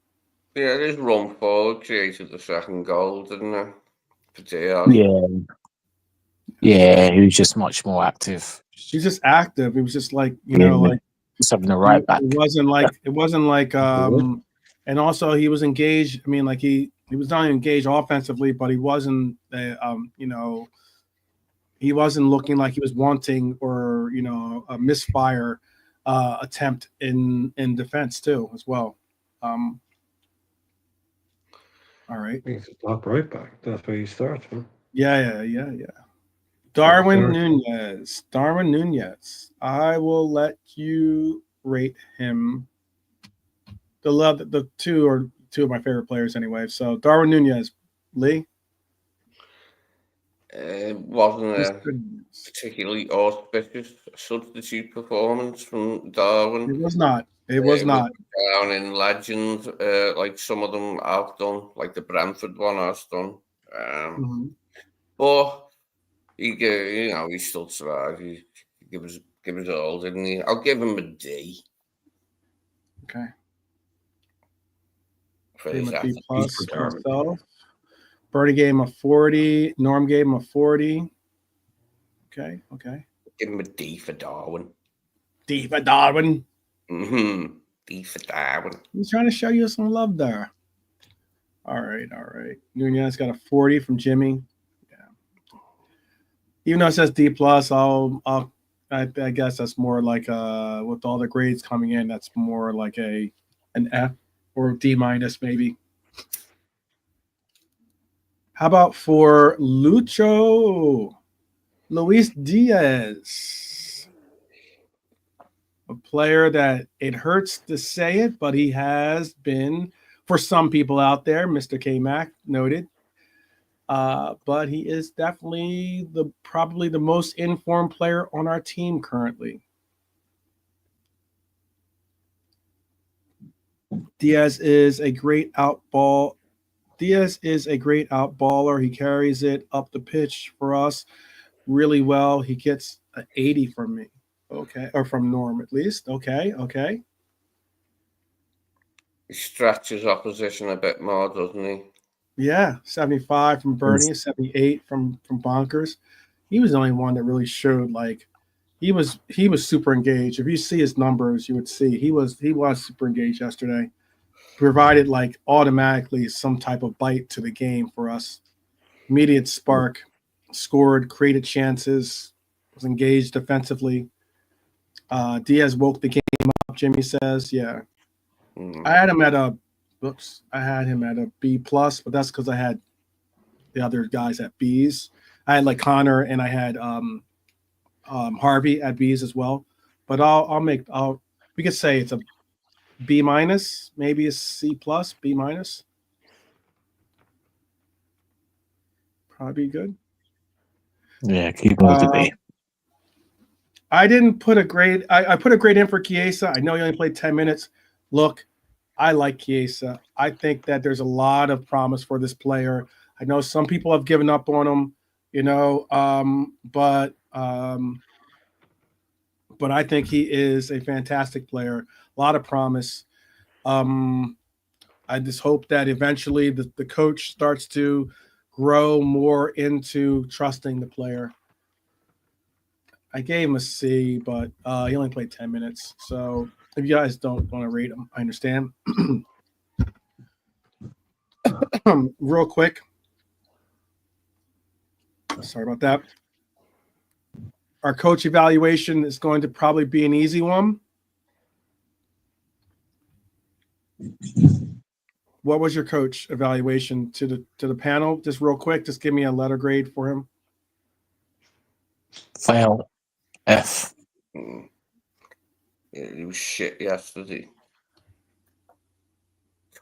Yeah, this run forward created the second goal, didn't it? Yeah, he was just much more active. He's just active. He was just like, just having the right back. It wasn't like and also he was engaged. I mean, like he was not engaged offensively, but he wasn't he wasn't looking like he was wanting or a misfire attempt in defense too as well. All right. He's a top right back. That's where you start. Huh? Yeah. Darwin Nunez. I will let you rate him. The two are two of my favorite players anyway. So Darwin Nunez, Lee. Wasn't a particularly auspicious substitute performance from Darwin. It was not. It was not down in legend, like some of them have done, like the Brentford one has done. But he still survived. He give us all, didn't he? I'll give him a D. Okay. For gave him a D plus for myself. Bertie gave him a 40. Norm gave him a 40. Okay. Give him a D for Darwin. D for Darwin. D for Darwin. He's trying to show you some love there. All right. Nunez got a 40 from Jimmy. Yeah. Even though it says D plus, I guess that's more like with all the grades coming in, that's more like an F or D minus maybe. How about for Luis Diaz? A player that it hurts to say it, but he has been, for some people out there, Mr. K-Mac noted. But he is definitely probably the most informed player on our team currently. Diaz is a great outballer. He carries it up the pitch for us really well. He gets an 80 from me. Okay. Or from Norm at least. Okay. He stretches opposition a bit more, doesn't he? Yeah, 75 from Bernie, 78 from Bonkers. He was the only one that really showed like he was super engaged. If you see his numbers, you would see he was super engaged yesterday. Provided like automatically some type of bite to the game for us. Immediate spark, scored, created chances, was engaged defensively. Diaz woke the game up. Jimmy says, "Yeah, I had him at a B plus, but that's because I had the other guys at B's. I had like Connor and I had Harvey at B's as well. But we could say it's a B minus, maybe a C plus, B minus. Probably be good. Yeah, keep going with the B. I didn't put a grade. I put a grade in for Chiesa. I know he only played 10 minutes. Look, I like Chiesa. I think that there's a lot of promise for this player. I know some people have given up on him, but I think he is a fantastic player. A lot of promise. I just hope that eventually the coach starts to grow more into trusting the player. I gave him a C, but he only played 10 minutes. So if you guys don't want to rate him, I understand. Real quick. Sorry about that. Our coach evaluation is going to probably be an easy one. What was your coach evaluation to the panel? Just real quick, just give me a letter grade for him. Fail. F. Yeah, he was shit yesterday.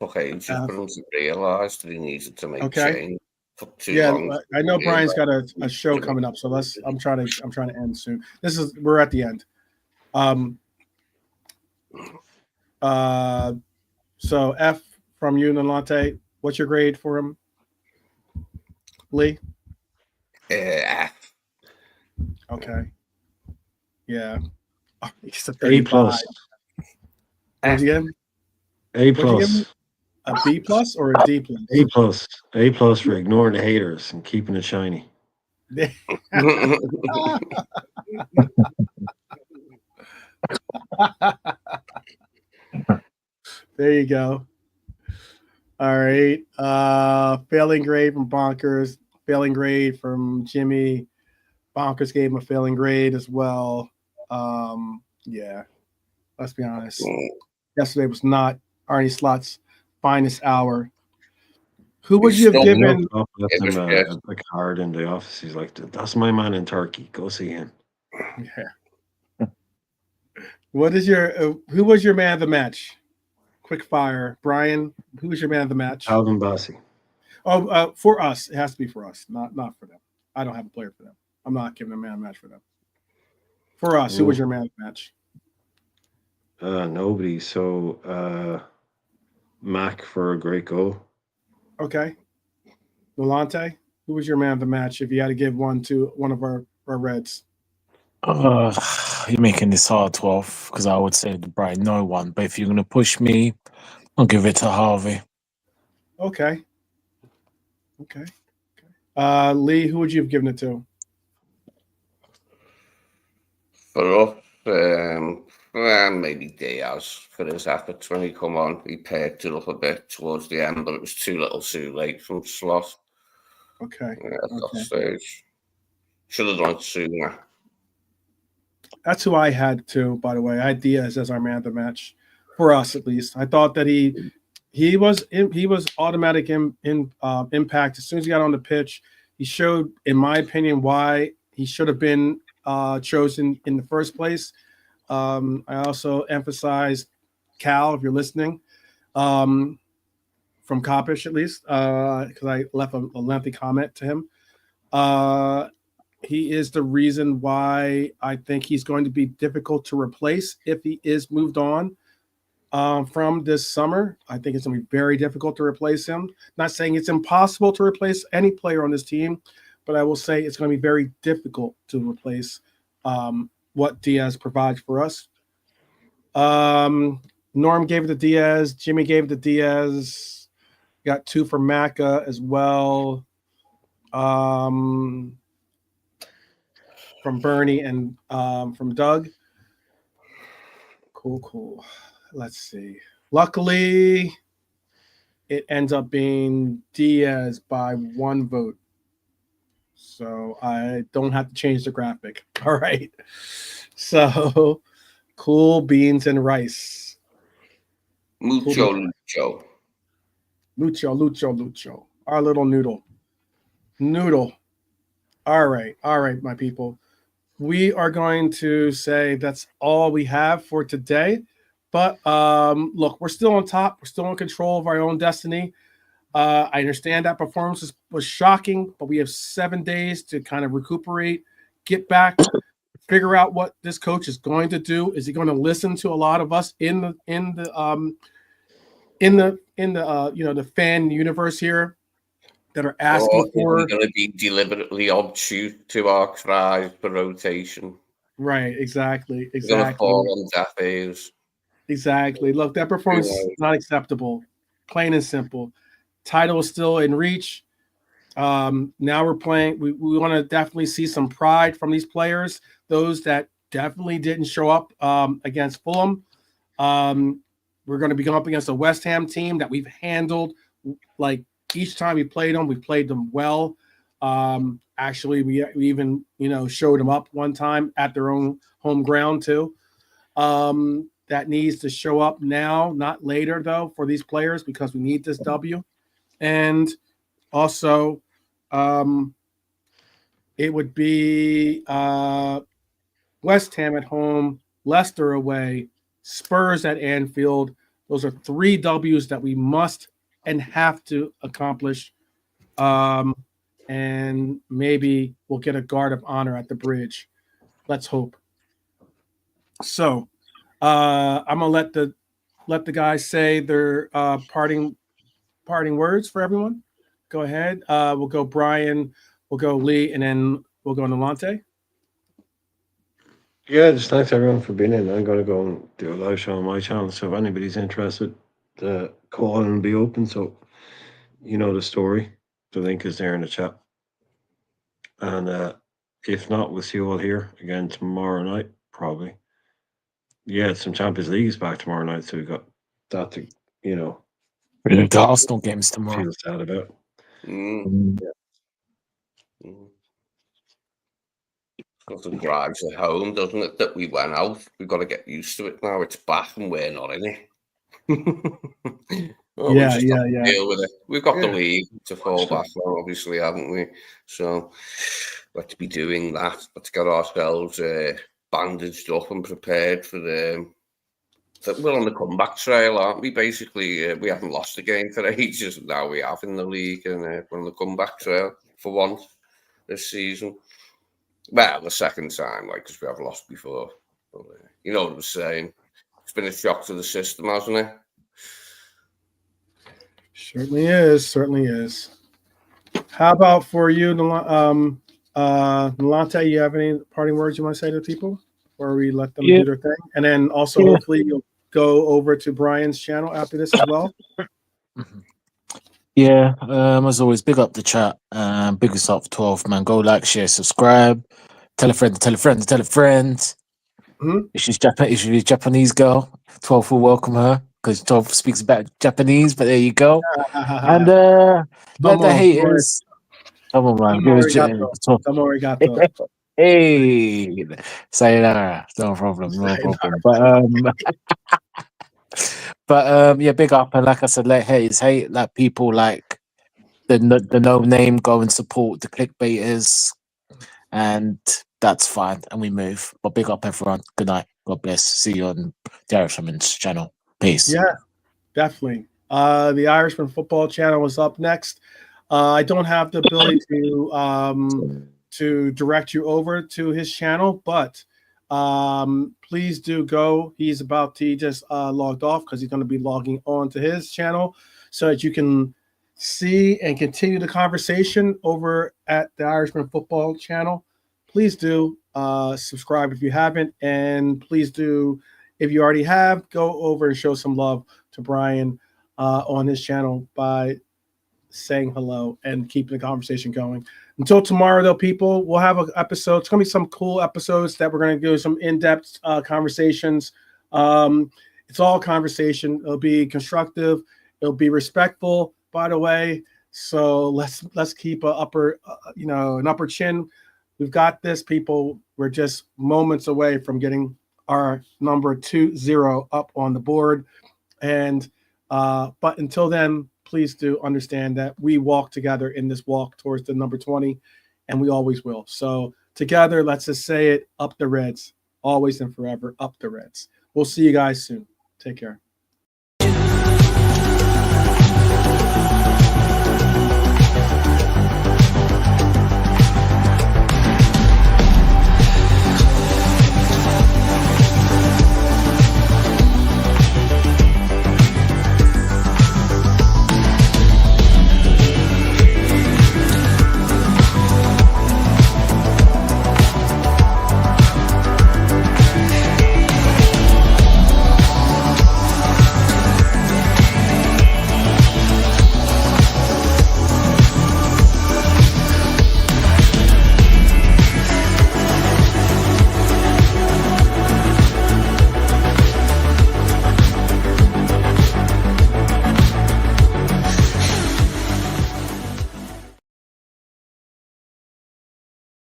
Okay, just for him to realise that he needed to make change. Took too long. I know Brian's got a show coming up, so I'm trying to end soon. We're at the end. So F from you, Nalante. What's your grade for him, Lee? F. Okay. Yeah. Oh, he's a A plus. Again? A plus. A B plus or a D plus? A plus. A plus for ignoring the haters and keeping it shiny. There you go. All right. Failing grade from Bonkers. Failing grade from Jimmy. Bonkers gave him a failing grade as well. Yeah. Let's be honest. Yesterday was not Arnie Slot's finest hour. Who would you have given? Left him a card in the office. He's like, "That's my man in Turkey. Go see him." Yeah. What is who was your man of the match? Quick fire, Brian. Who was your man of the match? Alvin Bassi. Oh, for us, it has to be for us, not for them. I don't have a player for them. I'm not giving a man of the match for them. For us, who was your man of the match? Nobody. So, Mac for a great goal. Okay. Volante, who was your man of the match if you had to give one to one of our Reds? You're making this hard, 12, because I would say the Bright no one. But if you're going to push me, I'll give it to Harvey. Okay. Lee, who would you have given it to? For us, maybe Diaz for his efforts when he come on. He perked it up a bit towards the end, but it was too little too late from Slot. Okay. At that stage. Should have done it sooner. That's who I had too, by the way. I had Diaz as our man of the match. For us, at least. I thought that he was automatic impact. As soon as he got on the pitch, he showed, in my opinion, why he should have been chosen in the first place. I also emphasized Cal, if you're listening, from Copish at least, because I left a lengthy comment to him. He is the reason why I think he's going to be difficult to replace if he is moved on from this summer. I think it's going to be very difficult to replace him. Not saying it's impossible to replace any player on this team, but I will say it's going to be very difficult to replace what Diaz provides for us. Norm gave it to Diaz. Jimmy gave it to Diaz. Got 2 from Macca as well. From Bernie and from Doug. Cool. Let's see. Luckily, it ends up being Diaz by 1 vote. So I don't have to change the graphic. All right. So cool beans and rice. Mucho. Lucho. Our little noodle. All right, my people. We are going to say that's all we have for today. But look, we're still on top. We're still in control of our own destiny. I understand that performance was shocking, but we have 7 days to kind of recuperate, get back, figure out what this coach is going to do. Is he going to listen to a lot of us in the the fan universe here that are asking for? We're going to be deliberately obtuse to our cries for rotation. Right, exactly. We're going to fall on deaf ears. Exactly. Look, that performance is not acceptable. Plain and simple. Title is still in reach. Now we're playing. We want to definitely see some pride from these players. Those that definitely didn't show up against Fulham. We're going to be going up against a West Ham team that we've handled. Like each time we played them well. Actually, we even showed them up one time at their own home ground too. That needs to show up now, not later though, for these players because we need this W. And also, it would be West Ham at home, Leicester away, Spurs at Anfield. Those are 3 W's that we must and have to accomplish. And maybe we'll get a guard of honor at the bridge. Let's hope. So I'm gonna let the guys say their parting words for everyone. Go ahead. We'll go Brian, we'll go Lee, and then we'll go Nalante. Yeah, just thanks everyone for being in. I'm going to go and do a live show on my channel. So if anybody's interested, the call will be open. So you know the story. The link is there in the chat. And if not, we'll see you all here again tomorrow night, probably. Yeah, some Champions League is back tomorrow night. So we've got that to, The Arsenal games tomorrow. feel sad about. Got some drives at home, doesn't it? That we went out. We've got to get used to it now. It's back and we're not in it. Yeah. Deal with it. We've got the league to fall back on, obviously, haven't we? So let's be doing that. Let's get ourselves bandaged up and prepared for the. We're on the comeback trail, aren't we? Basically, we haven't lost a game for ages. Now we have in the league, and we're on the comeback trail for once this season. Well, the second time, because we have lost before. But, you know what I'm saying? It's been a shock to the system, hasn't it? Certainly is. How about for you, Nalante? You have any parting words you want to say to people, or we let them do their thing? And then also, hopefully, you'll go over to Brian's channel after this as well. Yeah, as always, big up the chat. Big us up for 12, man. Go like, share, subscribe. Tell a friend. Mm-hmm. If she's a Japanese girl, 12 will welcome her because 12 speaks about Japanese, but there you go. And let the haters. Come on, man. Give us Hey, sayonara. No problem. But yeah, big up. And like I said, let haters hate. Let people like the no name go and support the clickbaiters. And that's fine. And we move. But big up, everyone. Good night. God bless. See you on the Irishman's channel. Peace. Yeah, definitely. The Irishman football channel is up next. I don't have the ability to direct you over to his channel, but please do go. He just logged off because he's going to be logging on to his channel so that you can see and continue the conversation over at the Irishman football channel. Please do subscribe if you haven't, and please do, if you already have, go over and show some love to Brian on his channel by saying hello and keeping the conversation going. Until tomorrow, though, people, we'll have an episode. It's going to be some cool episodes that we're going to do some in-depth conversations. It's all conversation. It'll be constructive. It'll be respectful, by the way. So let's keep an upper chin. We've got this, people. We're just moments away from getting our number 2-0 up on the board. And but until then, please do understand that we walk together in this walk towards the number 20, and we always will. So together, let's just say it: up the Reds, always and forever, up the Reds. We'll see you guys soon. Take care.